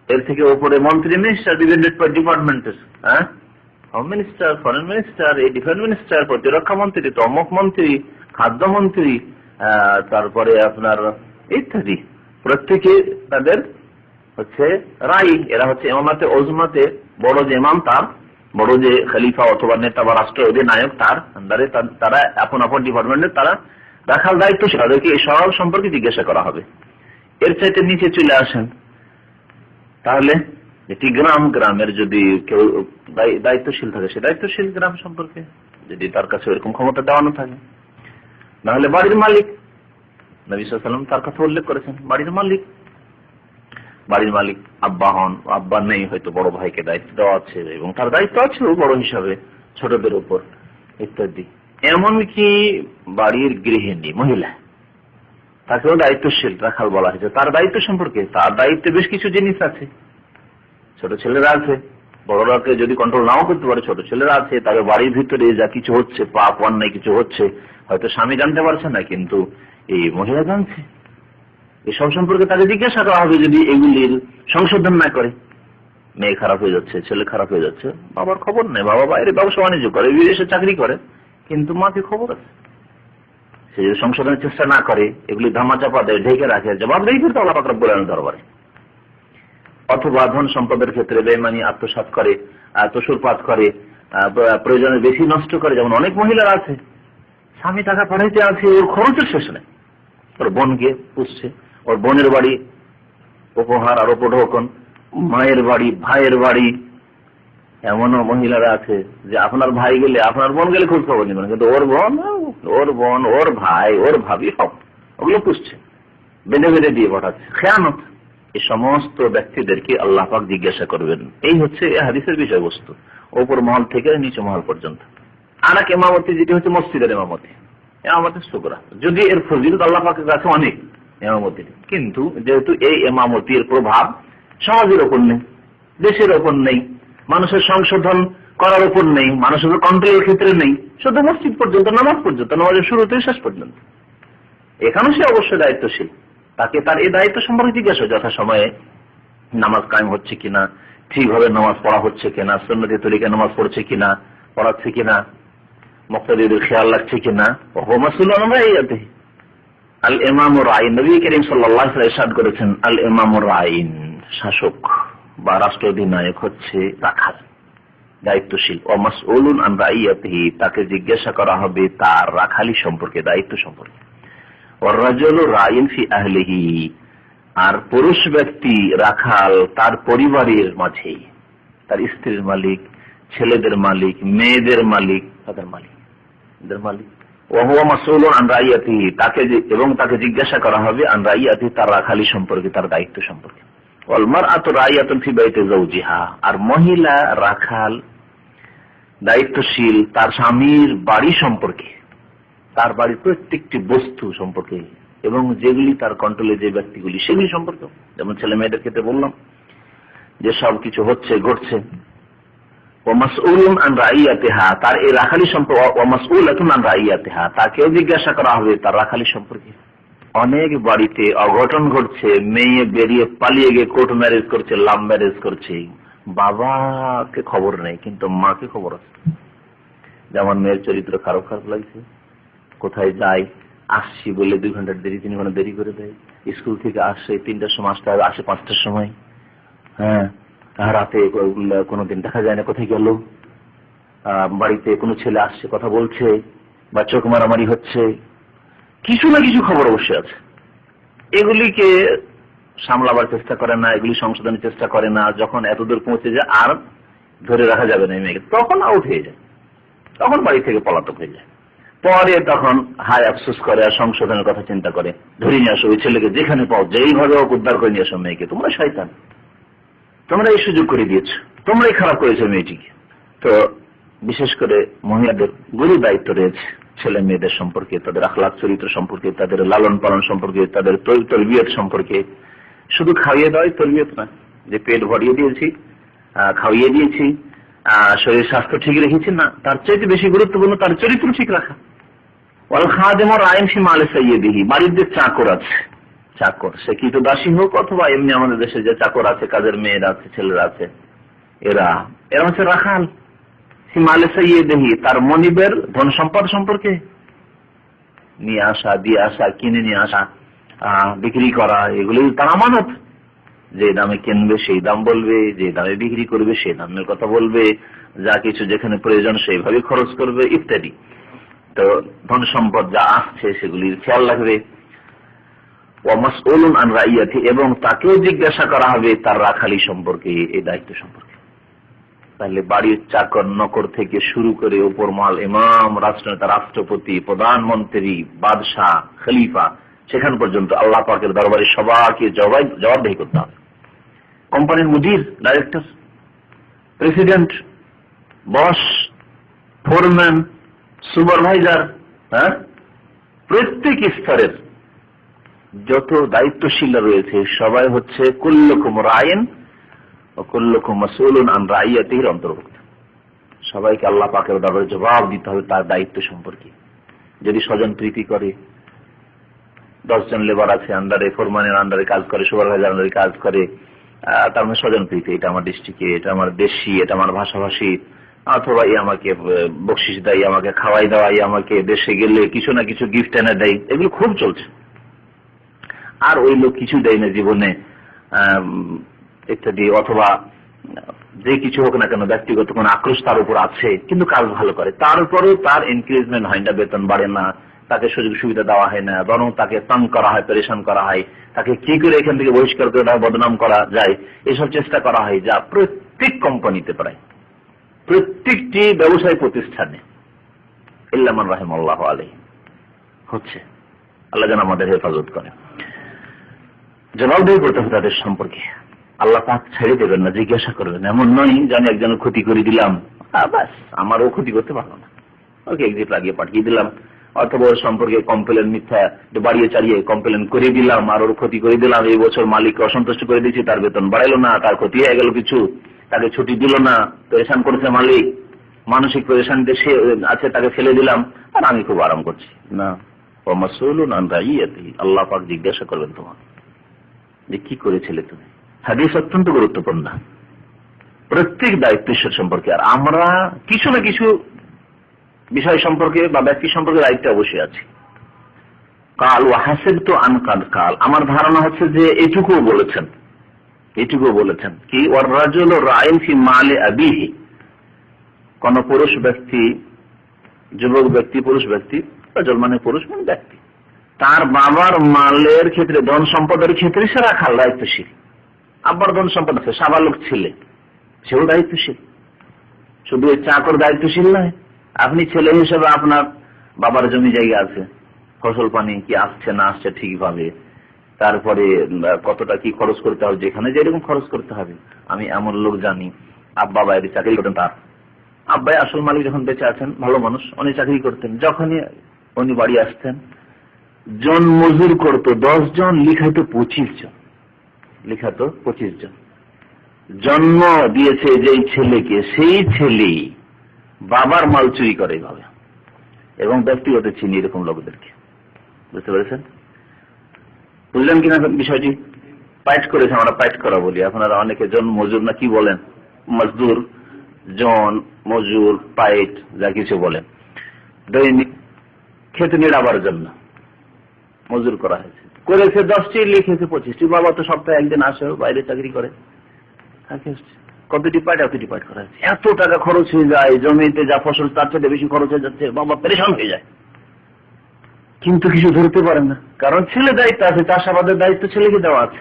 এর থেকে উপরে মন্ত্রী, মিনিস্টার, বিভিন্ন ডিপার্টমেন্টের, হোম মিনিস্টার, ফরেন মিনিস্টার, এই ডিফেন্স মিনিস্টার, প্রতিরক্ষা মন্ত্রী, তমক মন্ত্রী, খাদ্যমন্ত্রী, তারপরে আপনার ইত্যাদি, প্রত্যেকে তাদের হচ্ছে রাই। এরা হচ্ছে ইমামাতে ওজমাতে বড় যে ইমাম, তার বড় যে খলিফা অথবা নেতা বা রাষ্ট্র অধিনায়ক, তার আন্ডারে তারা আপন আপন ডিপার্টমেন্টের তারা রাখাল দায়িত্বশীল, তাদেরকে এই সব সম্পর্কে জিজ্ঞাসা করা হবে। এর চাইতে নিচে চলে আসেন, তাহলে এটি গ্রামের যদি কেউ দায়িত্বশীল থাকে, সে দায়িত্বশীল গ্রাম সম্পর্কে, যদি তার কাছে এরকম ক্ষমতা দেওয়ানো থাকে। নাহলে বাড়ির মালিক, নবী সাল্লাল্লাহু আলাইহি ওয়াসাল্লাম তার কথা উল্লেখ করেছেন, বাড়ির মালিক। বাড়ির মালিক আব্বা হন, আব্বা নেই, হয়তো বড় ভাইকে দায়িত্ব দেওয়া আছে এবং তার দায়িত্ব আছে বড় হিসাবে ছোটদের উপর ইত্যাদি। এমনকি বাড়ির গৃহিণী মহিলা, তাকেও দায়িত্বশীল রাখাল বলা হয়েছে। তার দায়িত্ব সম্পর্কে, তার দায়িত্বে বেশ কিছু জিনিস আছে। ছোট ছেলেরা আছে, বড়রাকে যদি কন্ট্রোল নাও করতে পারে, ছোট ছেলেরা আছে, তাদের বাড়ির ভিতরে যা কিছু হচ্ছে, পাপ অন্যায় কিছু হচ্ছে, হয়তো স্বামী জানতে পারছে না, কিন্তু এই মহিলা জানছে, এসব সম্পর্কে তাকে জিজ্ঞাসা করা হবে। যদি এগুলির সংশোধন না করে, মেয়ে খারাপ হয়ে যাচ্ছে, ছেলে খারাপ হয়ে যাচ্ছে, বাবার খবর নেই, বাবা বাইরে ব্যবসা বাণিজ্য করে, বিদেশে চাকরি করে, কিন্তু মাকে খবর আছে, সে যদি সংশোধনের চেষ্টা না করে, এগুলি ধামা চাপা দেয়, ঢেকে রাখে, জবাব দেয় ফিরতে আল্লাহ পাক রব্বুল আলামিনের দরবারে। অথবা ধন সম্পদের ক্ষেত্রে বেঈমানি, আত্মসাৎ করে, তসুরপাত করে, প্রয়োজনের বেশি নষ্ট করে। যেমন অনেক মহিলার আছে, স্বামী টাকা পাঠাইতে আছে, ওর খরচের শেষ নেই, ওর বোনকে পুষছে, ওর বোনের বাড়ি উপহার আর উপঢৌকন, মায়ের বাড়ি, ভাইয়ের বাড়ি। এমনও মহিলারা আছে যে আপনার ভাই গেলে, আপনার বোন গেলে খোঁজ খবর নেবেন, কিন্তু ওর বোন, ওর ভাই, ওর ভাবি, সব ওগুলো পুষছে, বেঁধে বেঁধে দিয়ে পাঠাচ্ছে, খেয়ানত। এই সমস্ত ব্যক্তিদেরকে আল্লাহ পাক জিজ্ঞাসা করবেন। এই হচ্ছে এই হাদিসের বিষয়বস্তু, উপর মহল থেকে নিচু মহল পর্যন্ত। আর এক ইমামতি, যেটি হচ্ছে মসজিদের ইমামতি, ইমামতি সুগরা, যদি এর ফজিলত আল্লাহ পাকের কাছে অনেক ইমামতির, কিন্তু যেহেতু এই ইমামতির প্রভাব সমাজের উপর নেই, দেশের উপর নেই, মানুষের সংশোধন করার উপর নেই, মানুষের কন্ট্রোলের ক্ষেত্রে নেই, শুধু মসজিদ পর্যন্ত, নামাজ পর্যন্ত, নামাজের শুরু থেকে শেষ পর্যন্ত, এখানেও সে অবশ্যই দায়িত্বশীল। তাকে তার এই দায়িত্ব সম্পর্কে জিজ্ঞাসা, যথা সময়ে নামাজ কায়েম হচ্ছে কিনা, ঠিকভাবে নামাজ পড়া হচ্ছে কিনা, সুন্নতি তরিকায় নামাজ পড়ছে কিনা, পড়াচ্ছে কিনা, মুক্তাদিদের খেয়াল রাখছে কিনা। আল ইমামুর রাইন, নবী করিম সাল্লাল্লাহু আলাইহি ওয়াসাল্লাম ইরশাদ করেছেন, আল ইমামুর রাইন, শাসক বা রাষ্ট্র অধিনায়ক হচ্ছে রাখাল, দায়িত্বশীল। ওয়া মাসউলুন আন রাইয়াতিহি, তাকে জিজ্ঞাসা করা হবে তার রাখালি সম্পর্কে, দায়িত্ব সম্পর্কে। ওয়ার রাজুলু রাইন ফি আহলিহি, আর পুরুষ ব্যক্তি রাখাল তার পরিবারের মাঝে, তার স্ত্রীর মালিক, ছেলেদের মালিক, মেয়েদের মালিক, তাদের মালিক, এদের মালিক। ওয়া হুয়া মাসউলুন আন রাইয়াতিহি, তাকে জিজ্ঞাসা করা হবে আন রাইয়াতিহি, তার রাখালি সম্পর্কে, তার দায়িত্ব সম্পর্কে। ওয়াল মারআতু রাইয়াতুন ফি বাইতি যাওজিহা, আর মহিলা রাখাল দায়িত্বশীল তার স্বামীর বাড়ি সম্পর্কে, তার বাড়ির প্রত্যেকটি বস্তু সম্পর্কে, এবং যেগুলি তার কন্ট্রোলে যে ব্যক্তিগুলি, সেগুলি সম্পর্কে। যেমন ছেলে মেয়েদের ক্ষেত্রে বললাম যে সব কিছু হচ্ছে, ঘটছে। ওয়া মাসউলুন আন রাইয়াতিহা, তার এই রাখালি সম্পর্কে। ওয়া মাসউলাতুন আন রাইয়াতিহা, তাকেও জিজ্ঞাসা করা হবে তার রাখালি সম্পর্কে। অনেক বাড়িতে অঘটন ঘটছে, মেয়ে বেরিয়ে পালিয়ে গিয়ে কোর্ট ম্যারেজ করছে, লাভ ম্যারেজ করছে, বাবাকে খবর নেই, কিন্তু মাকে খবর আছে। যেমন মেয়ের চরিত্র খারাপ লাগছে, কোথায় যায়, আসছি বলে 2 ঘন্টা দেরি, 3 ঘন্টা দেরি করে দেয়, স্কুল থেকে আসে 3টার সময় আসতে হবে, আসে 5টার সময়, হ্যাঁ, রাতে কোনোদিন দেখা যায় না কোথায় গেল, বাড়িতে কোনো ছেলে আসছে কথা বলছে বা চোখ মারামারি হচ্ছে, কিছু না কিছু খবর অবশ্যই আছে। এগুলিকে সামলাবার চেষ্টা করে না, এগুলি সংশোধনের চেষ্টা করে না। যখন এতদূর পৌঁছে যায় আর ধরে রাখা যাবে না এই মেয়েকে, তখন আউট হয়ে যায়, তখন বাড়ি থেকে পলাতক হয়ে যায়। পরে তখন হায় আফসোস করে আর সংশোধনের কথা চিন্তা করে, ধরে নিয়ে আসো ওই ছেলেকে, যেখানে পাও যেইভাবে হোক উদ্ধার করে নিয়ে আসো মেয়েকে। তোমরা শয়তান, তোমরা এই সুযোগ করে দিয়েছো, তোমরাই খারাপ করেছো মেয়েটিকে। তো বিশেষ করে মহিলাদের গুরু দায়িত্ব রয়েছে ছেলে মেয়েদের সম্পর্কে, তাদের আখলাক চরিত্র সম্পর্কে, তাদের লালন পালন সম্পর্কে, তাদের তরবিয়ত সম্পর্কে। শুধু খাইয়ে দেওয়াই তরবিয়ত না, যে পেট ভরিয়ে দিয়েছি, খাইয়ে দিয়েছি, শরীর স্বাস্থ্য ঠিক রেখেছি না, তার চাইতে বেশি গুরুত্বপূর্ণ তার চরিত্র ঠিক রাখা। ওয়াল খাদেম রাইন ফি মালে সাইয়্যিদিহি, বাড়ির যে চাকর আছে, চাকর সে কি তো দাসী হোক অথবা এমনি আমাদের দেশে যে চাকর আছে, কাজের মেয়েরা আছে, ছেলেরা আছে, এরা হচ্ছে রাখাল। ফি মালে সাইয়্যিদিহি, তার মনিবের ধন সম্পদ সম্পর্কে নিয়ে আসা, দিয়ে আসা, কিনে নিয়ে আসা, বিক্রি করা, এগুলি তার আমানত। যে দামে কিনবে সেই দাম বলবে, যে দামে বিক্রি করবে সেই দামের কথা বলবে, যা কিছু যেখানে প্রয়োজন সেইভাবে খরচ করবে ইত্যাদি। তো ধন সম্পদ যা আসছে সেগুলির খেয়াল রাখবে। ওয়া মাসউলুন আন রাইয়াতি, এবং তাকেও জিজ্ঞাসা করা হবে তার রাখালি সম্পর্কে, এই দায়িত্ব সম্পর্কে। তাহলে বাড়ির চাকর নকর থেকে শুরু করে উপর মাল, ইমাম, রাষ্ট্রনেতা, রাষ্ট্রপতি, প্রধানমন্ত্রী, বাদশাহ, খলিফা, সেখান পর্যন্ত আল্লাহ পাকের দরবারে সবাইকে জবাবদিহি করতে হবে। কোম্পানির মুদির, ডাইরেক্টর, প্রেসিডেন্ট, বস, ফোরম্যান, সুপারভাইজার, প্রত্যেক স্তরের যত দায়িত্বশীলরা রয়েছে সবাই হচ্ছে কুল্লুকুম রাইন ওয়া কুল্লুকুম মাসউলুন আন রাইয়াতিহির অন্তর্ভুক্ত। সবাইকে আল্লাহ পাকের দরবারে জবাব দিতে হবে তার দায়িত্ব সম্পর্কে। যদি স্বজন প্রীতি করে, 10 জন লেবার আছে আন্ডারে, ফোরম্যানের আন্ডারে কাজ করে, সুপারভাইজার আন্ডারে কাজ করে, তার মানে স্বজন প্রীতি, এটা আমার ডিস্ট্রিক্টে, এটা আমার দেশি, এটা আমার ভাষাভাষী, অথবা আমাকে বকশিস দেয়, আমাকে খাওয়াই দেওয়াই, আমাকে দেশে গেলে কিছু না কিছু গিফট এনে দেয়, এগুলো খুব চলছে। আর ওই লোক কিছু দেয় না জীবনে ইত্যাদি, অথবা যে কিছু হোক না কেন ব্যক্তিগত কোন আক্রোশ তার উপর আছে, কিন্তু কাজ ভালো করে, তারপরেও তার এনকারেজমেন্ট হয় না, বেতন বাড়ে না, তাকে সুযোগ সুবিধা দেওয়া হয় না, বরং তাকে তং করা হয়, পরেশান করা হয়, তাকে কি করে এখান থেকে বহিষ্কার করে দেওয়া, বদনাম করা যায়, এসব চেষ্টা করা হয়। যা প্রত্যেক কোম্পানিতে, প্রায় প্রত্যেকটি ব্যবসায় প্রতিষ্ঠানে ইল্লা মান রাহিমাল্লাহু আলাইহি হচ্ছে। আল্লাহ যেন আমাদের হেফাজত করে। জবাবদিহি করতে হবে তাদের সম্পর্কে। আল্লাহ পাক ছেড়ে দেবেন না, জিজ্ঞাসা করবেন। এমন নয় যে আমি একজনের ক্ষতি করে দিলাম, বাস আমারও ক্ষতি করতে পারলো না, ওকে এক্সিট লাগিয়ে পাঠিয়ে দিলাম, অথবা ওর সম্পর্কে কমপ্লেন, মিথ্যা বাড়িয়ে চালিয়ে কমপ্লেন করে দিলাম, আর ওর ক্ষতি করে দিলাম, এই বছর মালিককে অসন্তুষ্ট করে দিচ্ছি, তার বেতন বাড়াইলো না, তার ক্ষতি হয়ে গেল কিছু, তাকে ছুটি দিল না, পরেশান করেছে মালিক, মানসিক পরেশান দেশে আছে, তাকে ফেলে দিলাম, আর আমি খুব আরাম করছি না। আল্লাহ পাক জিজ্ঞাসা করবেন তোমার যে কি করেছিলে তুমি। হাদিস অত্যন্ত গুরুত্বপূর্ণ প্রত্যেক দায়িত্বের সম্পর্কে। আর আমরা কিছু না কিছু বিষয় সম্পর্কে বা ব্যক্তি সম্পর্কে দায়িত্ব অবশ্যই আছে। কাল ওয়া হাসিবতু আন কাদ কাল, আমার ধারণা হচ্ছে যে এটুকুও বলেছেন কি ওয়ার রাজুলু রাইন ফি মালি আবিহি, কোন পুরুষ ব্যক্তি, যুবক ব্যক্তি, পুরুষ ব্যক্তি, রাজুল মানে পুরুষ মানে ব্যক্তি, তার বাবার মালের ক্ষেত্রে, ধন সম্পদের ক্ষেত্রে সে রাখাল, দায়িত্বশীল। আব্বার ধন সম্পদ আছে, সাবালক ছেলে, সেও দায়িত্বশীল। শুধু ওই চাকর দায়িত্বশীল নয়, আপনি ছেলে হিসেবে আপনার বাবার জমি জায়গা আছে, ফসল পানি কি আসছে না আসছে ঠিকভাবে, তারপরে কতটা কি খরচ করতে হবে, যেখানে যেরকম খরচ করতে হবে। আমি এমন লোক জানি, আব্বা বাইরে চাকরি করতেন, তার আব্বাই আসল মালিক যখন বেঁচে আছেন, ভালো মানুষ, উনি চাকরি করতেন, যখনই উনি বাড়ি আসতেন জন মজুর করতো 10 জন, লিখাইতো 25 জন, লিখাতো 25 জন। জন্ম দিয়েছে যেই ছেলেকে, সেই ছেলে বাবার মাল চুরি করে এইভাবে। এবং ব্যক্তিগত চিনি এরকম লোকদেরকে, বুঝতে পেরেছেন? বুঝলেন কিনা বিষয়টি? পাইট করেছে, আমরা পাইট করা বলি, আপনারা অনেকে জন মজুর না কি বলেন, মজদুর, জন মজুর, পাইট, যা কিছু বলেন। দৈনিক খেতে নিড়াবার জন্য মজুর করা হয়েছে, করেছে 10টি, লিখেছে 25টি। বাবা তো সপ্তাহে একদিন আসে, বাইরে চাকরি করে, কতটি পাইট, এতটি পাইট করা হয়েছে। এত টাকা খরচ হয়ে যায়, জমিতে যা ফসল তার চেয়ে বেশি খরচ হয়ে যাচ্ছে, বাবা পেরেশান হয়ে যায়, কিন্তু কিছু ধরতে পারেন না, কারণ ছেলে দায়িত্ব আছে, চাষাবাদের দায়িত্ব ছেলেকে দেওয়া আছে।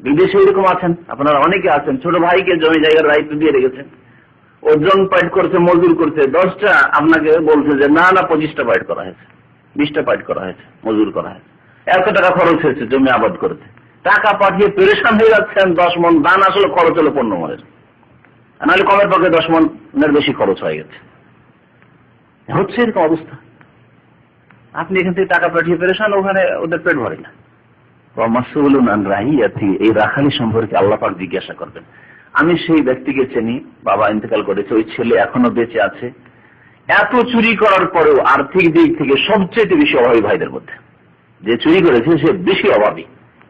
বিদেশে এরকম আছেন, আপনারা অনেকে আছেন, ছোট ভাইকে জমি জায়গার দায়িত্ব দিয়ে রেখেছেন, ওজন পাইট করছে, মজুর করছে 10টা, আপনাকে বলছে যে না 25টা পাইট করা হয়েছে, 20টা পাইট করা হয়েছে, মজুর করা হয়েছে, এত টাকা খরচ হয়েছে জমি আবাদ করতে। টাকা পাঠিয়ে পেরেশান হয়ে যাচ্ছেন, 10 মণ ধান আসলে খরচ হলো 15 মণের, নাহলে কমের পক্ষে 10 মণের বেশি খরচ হয়ে গেছে। হচ্ছে এরকম অবস্থা। আপনি এখান থেকে টাকা পাঠিয়ে পেরেশান, ওখানে ওদের পেট ভরে না। এই রাখালি সম্পর্কে আল্লাহ পাক জিজ্ঞাসা করবেন। আমি সেই ব্যক্তিকে চিনি, বাবা ইন্তেকাল করেছে, ওই ছেলে এখনো বেঁচে আছে, এত চুরি করার পরেও আর্থিক দিক থেকে সবচেয়ে বেশি অভাবী ভাইদের মধ্যে, যে চুরি করেছে সে বেশি অভাবী।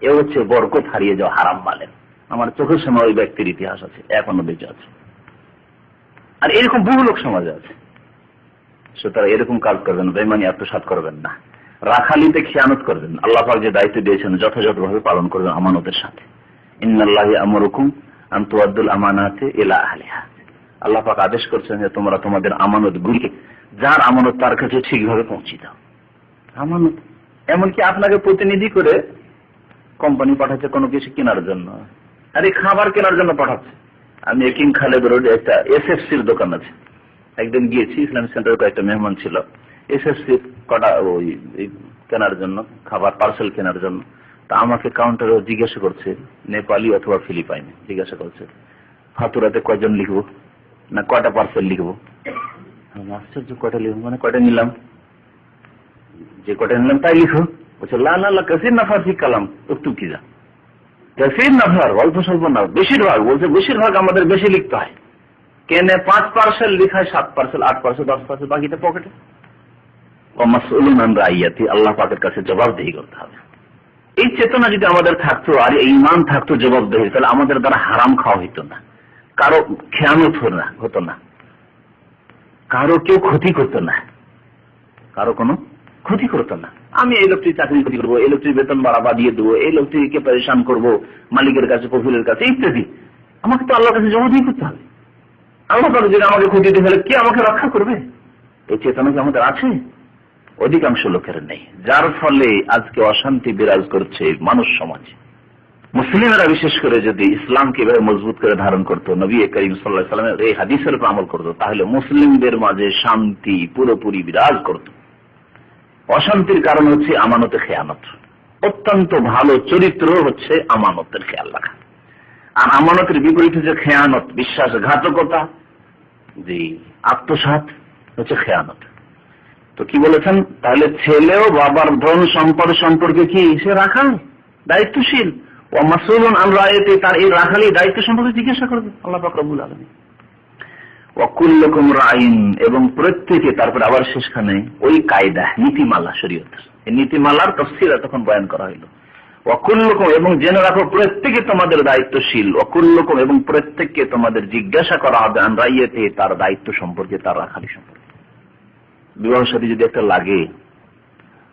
এ হচ্ছে বরকত হারিয়ে যাওয়া হারাম মালের। আমার চোখের সামনে ওই ব্যক্তির ইতিহাস আছে, এখনো বেঁচে আছে। আর এরকম বহু লোক সমাজে আছে। সুতরাং এরকম কাজ করবেন, বেঈমানি আত্মসাৎ করবেন না, রাখালিতে খেয়ানত করবেন। আল্লাহ পাক যে দায়িত্ব দিয়েছেন যথাযথভাবে পালন করবেন আমানতের সাথে। ইন্নাল্লাহি আমরুকুম আন তুআদ্দুল আমানাতি ইলা আহলিহা। আল্লাহ পাক আদেশ করছেন যে তোমরা তোমাদের আমানতগুলিকে যার আমানত তার কাছে ঠিকভাবে পৌঁছে দাও। আমানত এমনকি আপনাকে প্রতিনিধি করে কোম্পানি পাঠাচ্ছে কোনো কিছু কেনার জন্য, আর এই খাবার কেনার জন্য পাঠাচ্ছে। আমি কিং খালেদ রোডে একটা এসএফসির দোকান আছে, একদিন গিয়েছি, ইসলামিক সেন্টারে কয়েকটা মেহমান ছিল, এসএফসির কটা ওই কেনার জন্য, খাবার পার্সেল কেনার জন্য। তা আমাকে কাউন্টারে জিজ্ঞাসা করছে, নেপালি অথবা ফিলিপাইনে, জিজ্ঞাসা করছে ফাতুরাতে কয়জন লিখবো, না কয়টা পার্সেল লিখবো। আশ্চর্য, কয়টা লিখবো মানে কয়টা নিলাম, যে কয়টা নিলাম তাই লিখো। বলছে লা কাসির নাফার ফি কালাম একটু কি যা, কাসির নাফার অল্প স্বল্প না, বেশিরভাগ। বলছে বেশিরভাগ আমাদের বেশি লিখতে হয়। কেনে 5 পার্সেল লিখায়, 7 পার্সেল, 8 পার্সেল, 10 পার্সেল, বাকিটা পকেটে। আল্লাহ পাকের কাছে জবাবদিহি করতে হবে। এই চেতনা যদি আমাদের থাকতো আর এই ঈমান থাকতো জবাবদিহি, তাহলে আমাদের দ্বারা হারাম খাওয়া হইতো না, কারো খেয়ানত হতো না, কারো কেউ ক্ষতি করতো না, কারো কোনো ক্ষতি করতো না। আমি এই লোকটির চাকরি ক্ষতি করবো, এই লোকটির বেতন বাড়াবা দিয়ে দেবো, এই লোকটিকে পরেশান করবো মালিকের কাছে, কফিলের কাছে ইত্যাদি। আমাকে তো আল্লাহর কাছে জবাবদিহি করতে হবে। আল্লাহ পাক যদি আমাকে ক্ষতি দিয়ে ফেলে, কে আমাকে রক্ষা করবে? এই চেতনা কি আমাদের আছে? অধিকাংশ লোকের নেই, যার ফলে আজকে অশান্তি বিরাজ করছে মানুষ সমাজে। মুসলিমেরা বিশেষ করে যদি ইসলামকে এভাবে মজবুত করে ধারণ করতো, নবী করিম সাল্লাল্লাহু আলাইহি ওয়াসাল্লামের এই হাদিসের উপর আমল করতো, তাহলে মুসলিমদের মাঝে শান্তি পুরোপুরি বিরাজ করত। অশান্তির কারণ হচ্ছে আমানতে খেয়ানত। অত্যন্ত ভালো চরিত্র হচ্ছে আমানতের খেয়াল রাখা। আর আমানতের বিপরীত হচ্ছে খেয়ানত, বিশ্বাসঘাতকতা, জি আত্মসাৎ হচ্ছে খেয়ানত। তো কি বলেছেন, তাহলে ছেলেও বাবার ধন সম্পদ সম্পর্কে কি সে রাখাল, দায়িত্বশীল। ও মাসউলুন আন রাইয়াতি, তার এই রাখালি দায়িত্ব সম্পর্কে জিজ্ঞাসা করবে আল্লাহ পাক রব্বুল আলামিন। ওয়া কুল্লুকুম রাইন, এবং প্রত্যেকে, তারপর আবার শেষখানে ওই কায়দা নীতিমালা শরীয়তের, এই নীতিমালার তাফসীর তখন বয়ান করা হলো। ওয়া কুল্লুকুম, এবং জেনে রাখো প্রত্যেকে তোমাদের দায়িত্বশীল। ওয়া কুল্লুকুম, এবং প্রত্যেককে তোমাদের জিজ্ঞাসা করা হবে আন রাইয়াতি, তার দায়িত্ব সম্পর্কে, তার রাখালি সম্পর্কে। বিবাহের সাথে যদি একটা লাগে,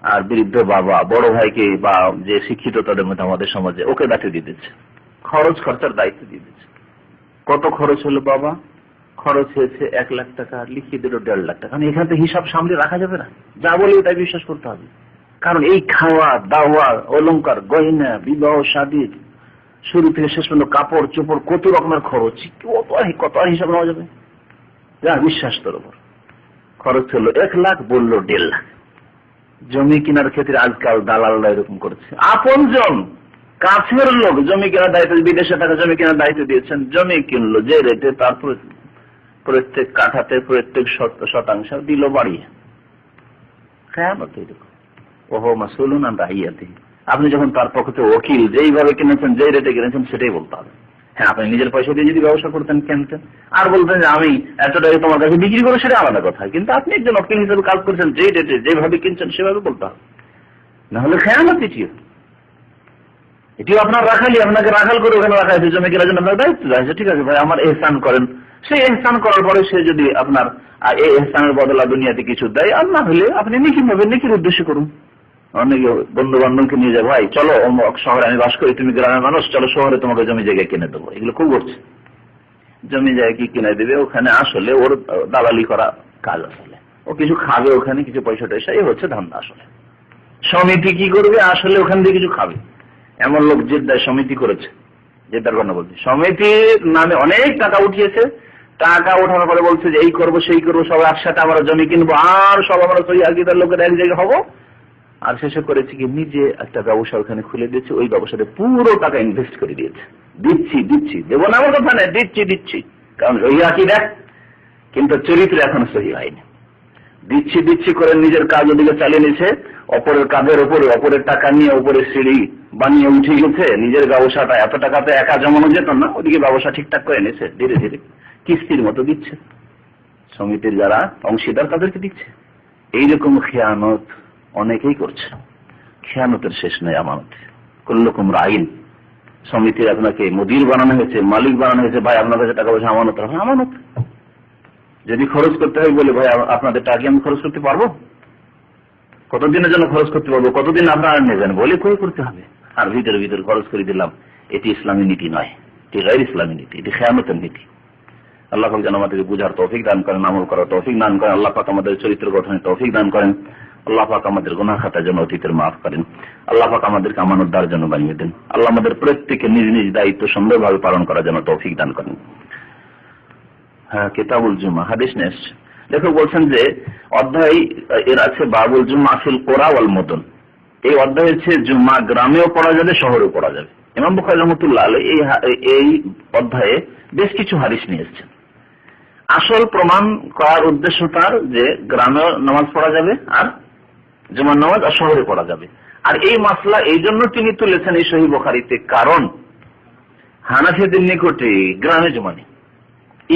আর বৃদ্ধ বাবা বড় ভাইকে বা যে শিক্ষিত তাদের মধ্যে আমাদের সমাজে, ওকে দায়িত্ব দিয়ে দিচ্ছে, খরচ খরচার দায়িত্ব দিয়ে দিচ্ছে। কত খরচ হলো বাবা? খরচ হয়েছে 1 লাখ টাকা, লিখিয়ে দিল 1.5 লাখ টাকা। এখান থেকে হিসাব সামনে রাখা যাবে না, যা বলে তাই বিশ্বাস করতে হবে। কারণ এই খাওয়া দাওয়া, অলংকার, গয়না, বিবাহ শাদী, শুরু থেকে শেষ পর্যন্ত কাপড় চোপড়, কত রকমের খরচ, কত আর হিসাব নেওয়া যাবে? যা বিশ্বাস তোর উপর। খরচ হলো 1 লাখ, বললো 1.5 লাখ। জমি কেনার ক্ষেত্রে আজকাল দালালরা এরকম করছে। আপনজন কাছের লোক জমি কেনার দায়িত্ব, বিদেশে থাকা জমি কেনার দায়িত্ব দিয়েছেন, জমি কিনলো যে রেটে, তারপর প্রত্যেক কাঠাতে প্রত্যেক শতাংশ দিল বাড়িয়ে। খেয়ানত এরকম। ওহো মাসউলুন আন রাইয়াতিহি, আপনি যখন তার পক্ষে ওকিল, যেইভাবে কিনেছেন, যেই রেটে কিনেছেন সেটাই বলতে হবে। হ্যাঁ, আপনি নিজের পয়সা দিয়ে যদি ব্যবসা করতেন, কিনতেন, আর বলতেন যে আমি এতটাই তোমার কাছে বিক্রি করবো, সেটা আলাদা কথা। কিন্তু আপনি একজন ওকিল হিসেবে কাজ করছেন, যেই রেটে যেভাবে কিনছেন সেভাবে বলতে হবে, না হলে খেয়ানত। এটিও আপনার রাখালি, আপনাকে রাখাল করে ওখানে রাখা হয়েছে, জমি কেনার জন্য আপনার দায়িত্ব আছে। ঠিক আছে ভাই, আমার এহসান করেন। সেই এহসান করার পরে সে যদি আপনার এই এহসানের বদলা দুনিয়াতে কিছু দেয়, আর না হলে আপনি নেকি ভাবে, নেকির উদ্দেশ্য করুন। অনেকে বন্ধু বান্ধবকে নিয়ে যায়, ভাই চলো অমুক শহরে আমি বাস করি, তুমি গ্রামের মানুষ, চলো শহরে তোমাকে জমি জায়গা কিনে দেবো। এগুলো খুব করছে, জমি জায়গা কি কিনে দেবে, ওখানে আসলে ওর দালালি করা কাজ। আসলে ও কিছু খাবে ওখানে, কিছু পয়সা টয়সা, এই হচ্ছে ধান্দা। আসলে সমিতি কি করবে, আসলে ওখান থেকে কিছু খাবে। এমন লোক জেদ্দায় সমিতি করেছে, জেদ্দার কথা বলছি, সমিতির নামে অনেক টাকা উঠিয়েছে, টাকা ওঠানোর পরে বলছে যে এই করবো সেই করবো, সব একসাথে আমরা জমি কিনবো আর সব আমরা সহি আকীদার লোকের এক জায়গায় হবো। আর শেষে করেছে কি, নিজে একটা ব্যবসা ওখানে খুলে দিয়েছে, ওই ব্যবসাতে পুরো টাকা ইনভেস্ট করে দিয়েছে। দিচ্ছি দেবো না আমার কথা নেই, দিচ্ছি, কারণ সহি আকীদা, কিন্তু চরিত্র এখনো সহি হয়নি। দিচ্ছি করে নিজের কাজ ওদিকে চালিয়ে নিয়েছে, অপরের কাঁধের উপরে অপরের টাকা নিয়ে উপরে সিঁড়ি বানিয়ে উঠে গেছে। নিজের ব্যবসাটা এত টাকাতে একা জমানো যেত না, ওদিকে ব্যবসা ঠিকঠাক করে নিয়েছে, ধীরে ধীরে কিস্তির মতো দিচ্ছে, সমিতির যারা অংশীদার তাদেরকে দিচ্ছে। এইরকম খেয়ানত অনেকেই করছে। খেয়ানতের শেষ নেই। আমানত কুল্লুকুম রাইন, সমিতির আপনাকে মুদির বানানো হয়েছে, মালিক বানানো হয়েছে, ভাই আপনার কাছে টাকা পয়সা আমানত রাখা, আমানত। যদি খরচ করতে হয় বলে, ভাই আপনাদের টাকা আমি খরচ করতে পারবো, কতদিনের জন্য খরচ করতে পারবো, কতদিন আপনারা নেবেন বলে করে করতে হবে। আর ভিতরে খরচ করে দিলাম, এটি ইসলামী নীতি নয়, এটি গায়র ইসলামী নীতি, এটি খেয়ানতের নীতি। আল্লাহ পাক যেন আমাদেরকে বুঝার তৌফিক দান করেন, আমল করার তৌফিক দান করেন। আল্লাহ পাক আমাদের চরিত্র গঠনের তৌফিক দান করেন। আল্লাহ পাক আমাদের গুনাহ খাতার জন্য অতীতের মাফ করেন। আল্লাহ পাক আমাদেরকে আমানতদার জন্য বানিয়ে দেন। আল্লাহ আমাদের প্রত্যেককে নিজ নিজ দায়িত্ব সুন্দরভাবে পালন করার জন্য তৌফিক দান করেন। হ্যাঁ, কিতাবুল জুমা, হাদিস নেস। লেখক বলছেন যে অধ্যায় এর আছে বাবুল জুমা ফিল কোরা ওয়াল মুদন। এই অধ্যায় হচ্ছে জুমা গ্রামেও পড়া যাবে, শহরেও পড়া যাবে। ইমাম বুখারী রাহমাতুল্লাহ আলাইহি এই অধ্যায়ে বেশ কিছু হাদিস নিয়ে এসেছেন। আসল প্রমাণ করার উদ্দেশ্য তার যে গ্রামেও নামাজ পড়া যাবে আর জুমার নামাজ আর শহরে পড়া যাবে। আর এই মাসলা এই জন্য তিনি তুলেছেন এই সহিহ বুখারীতে, কারণ হানাফিদের নিকটে গ্রামে জুমা নেই,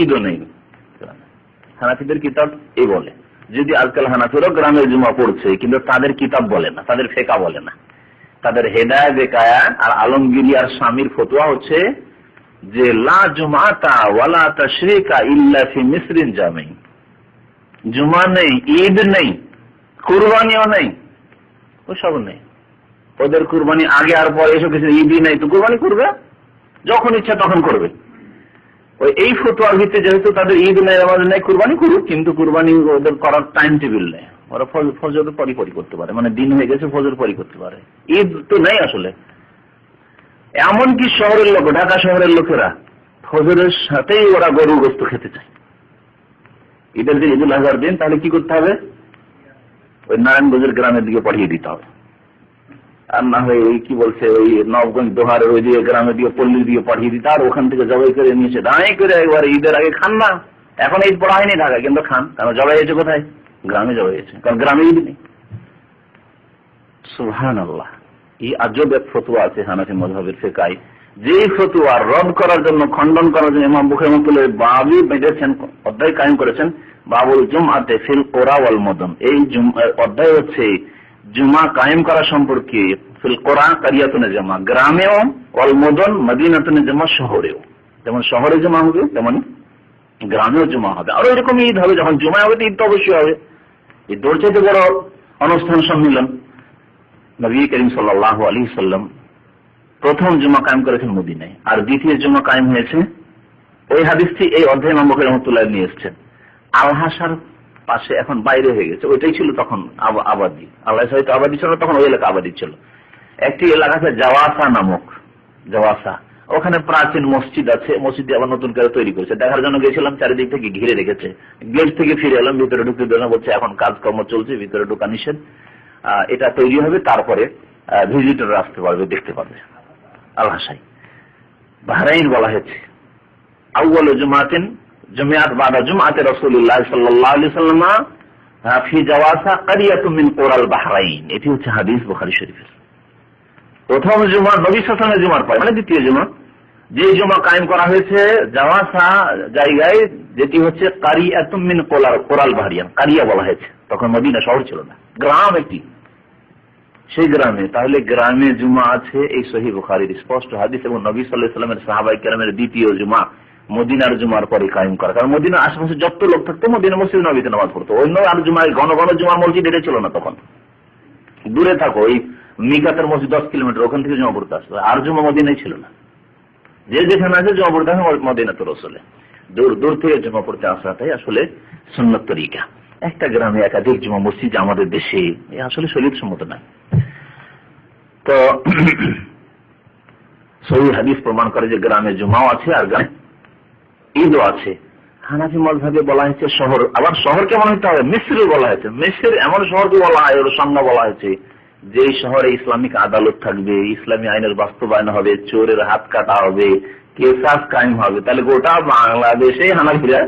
ঈদও নেই। হানাফিদের কিতাব এই বলে, যদি আজকাল হানাফিরও গ্রামে জুমা পড়ছে, কিন্তু তাদের কিতাব বলে না, তাদের ফেকা বলে না, তাদের হেদায়া বেকায়া আর আলমগীরি আর স্বামীর ফতোয়া হচ্ছে যে লা জুমাতা ওয়ালা তাশরিকা ইল্লা ফি মিসরিন জামি। জুমা নেই, ঈদ নেই, কুরবানিও নেই, ওসব নেই। ওদের কুরবানি আগে আর পরে এসব কিছু, ঈদই নেই তো কুরবানি করবে, যখন ইচ্ছা তখন করবে। ওই এই ফতোয়ার ভিত্তিতে যেহেতু তাদের ঈদ নেই, নামাজ নেই, কুরবানি করুক, কিন্তু কুরবানি ওদের করার টাইম টেবিল নেই। ওরা ফজর পরি করতে পারে, মানে দিন হয়ে গেছে ফজর পরি করতে পারে, ঈদ তো নেই আসলে। এমনকি শহরের লোক, ঢাকা শহরের লোকেরা ফজরের সাথেই ওরা গরু গোস্ত খেতে চায়। ঈদের দিন, ঈদুল আজহার দিন, তাহলে কি করতে হবে, ওই নারায়ণগঞ্জের গ্রামের দিকে পাঠিয়ে দিতে হবে। আর না হয় ওই কি বলছে, ওই নবগঞ্জ দোহারের ওই দিকে গ্রামের দিকে পল্লীর দিকে পাঠিয়ে দিতে, আর ওখান থেকে জবাই করে নিয়েছে দাঁড়াই করে একবার ঈদের আগে খান না। এখন ঈদ পড়া হয়নি ঢাকা, কিন্তু খান, কারণ জবাই হয়েছে কোথায়, গ্রামে জবাই হয়েছে, কারণ গ্রামে ঈদ নেই। সুবহানাল্লাহ, এই আজব এক ফতোয়া আছে হানাফি মাযহাবের ফিকহায়, যে ফতোয়া রদ করার জন্য, খণ্ডন করার জন্য ইমাম বুখারী রাহমাতুল্লাহ বাবই বেঁধেছেন, অধ্যায় কায়েম করেছেন, বাবুল জুমআতে ফিল কোরা ওয়াল মুদন। এই অধ্যায় হচ্ছে জুমা কায়েম করা সম্পর্কে, ফিল কোরা কারিয়াতুনে জামা, গ্রামেও, ওয়াল মুদন মদিনাতুনে জামা, শহরেও। যেমন শহরে জুমা হবে তেমন গ্রামেও জুমা হবে। আর এরকম ঈদ হবে, যখন জুমা হবে ঈদ তো অবশ্যই হবে। ঈদ ওর চাইতে বড় অনুষ্ঠান সম্মিলন। নবী করিম সাল্লাল্লাহু আলাইহি সাল্লাম প্রথম জুমা কায়েম করেছেন মদিনায়, আর দ্বিতীয় জুমা কায়েম হয়েছে, ওই হাদিসটি এই অধ্যায় ইমাম বুখারী রাহমাতুল্লাহ নিয়ে এসেছেন, আল-হাসার পাশে, এখন বাইরে হয়ে গেছে, ওইটাই ছিল তখন আবাদি, আল্লাহ হয়তো আবাদি ছিল তখন, ওই এলাকা আবাদি ছিল। একটি এলাকা আছে জাওয়াসা নামক, জাওয়াসা, ওখানে প্রাচীন মসজিদ আছে, মসজিদ আবার নতুন করে তৈরি করেছে। দেখার জন্য গেছিলাম, চারিদিক থেকে ঘিরে রেখেছে, গেট থেকে ফিরে এলাম, ভিতরে ঢুকতে দেওয়া না, বলছে এখন কাজকর্ম চলছে, ভিতরে ঢোকা নিষেধ, এটা তৈরি হবে, তারপরে ভিজিটর আসতে পারবে, দেখতে পারবে। আল-হাসাই বাহরাইন বলা হয়েছে। আউয়ালু জুমাতিন জুমিআত বাদা জুমআতি রাসূলুল্লাহ সাল্লাল্লাহু আলাইহি ওয়াসাল্লাম ফি জাওয়াসা কারিয়াতুম মিন কুরাল বাহরাইন। এটি হচ্ছে হাদিস বুখারী শরীফের। প্রথম জুমা নবী সাল্লাল্লাহু আলাইহি ওয়াসাল্লামের জুমার পরে, মানে দ্বিতীয় জুমা, যে জুমা কায়েম করা হয়েছে জাওয়াসা জায়গায়, যেটি হচ্ছে কারিয়াতুম মিন কুরাল বাহরাইন, কারিয়া বলা হয়েছে, তখন মদিনা শহর ছিল না, গ্রাম একটি, সেই গ্রামে। তাহলে গ্রামে জুমা আছে, এই সহিহ বুখারীর স্পষ্ট হাদিস, এবং নবী সাল্লাল্লাহু আলাইহি ওয়াসাল্লামের সাহাবায়ে কেরামের দ্বিতীয় জুমা মদিনার জুমার পরে কায়েম করা, কারণ মদিনার আশেপাশে যত লোক থাকতো মদিনা মসজিদ নববীতে নামাজ পড়তো। অন্য আর জুমায় ঘন ঘন জুমার মসজিদ এটা ছিল না, তখন দূরে থাকো, ওই মিকাতের মসজিদ 10 কিলোমিটার, ওখান থেকে জমা পড়তে আসতো, আর জুমা মদিনায় ছিল না। যে যেখানে আছে জমা পড়তে আসে মদিনাতুর রাসূলে, দূর দূর থেকে জমা পড়তে আসাটাই আসলে সুন্নাত তরিকা। একটা গ্রামে একাধিক জুমা মসজিদ আমাদের দেশে আসলে শরীয়তসম্মত না। তো সহিহ হাদিস প্রমাণ করে যে গ্রামে জুমাও আছে আর গ্রামে ঈদও আছে। হানাফি মাযহাবে বলা হয়েছে শহর, আবার শহর কেমন হতে হবে? মিসর বলা হয়েছে। মিসর এমন শহরকে বলা হয়, ওর সংজ্ঞা বলা হয়েছে যে শহরে ইসলামিক আদালত থাকবে, ইসলামী আইনের বাস্তবায়ন হবে, চোরের হাত কাটা হবে, কেসাস কায়েম হবে। তাহলে গোটা বাংলাদেশে হানাফিরা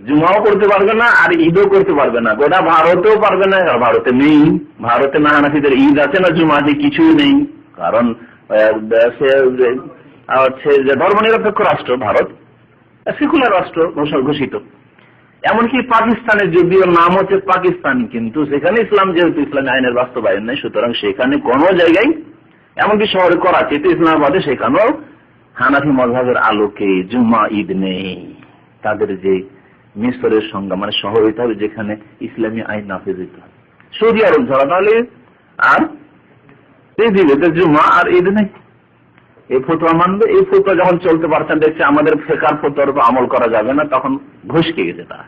জুমাও করতে পারবে না আর ঈদও করতে পারবে না, গোটা ভারতেও পারবে না। ভারতে নেই, ভারতে না হানাফিদের ঈদ আছে না জুমা আছে, কিছুই নেই। কারণ যে ধর্মনিরপেক্ষ রাষ্ট্র ভারত, সেকুলার রাষ্ট্র ঘোষিত। এমনকি পাকিস্তানের যদিও নাম হচ্ছে পাকিস্তান, কিন্তু সেখানে ইসলাম যেহেতু ইসলামী আইনের বাস্তবায়ন নেই, সুতরাং সেখানে কোন জায়গায়, এমনকি শহরে করাচিতে, ইসলামাবাদে, সেখানেও হানাফি মাযহাবের আলোকে জুমা ঈদ নেই। তাদের যে মিসরের সংজ্ঞা, মানে শহর হইতে হবে যেখানে ইসলামী আইন নাফিজ হইতে হবে। সৌদি আরব ছাড়া তাহলে আর পৃথিবীতে জুমা আর ঈদ নেই। এই ফতোয়া মানবে। এই ফতোয়া যখন চলতে পারছেন, দেখছে আমাদের ফেকার ফতোয়ার উপর আমল করা যাবে না, তখন ঘুষকে গেছে তারা।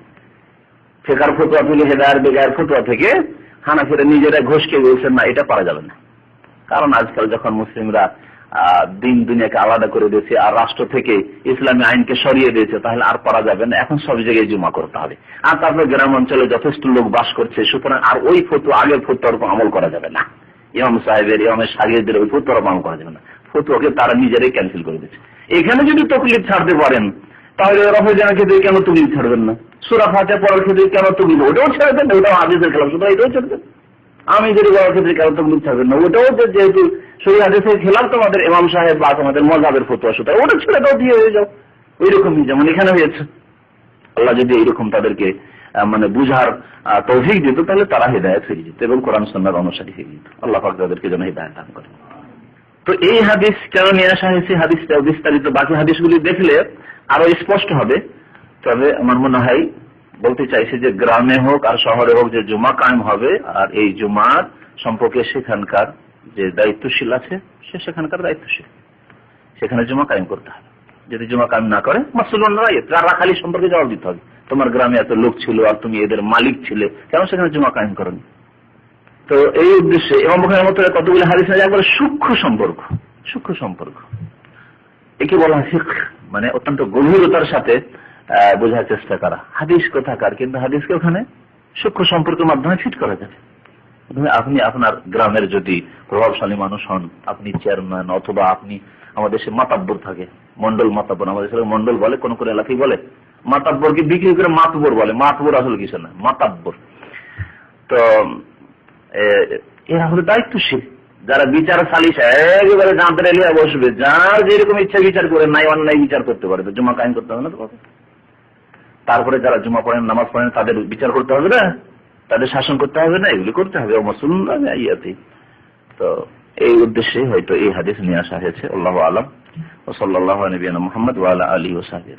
ফেকার ফতোয়া থেকে, হেদায়ের বেগায়ের ফতোয়া থেকে হানাফিরা নিজেরা ঘুষকে বলছেন না, এটা পারা যাবে না। কারণ আজকাল যখন মুসলিমরা দিন দুনিয়াকে আলাদা করে দিয়েছে আর রাষ্ট্র থেকে ইসলামী আইনকে সরিয়ে দিয়েছে, তাহলে আর পারা যাবে না। এখন সব জায়গায় জুমা করতে হবে। আর তারপরে গ্রাম অঞ্চলে যথেষ্ট লোক বাস করছে, সুতরাং আর ওই ফতোয়া, আগের ফতোয়ার উপর আমল করা যাবে না। ইমাম সাহেবের, ইমামের শাগিরদের ওই ফতোয়ার উপর আমল করা যাবে না। ফতোয়াকে তারা নিজেরাই ক্যান্সেল করে দিচ্ছে। এখানে যদি তকলিফ ছাড়তে পারেন, তাহলে রফেজানের ক্ষেত্রে কেন তকলিফ ছাড়বেন না? সূরা ফাতিহা পড়ার ক্ষেত্রে কেন তকলিফ? ওটাও ছেড়ে দেন, ওটাও হাদিসের খেলাফ, সুতরাং এটাও ছেড়ে দেন। আমি যদি বলার ক্ষেত্রে কেন তকলিফ ছাড়বেন না? ওটাও যেহেতু সহি হাদিসের খেলাফ তোমাদের ইমাম সাহেব বা তোমাদের মাযহাবের ফতোয়া, সুতরাং ওটা ছেড়ে দাও, দিয়ে হয়ে যাও। ওই রকমই যেমন এখানে হয়েছে। আল্লাহ যদি এইরকম তাদেরকে মানে বুঝার তৌফিক দিত, তাহলে তারা হিদায়াত হয়ে যেত এবং কোরআন সুন্নাহর অনুসারী হয়ে যেত। আল্লাহ পাক তাদেরকে যেন হিদায়াত দান করে। তো এই হাদিস কেন নিয়ে আসা হয়েছে, হাদিসটা বিস্তারিত বাকি হাদিসগুলি দেখলে আরো স্পষ্ট হবে। তবে আমার মনে হয় বলতে চাইছে যে গ্রামে হোক আর শহরে হোক যে জুমা কায়েম হবে, আর এই জুমার সম্পর্কে সেখানকার যে দায়িত্বশীল আছে সে সেখানকার দায়িত্বশীল, সেখানে জুমা কায়েম করতে হবে। যদি জুমা কায়েম না করে, মাসউলুন রাইয়াত, রাখালি সম্পর্কে জবাব দিতে হবে। তোমার গ্রামে এত লোক ছিল আর তুমি এদের মালিক ছিলে, কেন সেখানে জুমা কায়েম করনি? তো এই উদ্দেশ্যে ইমাম বুখারীর মতো কতগুলো হাদিস আছে, একবারে সূক্ষ্ম সম্পর্ক, একে বলা হয় ফিকহ, মানে অত্যন্ত গভীরতার সাথে বোঝার চেষ্টা করা। হাদিস কোথাকার, কিন্তু হাদিসকে ওখানে সূক্ষ্ম সম্পর্কের মাধ্যমে ফিট করা যাবে। আপনি আপনার গ্রামের যদি প্রভাবশালী মানুষ হন, আপনি চেয়ারম্যান, অথবা আপনি আমাদের দেশে মাতাব্বর থাকে, মন্ডল মাতাব্বর, আমাদের দেশে মন্ডল বলে, কোন কোন এলাকায় বলে মাতাব্বরকে বিক্রি করে মাতবর বলে। মাতবর আসলে কিছু না, মাতাব্বর। তো এরা হলো দায়িত্বশীল, যারা বিচার সালিশ একেবারে জানতে এলিয়া বসবে, যার যেরকম ইচ্ছা বিচার করে, নাই অন্যায় বিচার করতে পারবে। জুমা কায়েম করতে হবে না তো? তারপরে যারা জুমা পড়েন, নামাজ পড়েন, তাদের বিচার করতে হবে না, তাদের শাসন করতে হবে না, এগুলি করতে হবে। তো এই উদ্দেশ্যে হয়তো এই হাদিস নিয়ে আসা হয়েছে। আল্লাহু আ'লাম। ওয়া সাল্লাল্লাহু আলা নবিয়িনা মুহাম্মদ ওয়া আলা আলিহি ওয়া সাহবিহি।